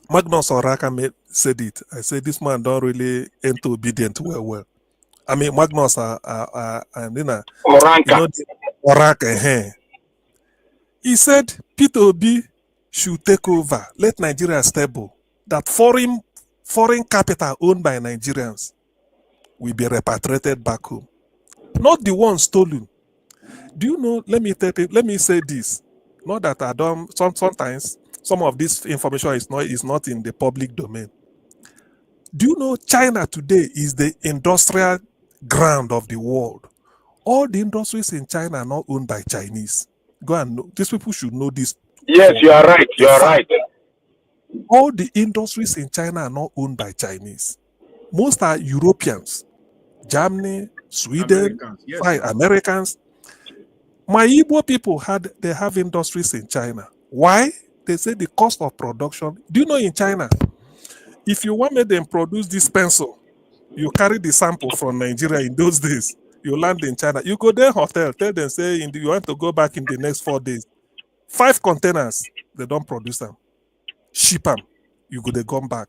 Magnus Oraka said it. I said this man don't really enter obedient well. I mean Magnus and Oraka. He said Peter Obi should take over, let Nigeria stable, that foreign capital owned by Nigerians will be repatriated back home, not the one stolen. Do you know? Let me say this. Not that I don't. Sometimes some of this information is not in the public domain. Do you know China today is the industrial ground of the world? All the industries in China are not owned by Chinese. Go and know. These people should know this. Yes, you are right. You are right. All the industries in China are not owned by Chinese. Most are Europeans, Germany, Sweden, Americans. My Igbo people have industries in China. Why? They say the cost of production. Do you know in China, if you want them produce this pencil, you carry the sample from Nigeria in those days. You land in China. You go there hotel, tell them, say you want to go back in the next 4 days. 5 containers, they don't produce them. Ship them. You go, they come back.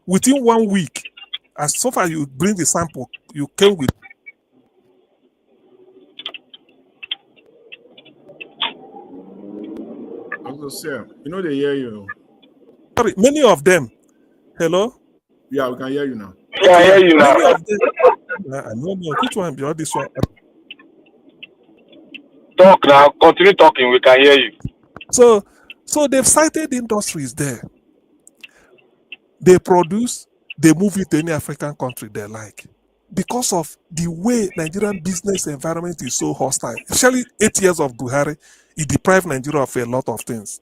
Within 1 week, as so far you bring the sample, you came with. You know they hear you. Sorry, many of them. Hello? Yeah, we can hear you now. Yeah, I hear you now. Many of them. I know which one be all this one. Talk now. Continue talking. We can hear you. So they've cited industries there. They produce, they move it to any African country they like. Because of the way Nigerian business environment is so hostile, especially 8 years of Buhari, it deprived Nigeria of a lot of things.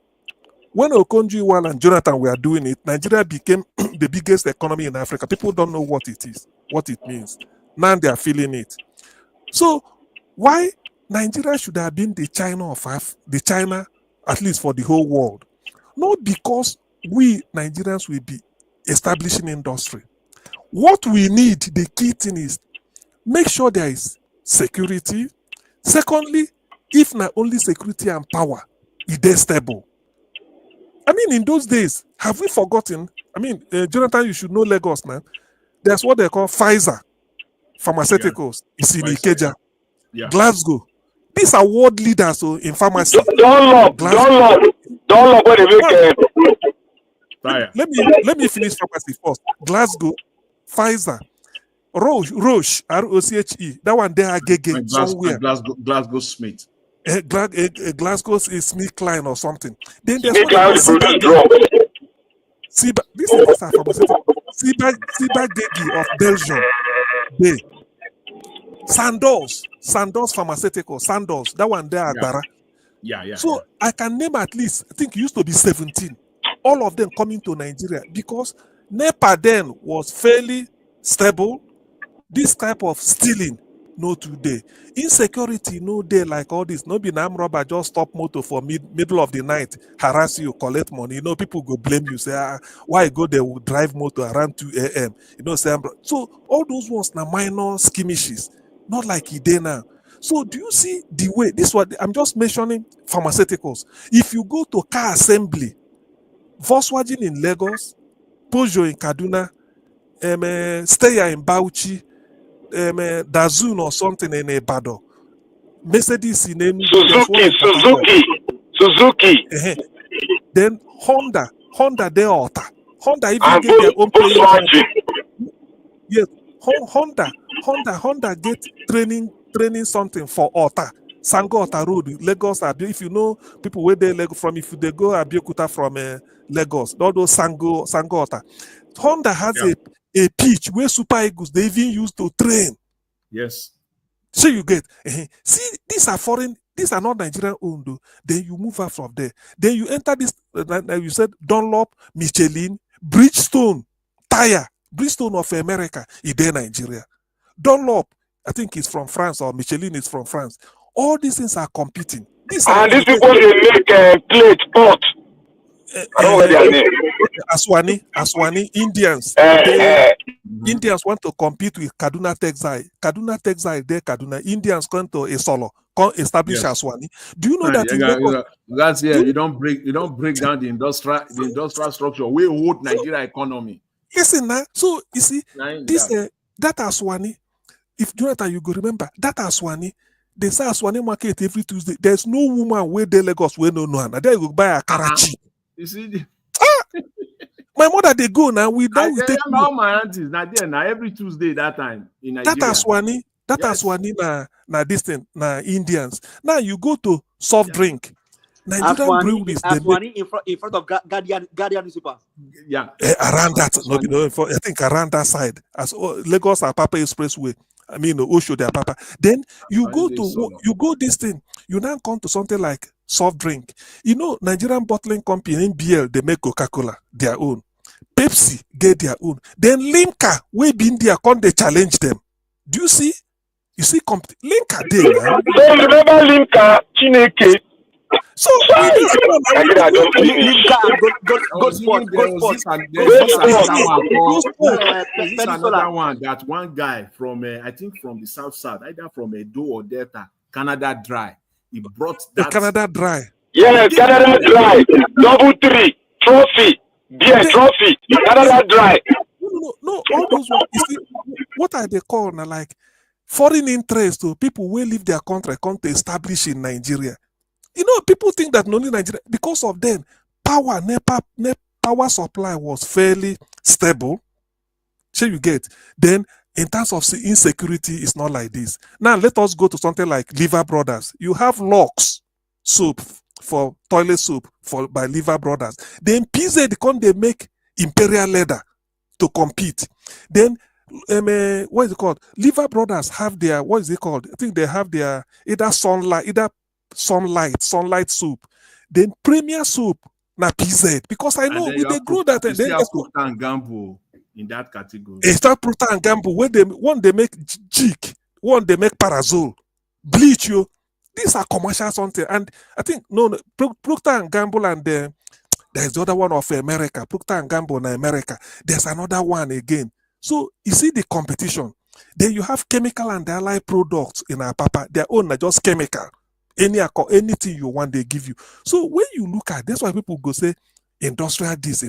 When Okonjo-Iweala and Jonathan were doing it, Nigeria became the biggest economy in Africa. People don't know what it is, what it means. Now they are feeling it. So why Nigeria should have been the China the China, at least for the whole world? Not because we Nigerians will be establishing industry. What we need, the key thing is make sure there is security. Secondly, if not only security and power, it is stable. I mean, in those days, have we forgotten? I mean, Jonathan, you should know Lagos, man. There's what they call Pfizer Pharmaceuticals. It's in Ikeja, Glasgow. These are world leaders in pharmacy. Don't look what they make. Let me finish pharmacy first. Glasgow, Pfizer, Roche, R-O-C-H-E. That one there again somewhere. Glasgow Smith. Glasgow is Smith Klein or something. Then there's this is pharmaceutical. Ciba of Belgium. Sandoz Pharmaceutical. Sandoz. That one there, Agbara. Yeah. So I can name at least, I think it used to be 17. All of them coming to Nigeria because NEPA then was fairly stable. This type of stealing, no today. Insecurity, no day like all this. No be armed robber just stop motor for middle of the night, harass you, collect money. You know, people go blame you, say, why go there will drive motor around 2 a.m. You know, say, so all those ones now minor skirmishes, not like it now. So do you see the way, this what I'm just mentioning pharmaceuticals. If you go to car assembly, Volkswagen in Lagos, Peugeot in Kaduna, Steyr in Bauchi, Dazun or something in Ibadan, Mercedes in Suzuki. Then Honda they Ota. Honda even get their own playing. Yes, Honda get training something for Ota. Sango Ota Road, Lagos. If you know people where they from, if they go Abeokuta from Lagos, all those Sango Ota. Honda has a pitch where Super Eagles they even used to train. Yes. So you get see, these are foreign, these are not Nigerian owned though. Then you move out from there. Then you enter this, you said Dunlop, Michelin, Bridgestone, Tire, Bridgestone of America, is there Nigeria. Dunlop, I think it's from France, or Michelin is from France. All these things are competing. These people they make plate pot. I don't know what their name. Aswani, Indians. Indians want to compete with Kaduna Textile. Kaduna Textile, there, Kaduna. Indians come to Esolo, come establish Aswani. Do you know that? That's you don't break down the industrial structure. We hold Nigeria economy. Listen now. So you see, that Aswani. If Jonathan, you go remember that Aswani, They say Aswani market every Tuesday. There's no woman where they Lagos where no one. And they go buy a Karachi. You see, My mother they go now. We now I we tell take you, all my aunties now there now every Tuesday that time in Nigeria. that Aswani. That Yes. Aswani na distant na Indians. Now you go to soft drink. Nigerian breweries they make Aswani in front of Guardian newspaper. Yeah. around that. No, Aswani. I think around that side as Lagos Apapa Expressway. I mean Osho the Apapa. Then you Aswani go dey to solo. you go this thing. You now come to something like soft drink. You know Nigerian bottling company NBL they make Coca-Cola their own. Pepsi get their own. Then Limca we been there come they challenge them. Do you see? You see, Limca there now. So remember Limca Chineke. So with this one, Nigeria don't believe it. Limca and There was this another one that one guy from I think from the south either from Edo or Delta, Canada Dry. He brought the that Canada Dry. Yeah, Canada Dry, double three, trophy, beer trophy, Canada Dry. No, all those ones. You see, what are they called now? Like foreign interest to people who leave their country come to establish in Nigeria. You know, people think that only Nigeria because of them power power supply was fairly stable. So you get then in terms of insecurity, it's not like this. Now let us go to something like Liver Brothers. You have Lux soap for toilet soap by Liver Brothers. Then PZ they make Imperial Leather to compete. Then what is it called? Liver Brothers have their what is it called? I think they have their either sunlight soup. Then Premier Soup na PZ because I know we they grow that and then Procter and Gamble in that category. It's that Procter and Gamble where they make jig, one they make Parazole, bleach you. These are commercial something, and I think no Procter and Gamble and there's the other one of America, Procter and Gamble in America. There's another one again. So you see the competition. Then you have chemical and allied products in our papa. Their own are just chemical. Anything you want, they give you. So when you look at that's why people go say industrial this.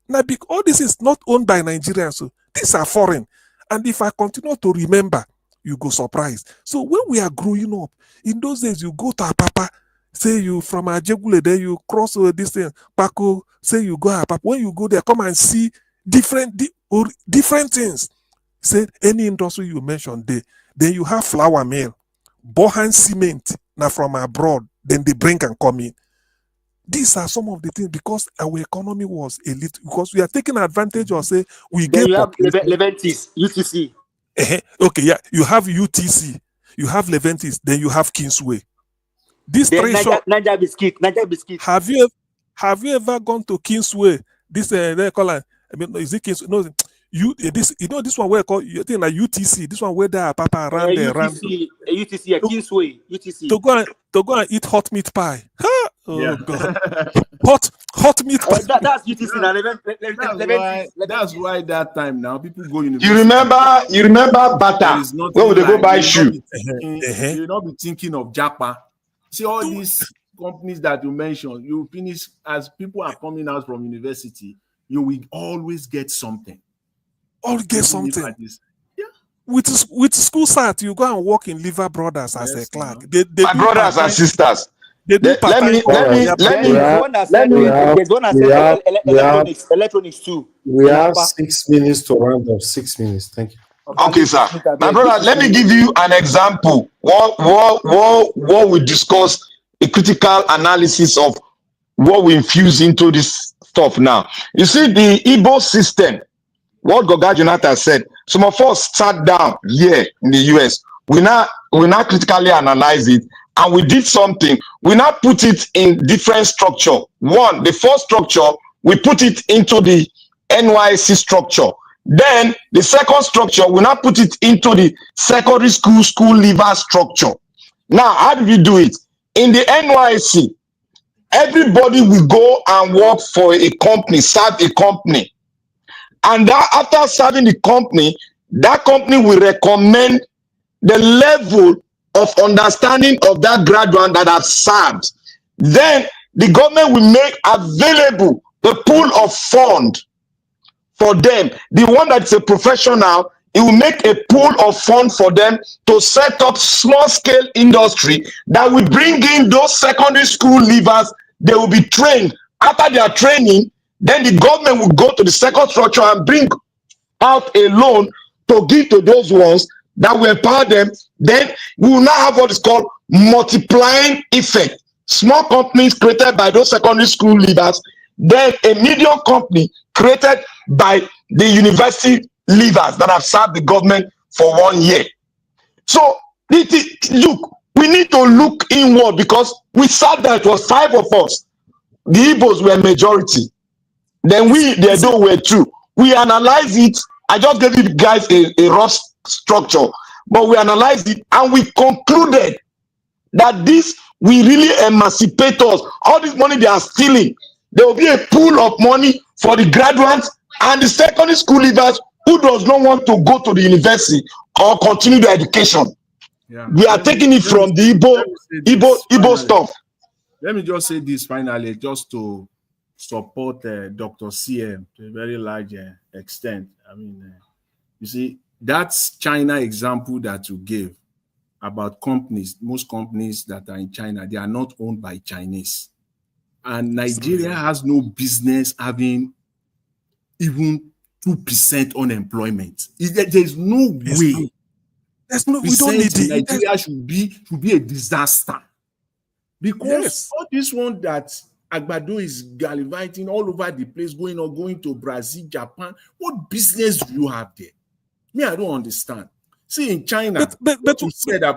Now, all this is not owned by Nigerians. So these are foreign. And if I continue to remember, you go surprised. So when we are growing up, in those days, you go to Apapa, say you from Ajegule, then you cross this thing, Paco, say you go Apapa. When you go there, come and see different things. Say any industry you mentioned there. Then you have flour mill, Bohan cement, now from abroad, then they bring and come in. These are some of the things because our economy was a little because we are taking advantage of say we Then get you have Leventis, UTC. Okay, yeah, you have UTC, you have Leventis, then you have Kingsway. This Then three shop. Niger biscuit. Have you ever gone to Kingsway? This they call it. I mean, is it Kingsway? No, this one where called you think like UTC. This one where they are papa around there around. UTC, Kingsway, UTC. To go and eat hot meat pie. Ha! Oh Yeah. God. hot meat pie. That's UTC now. That's why that time now people go university. You remember Bata where would they go buy shoe? You will not be thinking of Japa. See all these companies that you mentioned, you finish as people are coming out from university, you will always get something. Yeah. With school start, you go and work in Liver Brothers as a clerk. They My brothers and sisters. They do Let me. There's one that said electronics too. We have 6 minutes to round up. 6 minutes. Thank you. Okay, sir. My brother, let me give you an example. What we discussed, a critical analysis of what we infuse into this stuff now. You see, the Igbo system, what Goodluck Jonathan said, some of us sat down here in the US. We now critically analyze it, and we did something. We now put it in different structure. One, the first structure, we put it into the NYC structure. Then the second structure, we now put it into the secondary school leaver structure. Now, how do we do it? In the NYC, everybody will go and work for a company, serve a company. And that after serving the company, that company will recommend the level of understanding of that graduate that have served. Then the government will make available the pool of fund for them. The one that's a professional, it will make a pool of funds for them to set up small scale industry that will bring in those secondary school leavers. They will be trained. After their training, then the government will go to the second structure and bring out a loan to give to those ones that will empower them. Then we will now have what is called multiplying effect. Small companies created by those secondary school leaders, then a medium company created by the university leaders that have served the government for 1 year. So look, we need to look inward, because we said that it was 5 of us. The Igbos were majority. Then the Edo were 2. We analyzed it. I just gave you guys a rough structure, but we analyzed it and we concluded that this will really emancipate us. All this money they are stealing, there will be a pool of money for the graduates and the secondary school leavers who does not want to go to the university or continue their education. Yeah. We are taking it from the Igbo stuff. Let me just say this finally, just to support Dr. CM to a very large extent. I mean, you see, that's China example that you gave about companies. Most companies that are in China, they are not owned by Chinese. And Nigeria has no business having even 2% unemployment. There's no way. There's no, we don't need it. Nigeria should be a disaster. Because all this one that Agbado is gallivanting all over the place, going to Brazil, Japan, what business do you have there? Me, I don't understand. See, in China,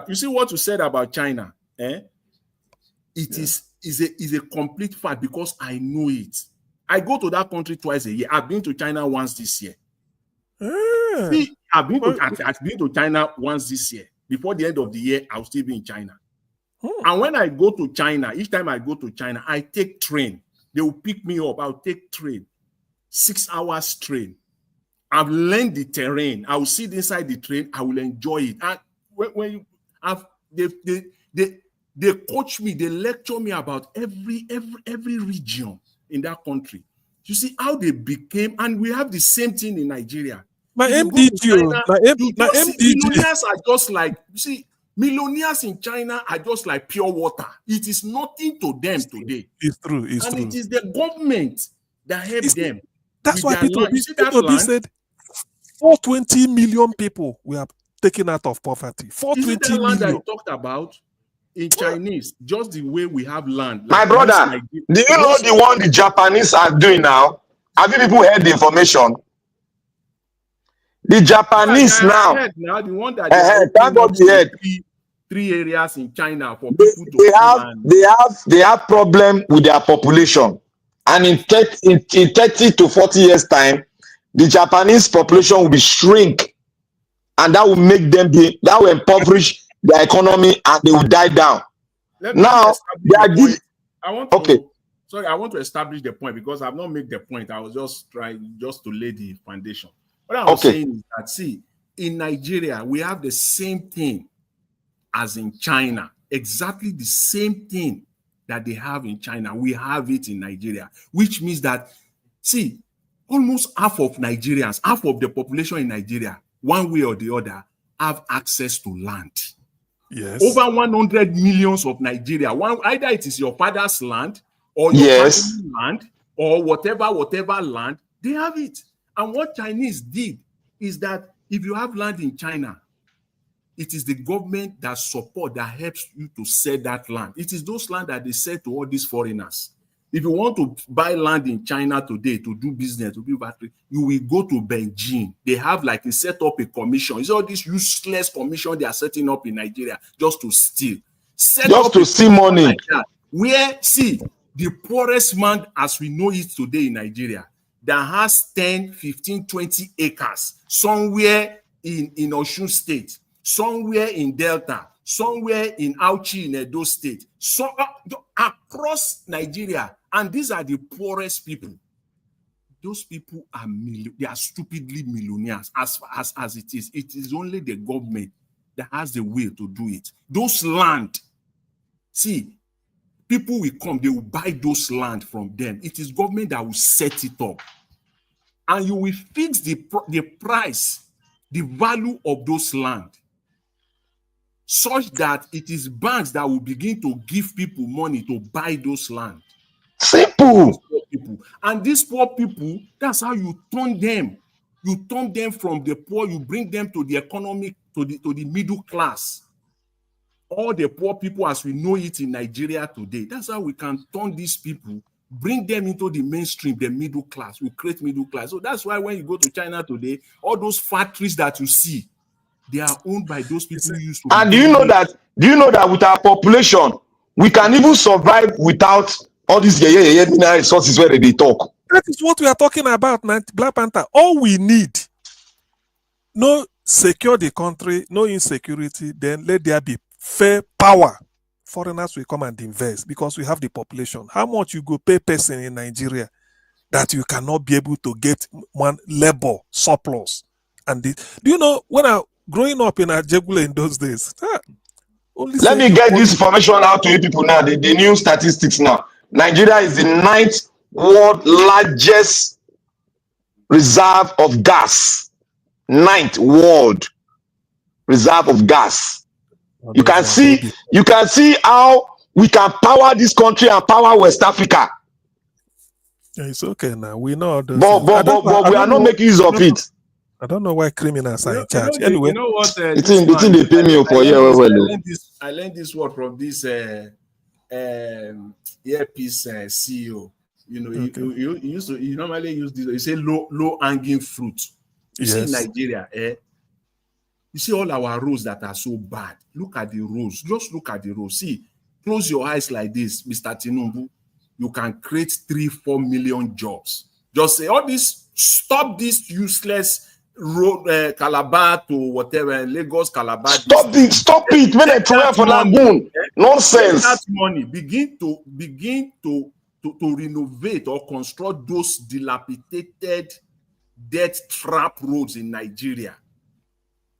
you see what you said about China, It is a complete fact, because I know it. I go to that country twice a year. I've been to China once this year. See, I've been to China once this year. Before the end of the year, I'll still be in China. And when I go to China, each time I go to China, I take train. They will pick me up. I'll take train. 6 hours train. I've learned the terrain. I will sit inside the train. I will enjoy it. And when you have, they coach me, they lecture me about every region in that country. You see how they became, and we have the same thing in Nigeria. My MDG, millionaires are just like, you see, millionaires in China are just like pure water. It is nothing to them today. It's true. It is the government that helps them. That's why people said 420 million people we are taken out of poverty. 420 million. That I talked about in Chinese, just the way we have land. My brother, do you know the one the Japanese are doing now? Have you people heard the information? The Japanese now, the one that three areas in China for people to they have problem with their population, and in 30 to 40 years time, the Japanese population will be shrink, and that will make them that will impoverish their economy, and they will die down. Now they are I want to establish the point, because I've not made the point. I was just trying to lay the foundation. What I was saying is that, see, in Nigeria, we have the same thing as in China. Exactly the same thing that they have in China. We have it in Nigeria, which means that, see, almost half of Nigerians, half of the population in Nigeria, one way or the other, have access to land. Yes. Over 100 millions of Nigeria. Either it is your father's land or your family's land or whatever land, they have it. And what Chinese did is that if you have land in China, it is the government that helps you to sell that land. It is those land that they sell to all these foreigners. If you want to buy land in China today to do business, to build factory, you will go to Beijing. They have set up a commission. It's all this useless commission they are setting up in Nigeria just to steal. Just to steal money. Like that, where, see, the poorest man as we know it today in Nigeria, that has 10, 15, 20 acres somewhere in Osun State, somewhere in Delta, somewhere in Auchi in Edo State, across Nigeria. And these are the poorest people. Those people are they are stupidly millionaires as it is. It is only the government that has the will to do it. Those land, see, people will come, they will buy those land from them. It is government that will set it up. And you will fix the price the value of those land, such that it is banks that will begin to give people money to buy those land. Simple. People. And these poor people, that's how you turn them. You turn them from the poor, you bring them to the economic, to the middle class. All the poor people as we know it in Nigeria today, that's how we can turn these people, bring them into the mainstream, the middle class. We create middle class. So that's why when you go to China today, all those factories that you see, they are owned by those people who used to. And do you know that with our population, we can even survive without all these mineral resources where they talk. That is what we are talking about, man. Black Panther. All we need, no secure the country, no insecurity, then let there be fair power. Foreigners will come and invest because we have the population. How much you go pay person in Nigeria that you cannot be able to get one labor surplus? And do you know, when I growing up in Ajegule in those days, let me get this information out to you people now. The new statistics now. Nigeria is the 9th world largest reserve of gas. 9th world reserve of gas. You can see how we can power this country and power West Africa. It's okay now. We know those but we are not making use of it. I don't know why criminals are in charge. Anyway, you know what? It's in they pay me for here. I learned this word from this earpiece CEO. You know, okay. you normally use this. You say low hanging fruit. You see in Nigeria, you see all our roads that are so bad. Look at the roads. Just look at the roads. See, close your eyes like this, Mr. Tinubu. You can create 3-4 million jobs. Just say all this. Stop this useless road, Calabar to whatever, Lagos, Calabar. Stop it. When I try for Lagoon, nonsense. That money begin to renovate or construct those dilapidated, death trap roads in Nigeria,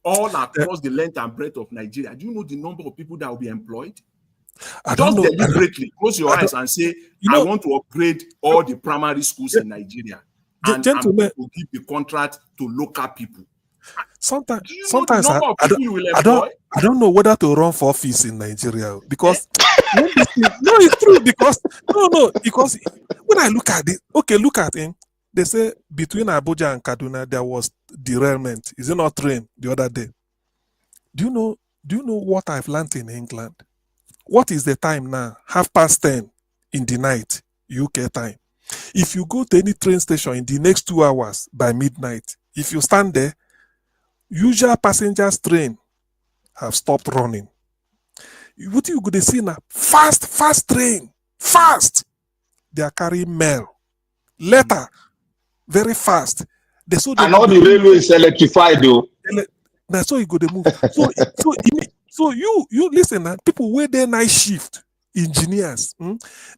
all across the length and breadth of Nigeria. Do you know the number of people that will be employed? Just deliberately close your eyes and say, I want to upgrade all the primary schools in Nigeria. And gentlemen, to give the contract to local people. Sometimes I don't know whether to run for office in Nigeria because no, it's true because when I look at it, look at him. They say between Abuja and Kaduna there was derailment. Is it not train the other day? Do you know what I've learned in England? What is the time now? 10:30 in the night, UK time. If you go to any train station in the next 2 hours by midnight, if you stand there, usual passengers train have stopped running. What you could see now? Fast train, fast. They are carrying mail, letter, very fast. And all the railway is electrified, though. That's how you go to move. So you listen, now, people where they night shift engineers.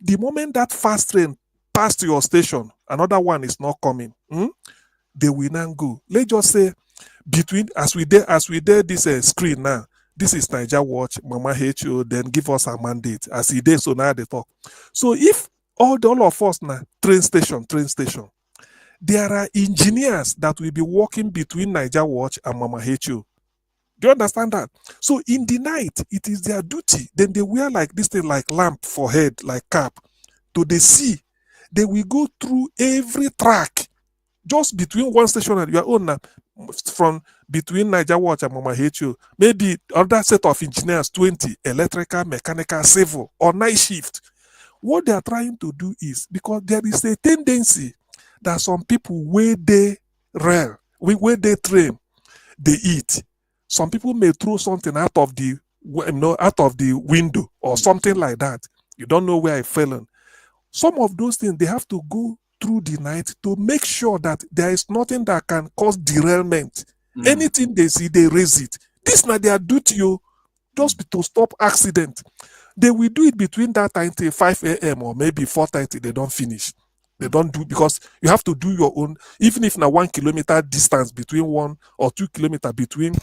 The moment that fast train past your station, another one is not coming. They will not go. Let's just say between as we did this screen now. This is Niger Watch, Mama HO, then give us a mandate. As he did, so now they talk. So if all of us now train station, there are engineers that will be working between Niger Watch and Mama HO. Do you understand that? So in the night, it is their duty. Then they wear like this thing, like lamp for head, like cap, to the sea. They will go through every track, just between one station and your own, from between Niger Watch and Mama HO. Maybe other set of engineers, 20, electrical, mechanical, civil, or night shift. What they are trying to do is, because there is a tendency that some people where they train, they eat. Some people may throw something out of the window or something like that. You don't know where it fell on. Some of those things, they have to go through the night to make sure that there is nothing that can cause derailment. Anything they see, they raise it. This is not their duty, just to stop accident. They will do it between that time till 5 a.m. or maybe 4:30. They don't finish. They don't do, because you have to do your own, even if now 1 kilometer distance between 1 or 2 kilometers between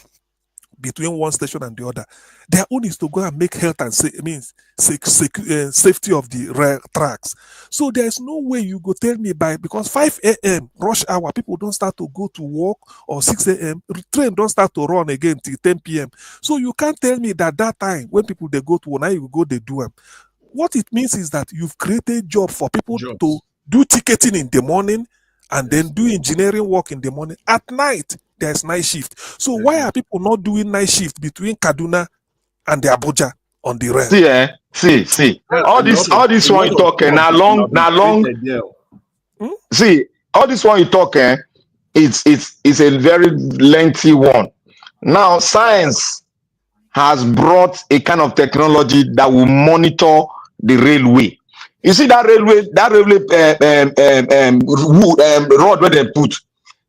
between one station and the other. Their own is to go and make health and safety of the rail tracks. So there's no way you go tell me because 5 a.m. rush hour, people don't start to go to work, or 6 a.m. train don't start to run again till 10 p.m. So you can't tell me that time when people they go to work, now you go they do them. What it means is that you've created job for people to do ticketing in the morning and then do engineering work in the morning. At night, there's night shift. So why are people not doing night shift between Kaduna and the Abuja on the rail? See. All this one you talking now long. See, all this one you talking, it's a very lengthy one. Now, science has brought a kind of technology that will monitor the railway. You see that railway rod where they put,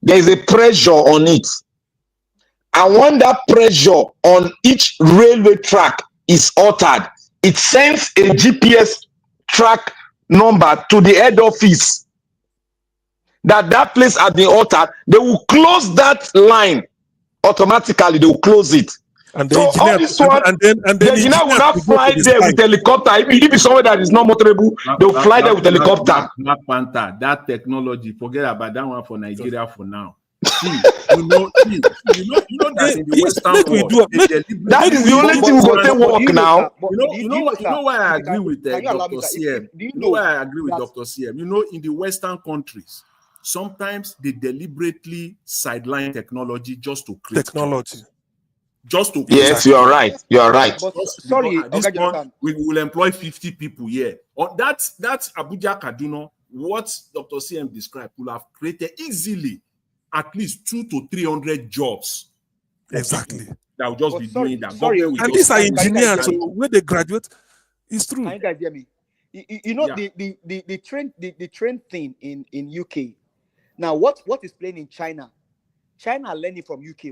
there is a pressure on it. And when that pressure on each railway track is altered, it sends a GPS track number to the head office. That place has been altered, they will close that line automatically. They will close it. And the engineer, the engineer will not fly there with helicopter. If it's somewhere that is not motorable, they'll fly there with helicopter. Black Panther, that technology, forget about that one for Nigeria for now. See, you know that in the Western world, that is the only thing we go to work now. You know why I agree with Dr. CM? You know why I agree with Dr. CM? You know, in the Western countries, sometimes they deliberately sideline technology just to create technology. Yes, you are right. You are right. But sorry, at this point, we will employ 50 people here. That's Abuja Kaduna. What Dr. CM described will have created easily at least 200 to 300 jobs. Exactly. That will just be doing that. And these are engineers, so when they graduate, it's true. Can you guys hear me? You know the trend thing in UK. Now, what is playing in China? China are learning from UK.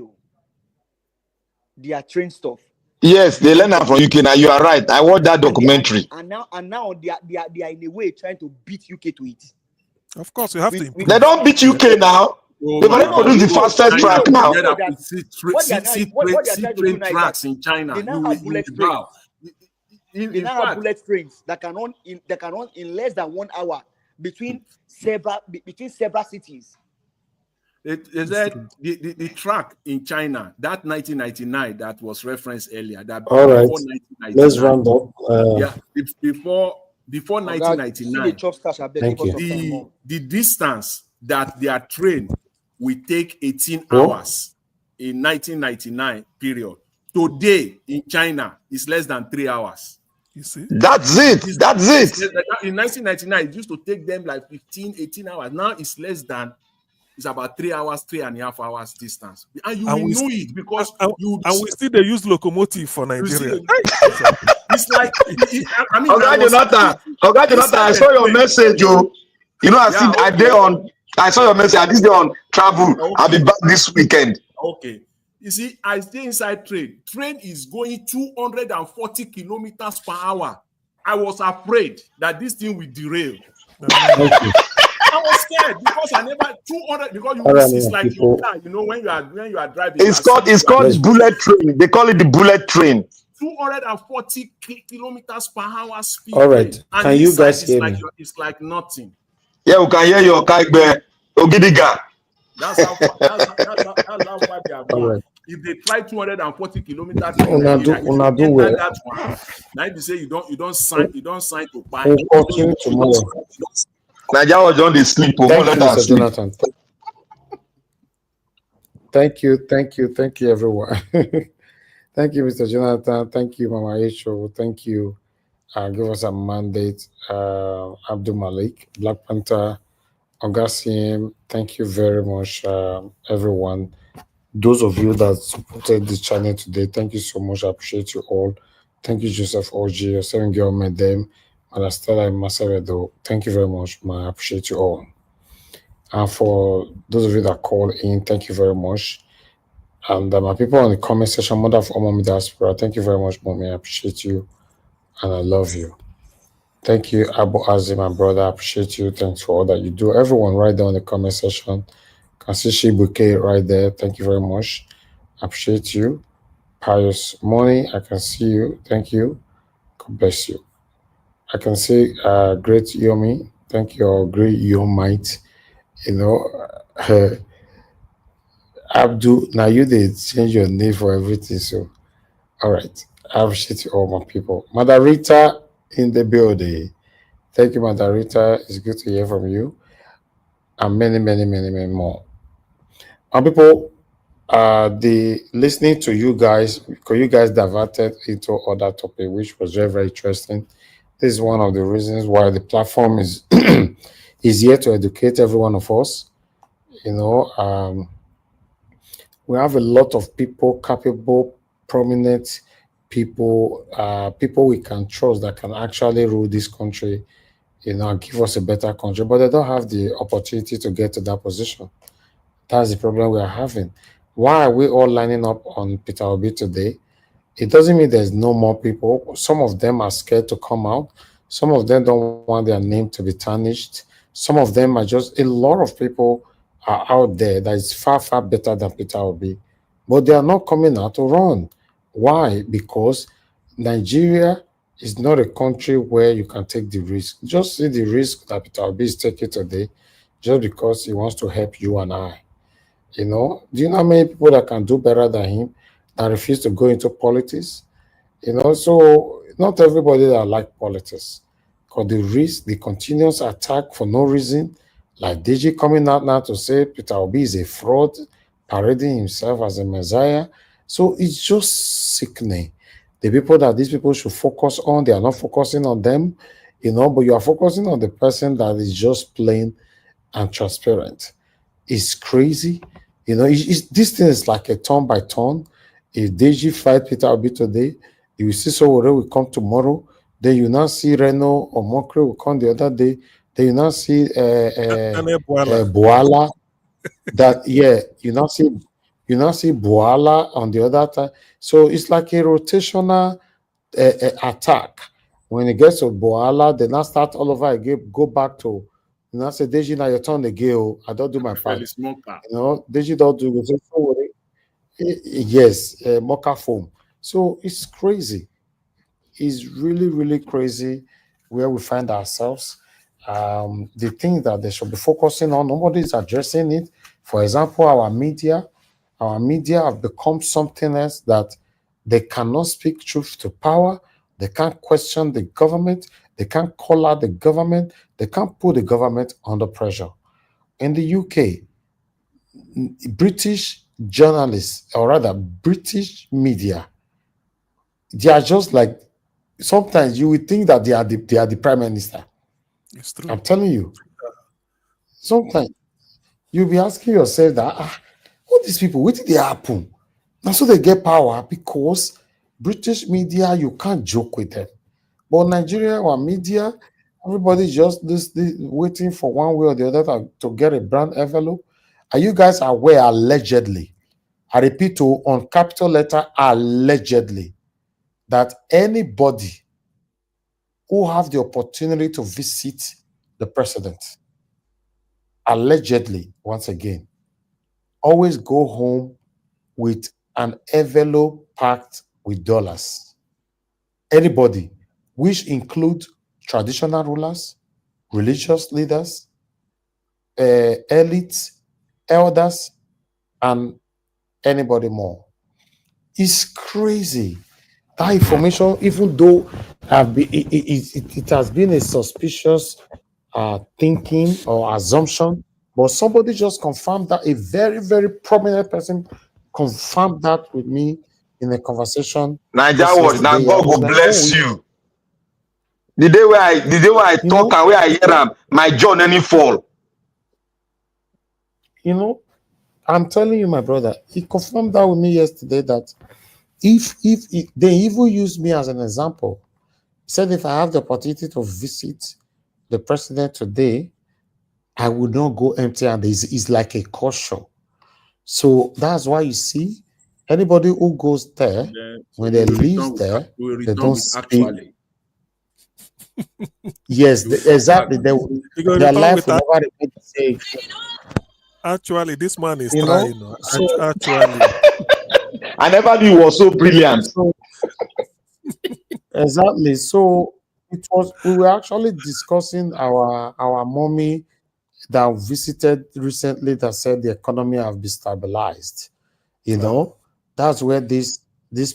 They are trained stuff. Yes, they learn that from UK. Now you are right. I watched that documentary. And now they are in a way trying to beat UK to it. Of course, you have to improve. They don't beat UK now. They've already produced the fastest track now. See train tracks in China. They now have bullet trains. They now have bullet trains that can run in less than 1 hour between several cities. The track in China, that 1999 that was referenced earlier. That all right, let's round up. Before 1999, the distance that their train will take 18 hours in 1999 period. Today in China is less than 3 hours. You see? That's it. In 1999, it used to take them like 18 hours. Now it's less than. It's about 3 hours, 3.5 hours distance. And you will know it because we still they use locomotive for Nigeria. It's like I mean, Jonathan, I saw your message, you know, I saw your message. I did it on travel. Okay. I'll be back this weekend. Okay. You see, I stay inside train. Train is going 240 kilometers per hour. I was afraid that this thing will derail. I was scared because I never 200 because it's like your car, you know, when you are driving. It's called bullet train. They call it the bullet train. 240 kilometers per hour speed. All right. And can you guys hear me? It's like nothing. Yeah, we can hear your Kaigbe Ogidiga. That's how far they are going. Right. If they try 240 kilometers, now you say you don't sign to buy. We'll continue tomorrow. Nigeria was on the sleep. Thank you, Mr. Jonathan. Thank you, everyone. Thank you, Mr. Jonathan. Thank you, Mama Isho. Thank you. Give us a mandate, Abdul Malik, Black Panther, Augustine. Thank you very much, everyone. Those of you that supported this channel today, thank you so much. I appreciate you all. Thank you, Joseph Oji, your seven girl Medem, Malastella and Masavedo. Thank you very much, man. I appreciate you all. And for those of you that call in, thank you very much. And my people on the comment section, Mother of Mommy Diaspora, thank you very much, Mommy. I appreciate you and I love you. Thank you, Abu Azim, my brother. I appreciate you. Thanks for all that you do. Everyone right there in the comment section. Can see Shibuke right there. Thank you very much. I appreciate you. Pious Money, I can see you. Thank you. God bless you. I can say great Yomi. Thank you, or great Yomite. You know, Abdul, now you did change your name for everything. So, all right. I appreciate you all, my people. Madarita in the building. Thank you, Madarita. It's good to hear from you. And many, many, many, many more. My people, the listening to you guys, because you guys diverted into other topic, which was very, very interesting. This is one of the reasons why the platform is is here to educate every one of us. You know, we have a lot of people, capable, prominent people, people we can trust that can actually rule this country, you know, and give us a better country, but they don't have the opportunity to get to that position. That's the problem we are having. Why are we all lining up on Peter Obi today? It doesn't mean there's no more people. Some of them are scared to come out. Some of them don't want their name to be tarnished. Some of them are just, a lot of people are out there that is far, far better than Peter Obi. But they are not coming out to run. Why? Because Nigeria is not a country where you can take the risk. Just see the risk that Peter Obi is taking today just because he wants to help you and I. You know, do you know how many people that can do better than him that refuse to go into politics? You know, so not everybody that like politics. Because the risk, the continuous attack for no reason, like Deji coming out now to say Peter Obi is a fraud, parading himself as a messiah. So it's just sickening. The people that these people should focus on, they are not focusing on them, you know, but you are focusing on the person that is just plain and transparent. It's crazy. You know, this thing is like a turn by turn. If Deji fight Peter Obi today, you will see Sowore will come tomorrow. Then you now see Reno or Mokre will come the other day. Then you now see Boala. That you now see Boala on the other time. So it's like a rotational attack. When it gets to Boala, they now start all over again, go back to, you know, say Deji, now your turn again. I don't do my part. You know, Deji don't do it. Yes, mocha foam. So it's crazy. It's really, really crazy where we find ourselves. The thing that they should be focusing on, nobody is addressing it. For example, our media have become something else that they cannot speak truth to power. They can't question the government. They can't call out the government. They can't put the government under pressure. In the UK, British journalists, or rather British media, they are just like, sometimes you would think that they are the prime minister. It's true. I'm telling you. Sometimes you'll be asking yourself that, what these people, what did they happen? Now, so they get power because British media, you can't joke with them. But Nigeria or media, everybody just waiting for one way or the other to get a brand envelope. Are you guys aware, allegedly, I repeat, on capital letter, allegedly, that anybody who have the opportunity to visit the president, allegedly, once again, always go home with an envelope packed with dollars. Anybody, which include traditional rulers, religious leaders, elites, elders, and anybody more. It's crazy. That information, even though it has been a suspicious thinking or assumption, but somebody just confirmed that, a very, very prominent person confirmed that with me in a conversation. Naija word, now God will bless you. The day where I talk and where I hear them, my jaw nearly fall. You know, I'm telling you, my brother, he confirmed that with me yesterday that if they even used me as an example, he said if I have the opportunity to visit the president today, I would not go empty-handed. It's like a caution. So that's why you see anybody who goes there, when they leave there, they don't speak. Yes, exactly. Their life will never repeat the same. Actually, this man is You trying. know? Actually, I never knew he was so brilliant. So, exactly. So we were actually discussing our mommy that visited recently that said the economy have been stabilized. You know, that's where this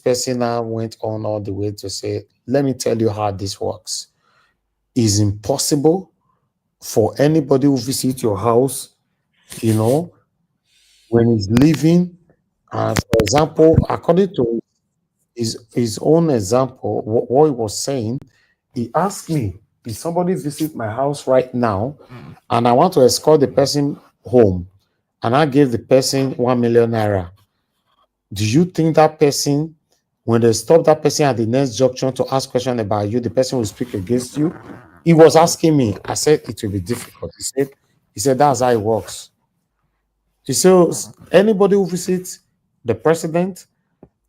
person now went on all the way to say, let me tell you how this works. It's impossible for anybody who visits your house, you know, when he's leaving. For example, according to his own example, what he was saying, he asked me, if somebody visit my house right now and I want to escort the person home and I give the person 1 million naira, do you think that person, when they stop that person at the next junction to ask question about you, the person will speak against you? He was asking me. I said it will be difficult. He said that's how it works. He says anybody who visits the president,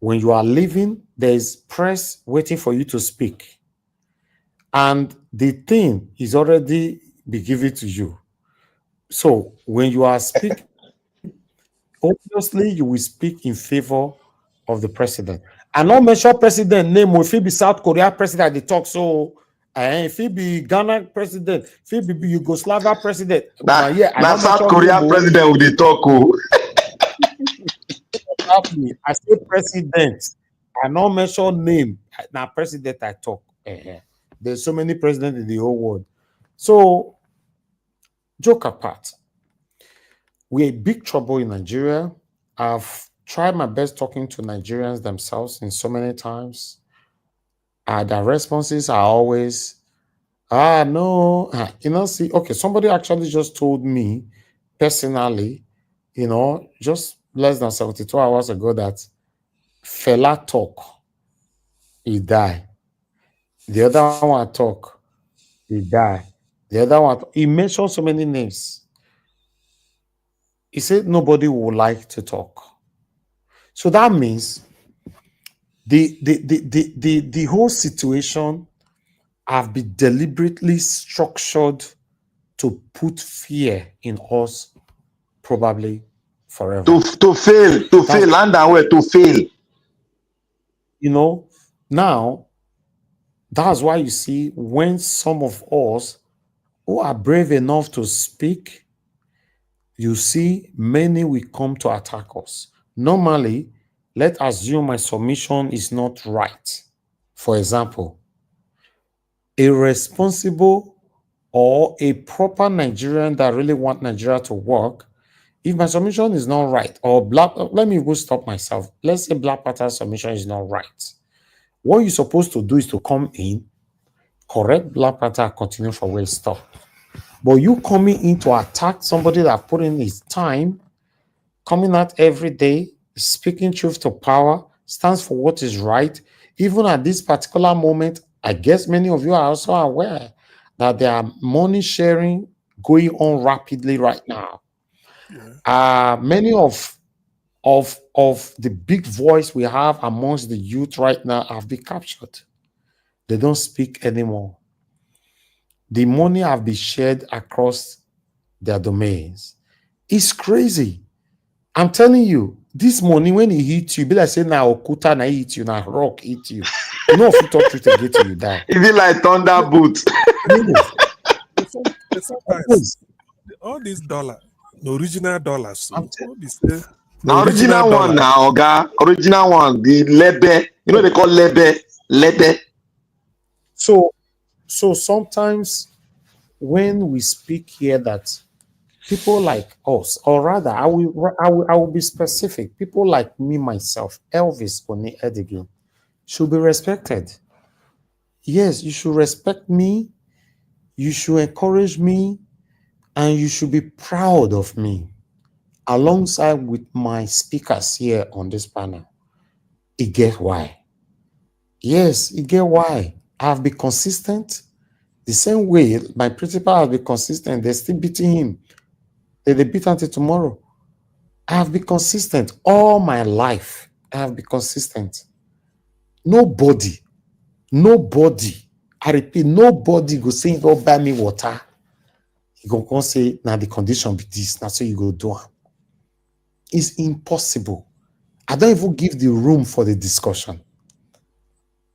when you are leaving, there is press waiting for you to speak. And the thing is already be given to you. So when you are speaking, obviously you will speak in favor of the president. And not mention president name, if it be South Korea president, they talk so. If it be Ghana president, if it be Yugoslavia president, Now South Korea president will they talk. I say president. I not mention name. Now president I talk. There's so many presidents in the whole world. So, joke apart, we're in big trouble in Nigeria. I've tried my best talking to Nigerians themselves in so many times. Their responses are always, no, see, okay, somebody actually just told me personally, just less than 72 hours ago that Fela talk, he die. The other one talk, he die. The other one, he mentioned so many names. He said nobody would like to talk. So that means the whole situation have been deliberately structured to put fear in us, probably forever. To fail, and where to fail. Now, that's why you see when some of us who are brave enough to speak, you see many will come to attack us. Normally, let's assume my submission is not right. For example, a responsible or a proper Nigerian that really want Nigeria to work, if my submission is not right, or let me go stop myself. Let's say Black Panther's submission is not right. What you're supposed to do is to come in, correct Black Panther, continue for where it stopped. But you coming in to attack somebody that put in his time, coming out every day, speaking truth to power, stands for what is right. Even at this particular moment, I guess many of you are also aware that there are money sharing going on rapidly right now. Many of the big voice we have amongst the youth right now have been captured. They don't speak anymore. The money have been shared across their domains. It's crazy. I'm telling you, this money, when it hits you, be like saying now Okuta na hit you, now rock hit you. You know if you talk truth again till you die. It be like thunderbolt. Sometimes all these dollars, the original dollars, so the original one now, Oga. Original one, the lebe. You know they call lebe. So sometimes when we speak here that people like us, or rather, I will be specific. People like me, myself, Elvis Oni Edigin, should be respected. Yes, you should respect me. You should encourage me, and you should be proud of me, alongside with my speakers here on this panel. It get why. Yes, it get why. I have been consistent. The same way my principal has been consistent. They're still beating him. They beat until tomorrow. I have been consistent all my life. I have been consistent. Nobody, I repeat, nobody go say, go buy me water. You go say, now the condition be this, now so you go do it. It's impossible. I don't even give the room for the discussion.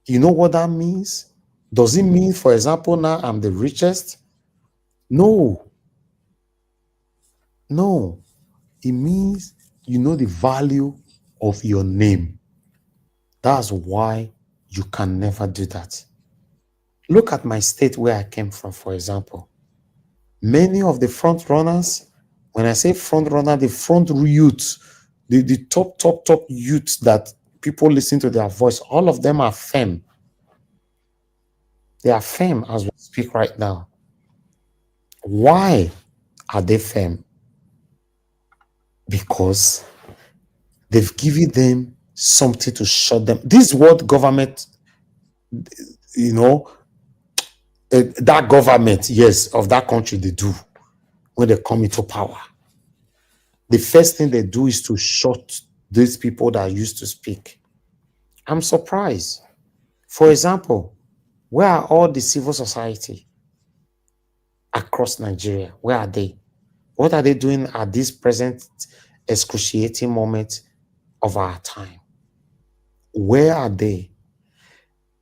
You know what that means? Does it mean, for example, now I'm the richest? No. No. It means you know the value of your name. That's why you can never do that. Look at my state where I came from, for example. Many of the front runners, when I say front runner, the front youth, the top youths that people listen to their voice, all of them are femme. They are femme as we speak right now. Why are they femme? Because they've given them something to shut them. This is what government, you know, that government, yes, of that country, they do when they come into power. The first thing they do is to shut these people that used to speak. I'm surprised. For example, where are all the civil society across Nigeria? Where are they? What are they doing at this present excruciating moment of our time? Where are they?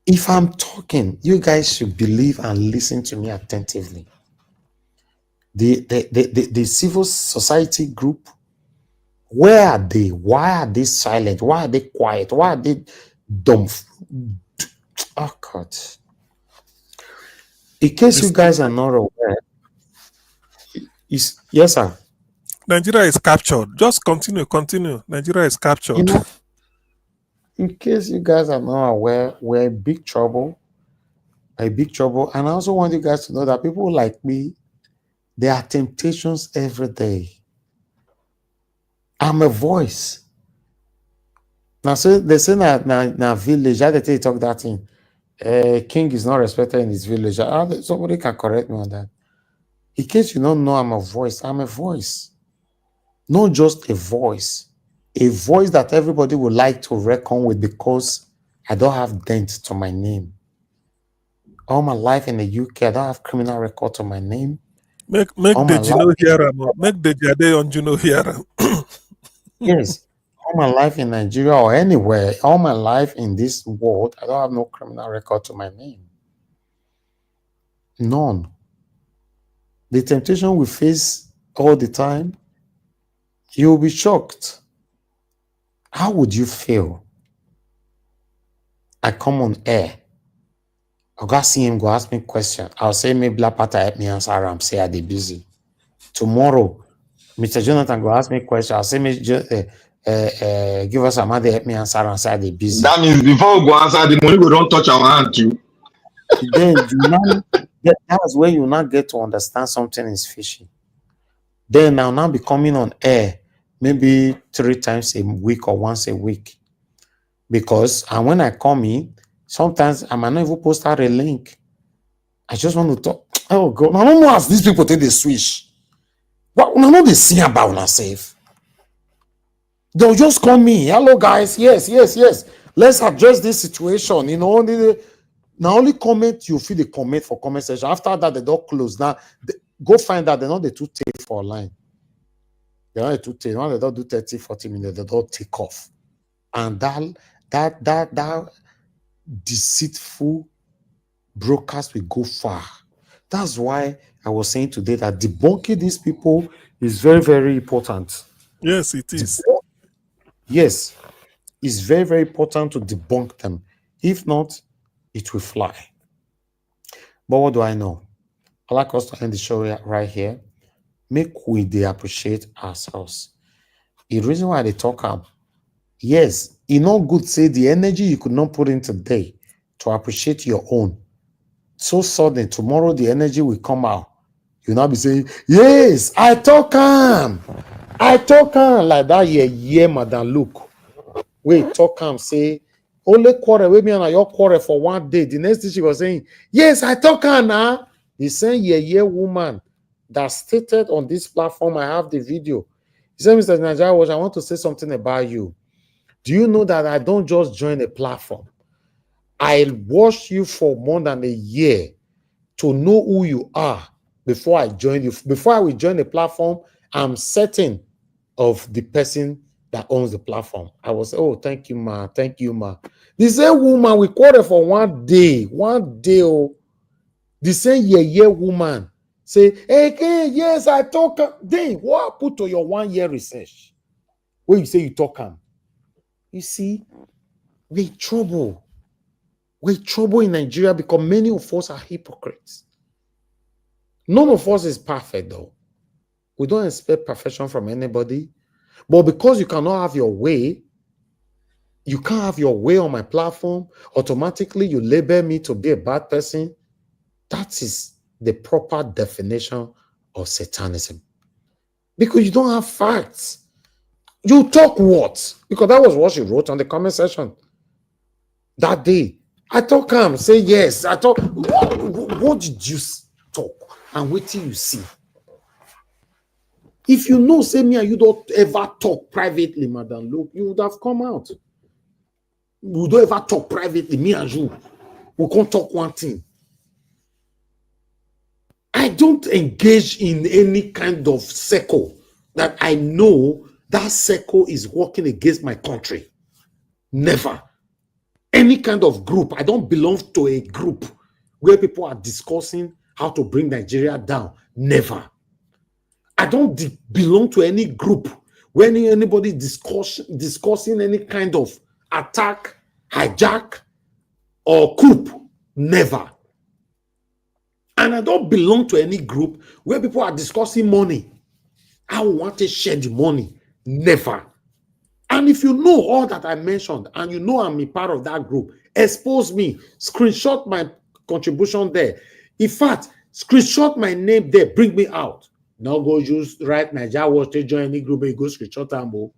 If I'm talking, you guys should believe and listen to me attentively. The civil society group, where are they? Why are they silent? Why are they quiet? Why are they dumb? Oh God. In case you guys are not aware, yes, sir. Nigeria is captured. Just continue. Nigeria is captured. You know, in case you guys are not aware, we're in big trouble. And I also want you guys to know that people like me, there are temptations every day. I'm a voice. Now, so they say na village, how they talk that thing. King is not respected in his village. Somebody can correct me on that. In case you don't know I'm a voice not just a voice that everybody would like to reckon with because I don't have dent to my name. All my life in the UK, I don't have criminal record to my name. Make Deji no hear am. Make Deji Adeyanju no hear am. Yes, all my life in Nigeria or anywhere, all my life in this world, I don't have no criminal record to my name. None. The temptation we face all the time, you'll be shocked. How would you feel? I come on air. I go see him, go ask me a question. I'll say, maybe Black Pata help me answer. I'm say I dey busy. Tomorrow, Mr. Jonathan go ask me a question. I'll say, give us some money, help me answer. I'm say I dey busy. That means before we go answer, the money we don't touch our hand too. Then that's where you now get to understand something is fishy. Then I'll now be coming on air maybe 3 times a week or once a week. And when I come in, sometimes I might not even post out a link. I just want to talk. Oh God, I don't know how these people take the switch. What no they see about yourself. They'll just call me. Hello guys, yes. Let's address this situation. You know, now only comment you feel the comment for comment section. After that, the door close. Now go find out they're not the two take for line. They're not the two take. Now they don't do 30, 40 minutes, they don't take off. And that deceitful broadcast will go far. That's why I was saying today that debunking these people is very, very important. Yes, it is. Yes, it's very, very important to debunk them. If not, it will fly. But what do I know? I like us to end the show right here. Make we appreciate ourselves. The reason why they talk yes, it's not good say the energy you could not put in today to appreciate your own. So sudden, tomorrow the energy will come out. You'll not be saying, yes, I talk like that. Yeah, madam, look. Wait, talk say, only quarrel with me and your quarrel for one day. The next thing she was saying, yes, I talk now. The same woman that stated on this platform, I have the video. He said, Mr. Nigerian, I want to say something about you. Do you know that I don't just join a platform? I watched you for more than a year to know who you are before I join you. Before I will join the platform, I'm certain of the person that owns the platform. I was, oh, thank you, ma. Thank you, ma. The same woman we quarrel for one day. Oh, the same yeah woman say, hey, yes, I talk. Then what put to your 1 year research? When you say you talk him. You see, we're in trouble. We're in trouble in Nigeria because many of us are hypocrites. None of us is perfect, though. We don't expect perfection from anybody. But because you cannot have your way, you can't have your way on my platform, automatically you label me to be a bad person. That is the proper definition of satanism. Because you don't have facts. You talk what? Because that was what she wrote on the comment section that day. I talk him, say yes. I talk. What did you talk? And wait till you see. If you know, say me and you don't ever talk privately, Madam Luke, you would have come out. We don't ever talk privately, me and you. We can't talk one thing. I don't engage in any kind of circle that I know that circle is working against my country. Never. Any kind of group. I don't belong to a group where people are discussing how to bring Nigeria down. Never. I don't belong to any group where anybody discussing any kind of attack, hijack, or coup. Never. And I don't belong to any group where people are discussing money. I want to share the money. Never. And if you know all that I mentioned, and you know I'm a part of that group, expose me, screenshot my contribution there. In fact, screenshot my name there, bring me out. Now go use right Nigeria Watch to join any group, you go screenshot and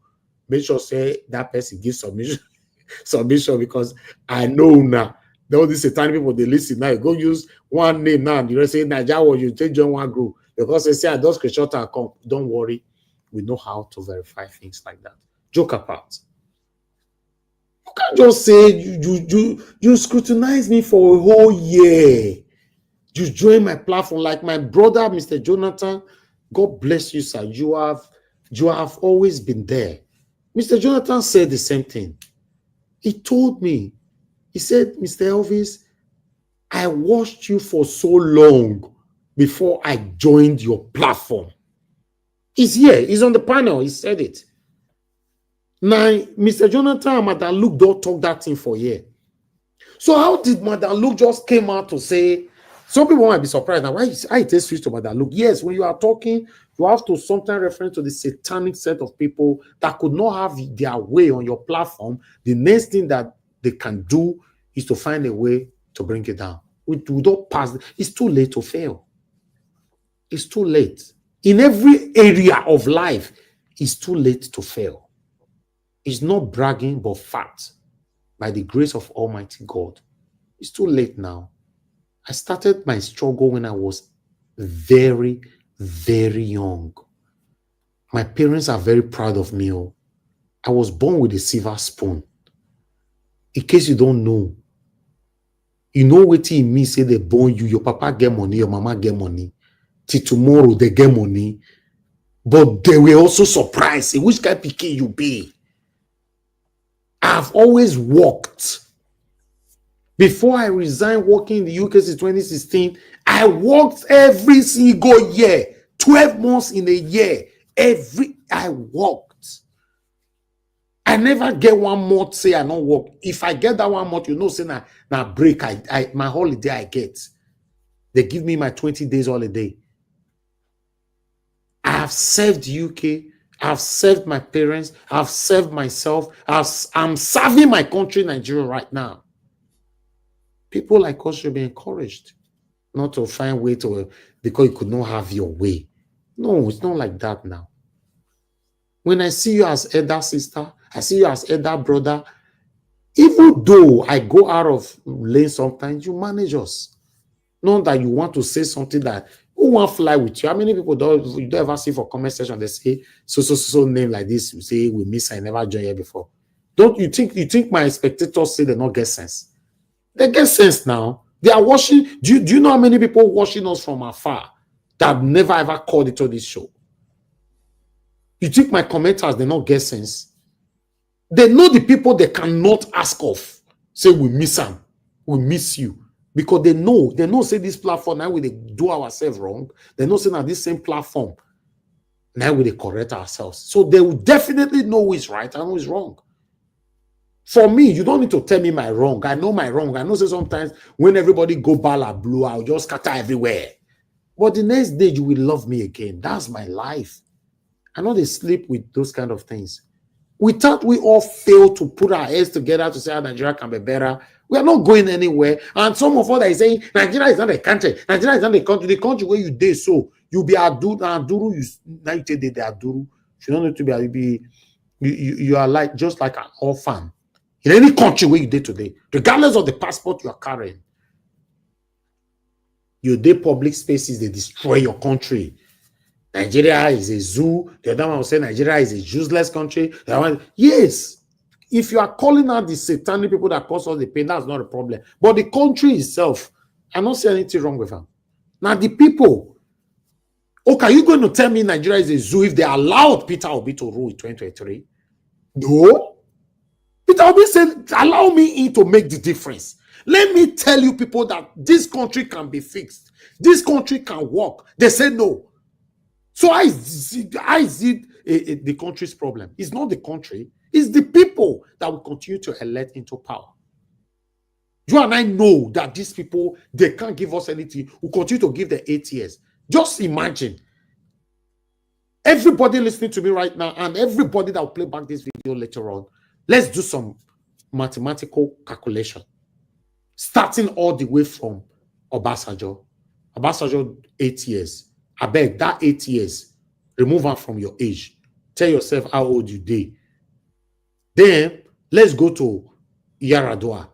make sure say that person gives submission because I know now. All these satanic people, they listen now. You go use one name now, and you say Nigeria Watch, you take join one group. Because they say I don't screenshot and come. Don't worry. We know how to verify things like that. Joke apart. You can't just say you scrutinize me for a whole year. You join my platform like my brother, Mr. Jonathan. God bless you, sir. You have always been there. Mr. Jonathan said the same thing. He told me, he said, Mr. Elvis, I watched you for so long before I joined your platform. He's here. He's on the panel. He said it. Now, Mr. Jonathan and Madam Luke don't talk that thing for a year. So how did Madam Luke just came out to say, some people might be surprised now, why it is switch to Madam Luke? Yes, when you are talking, you have to sometimes refer to the satanic set of people that could not have their way on your platform. The next thing that they can do is to find a way to bring it down. We don't pass. It's too late to fail. It's too late. In every area of life, it's too late to fail. It's not bragging, but fact. By the grace of Almighty God. It's too late now. I started my struggle when I was very, very young. My parents are very proud of me. I was born with a silver spoon. In case you don't know, you know what it means, say they born you, your papa get money, your mama get money. Till tomorrow, they get money. But they were also surprised. Say, which kind of pikin you be? I've always worked. Before I resigned working in the UK since 2016, I worked every single year. 12 months in a year. I worked. I never get 1 month say I don't work. If I get that 1 month, you know, say na break, my holiday I get. They give me my 20 days holiday. I have served UK. I've served my parents. I've served myself. I'm serving my country, Nigeria, right now. People like us should be encouraged not to find way to, because you could not have your way. No, it's not like that now. When I see you as elder sister, I see you as elder brother, even though I go out of lane sometimes, you manage us. Not that you want to say something that who want to fly with you. How many people you don't ever see for comment section, they say so name like this, you say we miss, I never joined here before. Don't you think my spectators say they don't get sense? They get sense now. They are watching. Do you know how many people watching us from afar that never ever called into this show? You think my commenters, they not get sense? They know the people they cannot ask of. Say we miss them, we miss you. Because they know say this platform, now we they do ourselves wrong. They know say now this same platform, now we they correct ourselves. So they will definitely know who is right and who is wrong. For me, you don't need to tell me my wrong. I know my wrong. I know say sometimes when everybody go bala blue, I'll just scatter everywhere. But the next day you will love me again. That's my life. I know they sleep with those kind of things. We thought we all failed to put our heads together to say how Nigeria can be better. We are not going anywhere. And some of us are saying Nigeria is not a country. Nigeria is not a country. The country where you did so you be Aduru. You now you take the Aduru. You don't need to be. You are like just like an orphan in any country where you did today, regardless of the passport you are carrying. Your day public spaces they destroy your country. Nigeria is a zoo. The other one will say Nigeria is a useless country. The other one, yes, if you are calling out the satanic people that cause us the pain, that's not a problem. But the country itself, I don't see anything wrong with them. Now the people, okay, are you going to tell me Nigeria is a zoo if they allowed Peter Obi to rule in 2023? No. Peter Obi said, allow me in to make the difference. Let me tell you people that this country can be fixed. This country can work. They say no. So I see the country's problem. It's not the country. It's the people that will continue to elect into power. You and I know that these people, they can't give us anything. We'll continue to give them 8 years. Just imagine. Everybody listening to me right now and everybody that will play back this video later on, let's do some mathematical calculation. Starting all the way from Obasanjo. Obasanjo, 8 years. I beg that 8 years, remove her from your age. Tell yourself how old you did. Then let's go to Yaradua.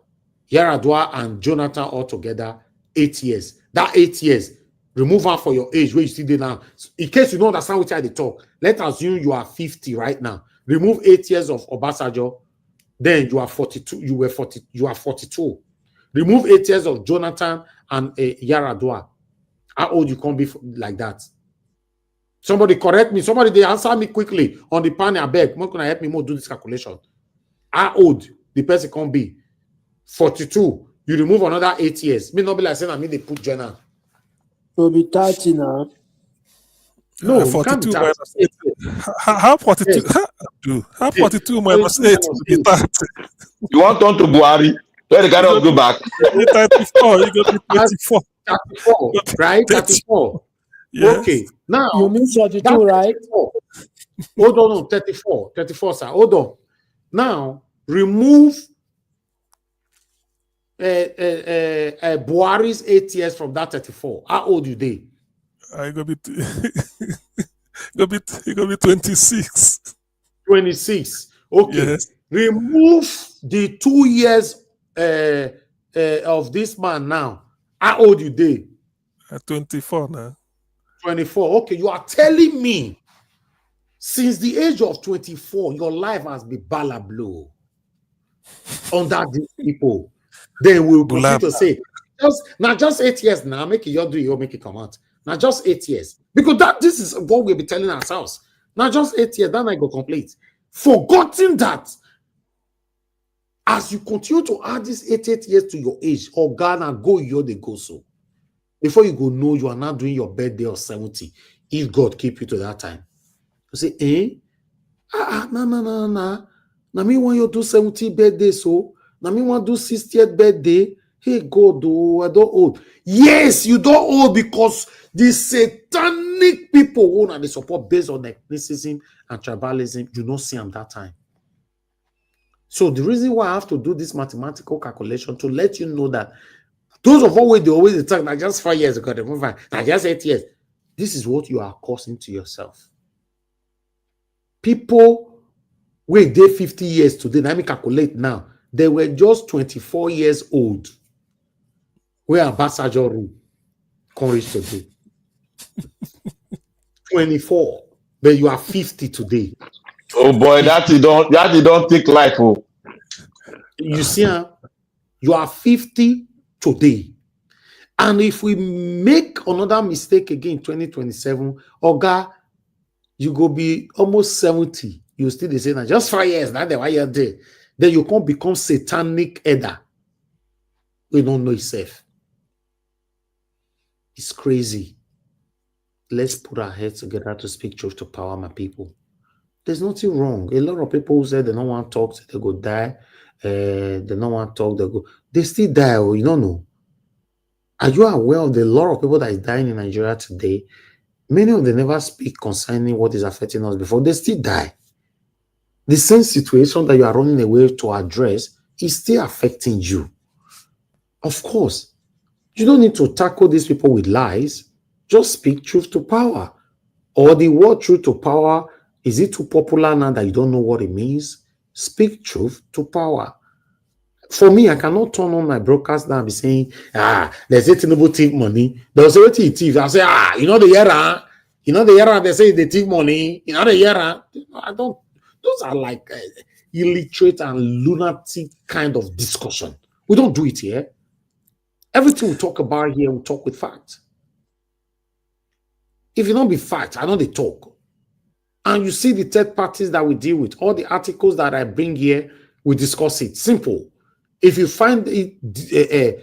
Yaradua and Jonathan all together, 8 years. That 8 years, remove her for your age where you still did now. In case you don't understand which I talk, let's assume you are 50 right now. Remove 8 years of Obasanjo, then you are 42. You are 42. Remove 8 years of Jonathan and Yaradua. How old you can be like that? Somebody correct me. Somebody they answer me quickly on the panel. I beg. More can I help me more do this calculation? How old the person can be? 42. You remove another 8 years. Me not be like saying I mean they put Jenna. Will be 30 now. No, 42 can't minus 8. How 42? Yes. How 42 minus 8 will be 30? You want on to Buhari? Where the guy don't go back? 34. You got to 24. 34, right? 34. Yes. Okay. Now You mean 42, right? 34. Hold on, no, 34. 34, sir. Hold on. Now remove Buhari's 8 years from that 34. How old you they? I gonna be gonna be 26. 26. Okay. Yes. Remove the 2 years of this man now. How old you they? 24 now. 24. Okay, you are telling me since the age of 24, your life has been balablow under these people. They will continue to say, just 8 years now, make it your do you make it come out. Now just 8 years. Because this is what we'll be telling ourselves. Now just 8 years, then I go complete. Forgotten that as you continue to add these 8 years to your age, or Ghana go they go so. Before you go know you are not doing your birthday of 70, if God keep you to that time. You say, no. Now me want you do 70 birthday so. Now me want do 60th birthday. Hey God, I don't old. Yes, you don't old because the satanic people who and they support based on ethnicism and tribalism, you don't see them that time. So the reason why I have to do this mathematical calculation to let you know that those of us they always talk not just 4 years ago, not just 8 years. This is what you are causing to yourself. People wait they 50 years today. Let me calculate now. They were just 24 years old. Where Ambassador rule can reach today. 24. But you are 50 today. Oh boy, that you don't take life. Oh. You see, you are 50 today. And if we make another mistake again in 2027, Oga, you go be almost 70 You still the same. Just 5 years. That's the why you're there. Then you can't become satanic either. We don't know itself. It's crazy. Let's put our heads together to speak truth to power, my people. There's nothing wrong. A lot of people who say they don't want to talk, they go die. They don't want to talk, they still die. Or you don't know. Are you aware of the lot of people that is dying in Nigeria today? Many of them never speak concerning what is affecting us before. They still die. The same situation that you are running away to address is still affecting you. Of course, you don't need to tackle these people with lies. Just speak truth to power. Or the word truth to power, is it too popular now that you don't know what it means? Speak truth to power. For me, I cannot turn on my broadcast now and be saying, there's a Tinubu thief money. There's a thief. I say, you know the era. You know the era, they say they thief money. You know the era. I don't. Those are like illiterate and lunatic kind of discussion. We don't do it here. Everything we talk about here, we talk with facts. If you don't be fact, I know they talk. And you see the third parties that we deal with, all the articles that I bring here, we discuss it. Simple. If you find it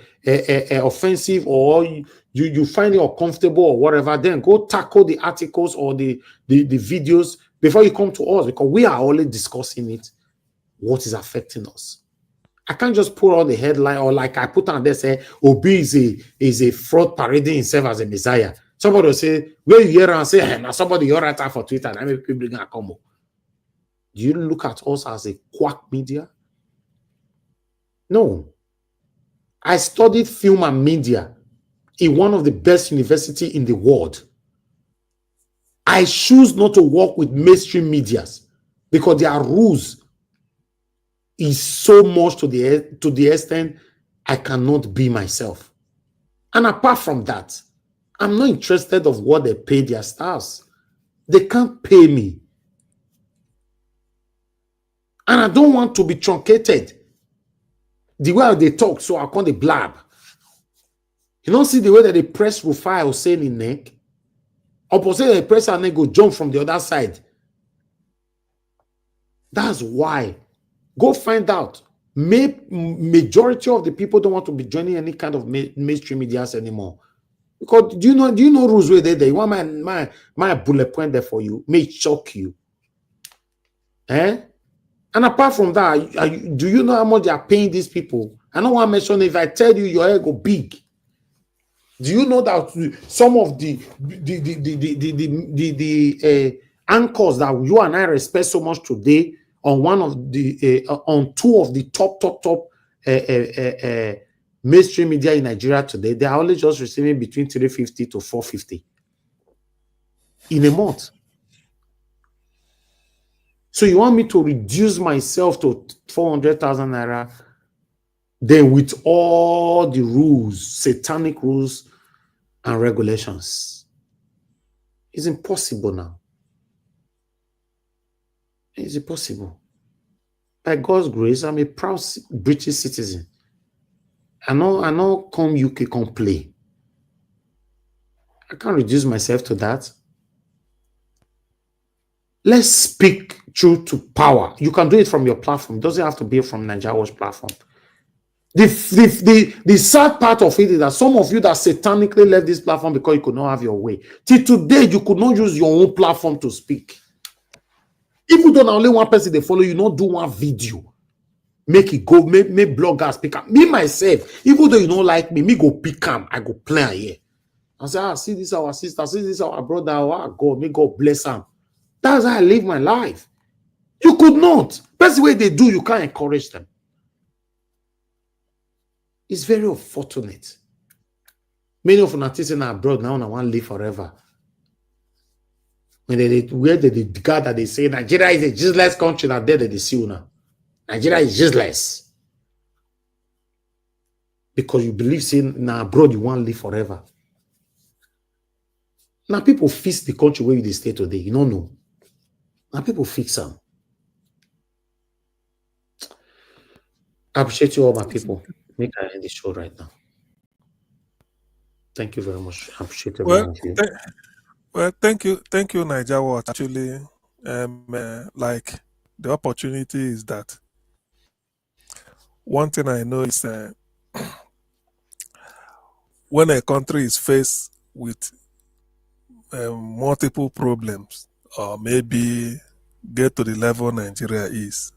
offensive or you find it uncomfortable or whatever, then go tackle the articles or the videos before you come to us, because we are always discussing it, what is affecting us. I can't just put on the headline or like I put on there say Obi is a fraud parading himself as a messiah. Somebody will say, where you hear and say, hey, now somebody you're right for Twitter and I make people bring a combo. Do you look at us as a quack media? No. I studied film and media in one of the best universities in the world. I choose not to work with mainstream medias because their rules is so much to the extent I cannot be myself. And apart from that, I'm not interested of what they pay their staffs. They can't pay me. And I don't want to be truncated. The way they talk, so I call the blab. You don't see the way that they press Rufai Hussein in neck? Opposite the press and then go jump from the other side. That's why. Go find out. Majority of the people don't want to be joining any kind of mainstream medias anymore. Because do you know rules where they you want my bullet point there for you? May shock you. And apart from that, do you know how much they are paying these people? I don't want to mention if I tell you your ego big. Do you know that some of the anchors that you and I respect so much today on one of the on two of the top mainstream media in Nigeria today, they are only just receiving between 350 to 450 in a month. So you want me to reduce myself to 400,000 naira? Then with all the rules, satanic rules and regulations, it's impossible now. It's impossible. By God's grace, I'm a proud British citizen. I know come UK come play. I can't reduce myself to that. Let's speak truth to power. You can do it from your platform. It doesn't have to be from Nigeria Watch platform. The sad part of it is that some of you that satanically left this platform because you could not have your way. Till today, you could not use your own platform to speak. Even though only one person they follow, you not do one video. Make it go, make bloggers pick up. Me myself, even though you don't like me go pick up, I go play here. I say, see this our sister, see this our brother, our God, may God bless him. That's how I live my life. You could not. That's the way they do, you can't encourage them. It's very unfortunate. Many of us in abroad now want to live forever. When the guy that they say Nigeria is a useless country, that they see you now. Nigeria is useless. Because you believe saying now abroad you want to live forever. Now people fix the country where they stay today. You don't know. Now people fix them. I appreciate you all, my people. Make I end the show right now. Thank you very much. I appreciate every one of you. Well, thank you, Niger Watch. Actually, like the opportunity is that one thing I know is when a country is faced with multiple problems, or maybe get to the level Nigeria is,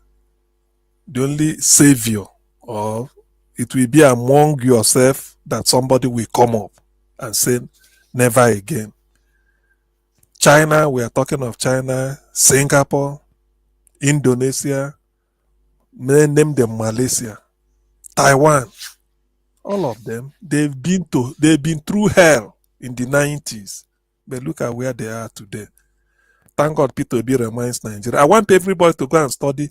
the only savior, or it will be among yourself that somebody will come up and say, never again. China, we are talking of China, Singapore, Indonesia, name them Malaysia, Taiwan, all of them, they've been through hell in the 90s. But look at where they are today. Thank God Peter Obi reminds Nigeria. I want everybody to go and study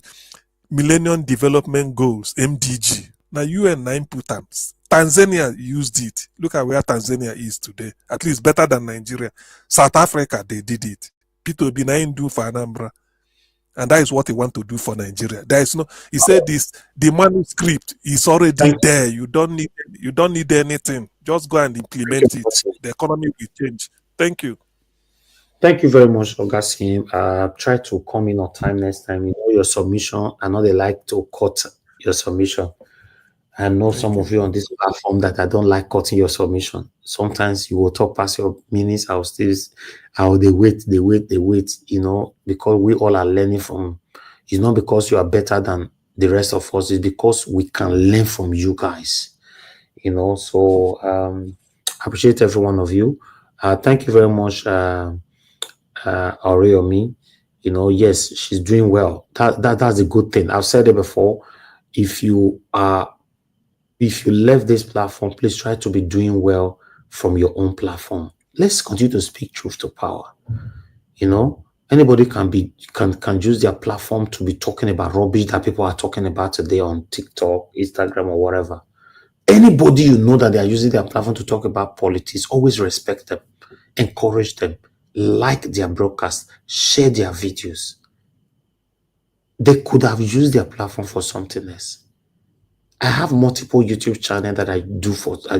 Millennium Development Goals, MDG. Now UN 9 put them. Tanzania used it. Look at where Tanzania is today. At least better than Nigeria. South Africa, they did it. Peter Obi 9 do for Anambra. And that is what he want to do for Nigeria. There is no, he said this, the manuscript is already there. You don't need anything. Just go and implement it. The economy will change. Thank you. Thank you very much, Ogasin. Try to come in on time next time. You know your submission. I know they like to cut your submission. I know some of you on this platform that I don't like cutting your submission. Sometimes you will talk past your minutes. They wait, you know, because we all are learning from. It's not because you are better than the rest of us. It's because we can learn from you guys. You know, so I appreciate every one of you. Thank you very much, Auriomi. You know, yes, she's doing well. That's a good thing. I've said it before. If you left this platform, please try to be doing well from your own platform. Let's continue to speak truth to power. You know, anybody can use their platform to be talking about rubbish that people are talking about today on TikTok, Instagram, or whatever. Anybody you know that they are using their platform to talk about politics, always respect them, encourage them, like their broadcast, share their videos. They could have used their platform for something else. I have multiple YouTube channels that I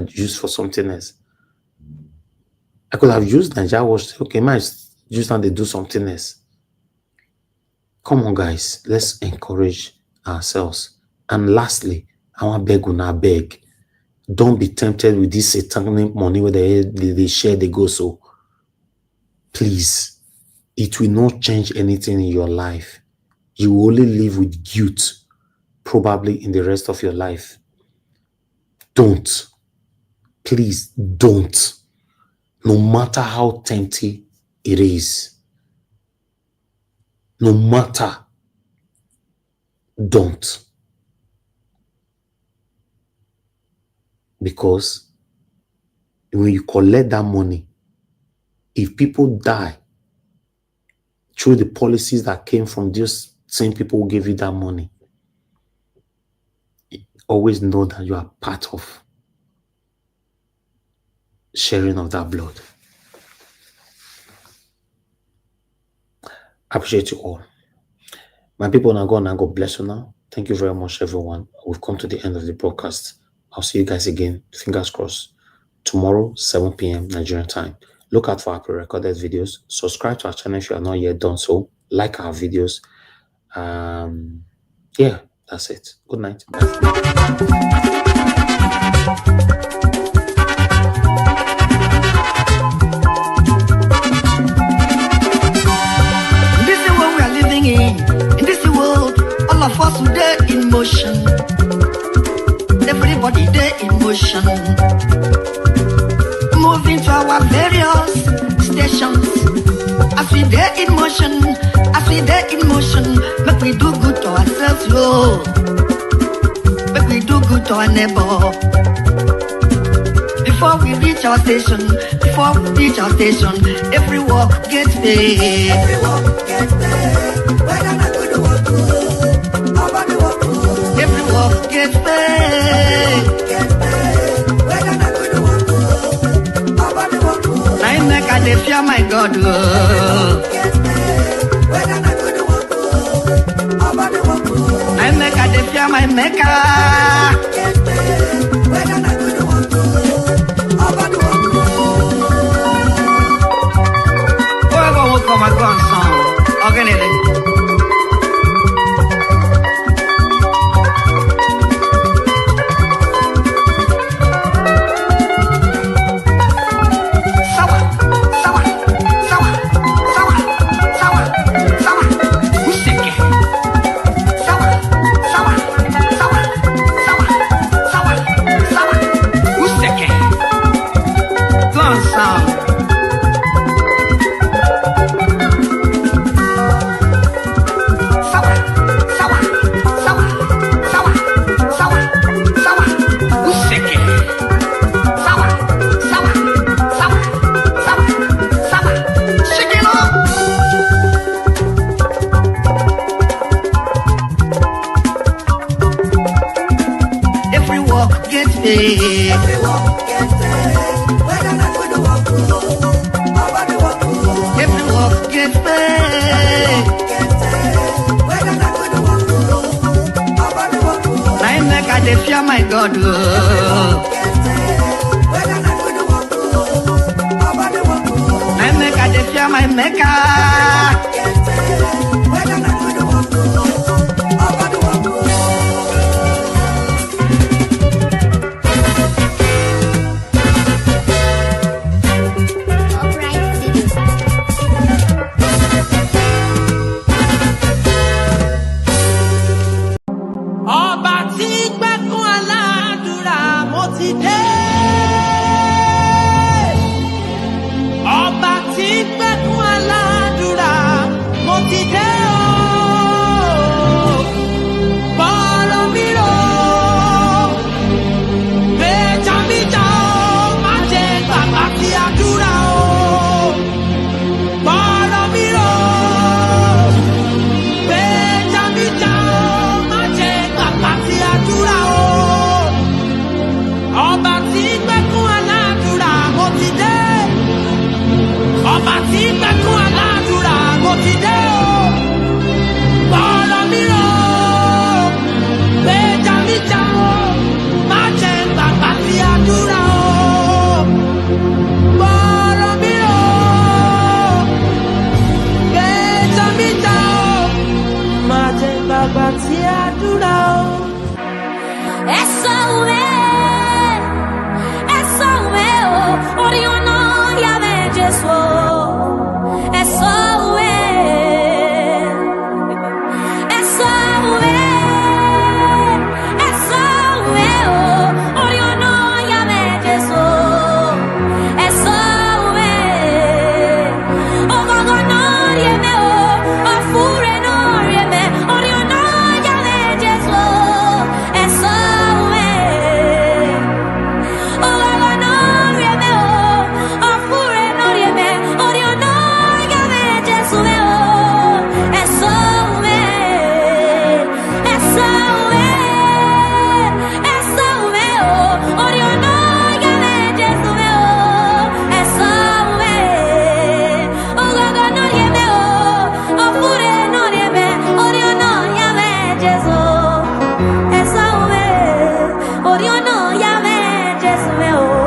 use for something else. I could have used Nigeria Watch. Okay, man, just now they do something else. Come on, guys, let's encourage ourselves. And lastly, I want to beg. Don't be tempted with this satanic money where they share, they go. So please, it will not change anything in your life. You will only live with guilt, probably in the rest of your life. Don't. Please don't. No matter how tempting it is. No matter. Don't. Because when you collect that money, if people die through the policies that came from those same people who gave you that money, always know that you are part of sharing of that blood. I appreciate you all. My people, now go and God bless you now. Thank you very much, everyone. We've come to the end of the broadcast. I'll see you guys again. Fingers crossed. Tomorrow, 7 p.m. Nigerian time. Look out for our pre-recorded videos. Subscribe to our channel if you have not yet done so. Like our videos. Yeah, that's it. Good night. This is what we are living in this world, all of us today in motion. Everybody there in motion. Moving to our various stations. As we there in motion, make we do good to ourselves, yo. Make we do good to our neighbor. Before we reach our station, every walk gets paid. Every walk gets paid. Whether not good or good, nobody walk good. Every walk gets paid. Whether not good or good, nobody walk good. I make a fear my God. Whether not good or good, nobody walk good. I make a fear my maker. Whether not good or good, nobody walk good. Whoever will come and go on song, organize get paid. Every work get paid. Whether na good work, nobody work. Every work get paid. Whether na good work, nobody work. I make a dey fear my God. Whether na good work, nobody work. I make a dey fear my Maker. Whether na good work, nobody work. Ọba tí gbẹ́kún aládùúrà mo ti dé. Ọba tí gbẹ́kún aládùúrà mo ti dé o. Bọ́ọ̀lù mi rò gbèjà mi jà o, má jẹ́ gbàgbà tí àdúrà o. Bọ́ọ̀lù mi rò gbèjà mi jà o, má jẹ́ gbàgbà tí àdúrà o. Ọba tí gbẹ́kún aládùúrà mo ti dé. Ọba tí gbẹ́kún aládùúrà mo ti dé o. Bọ́ọ̀lù mi rò gbèjà mi jà o, má jẹ́ gbàgbà tí àdúrà o. Bọ́ọ̀lù mi rò gbèjà mi jà o, má jẹ́ gbàgbà tí àdúrà o. Orion, no, ya ve, Jesús.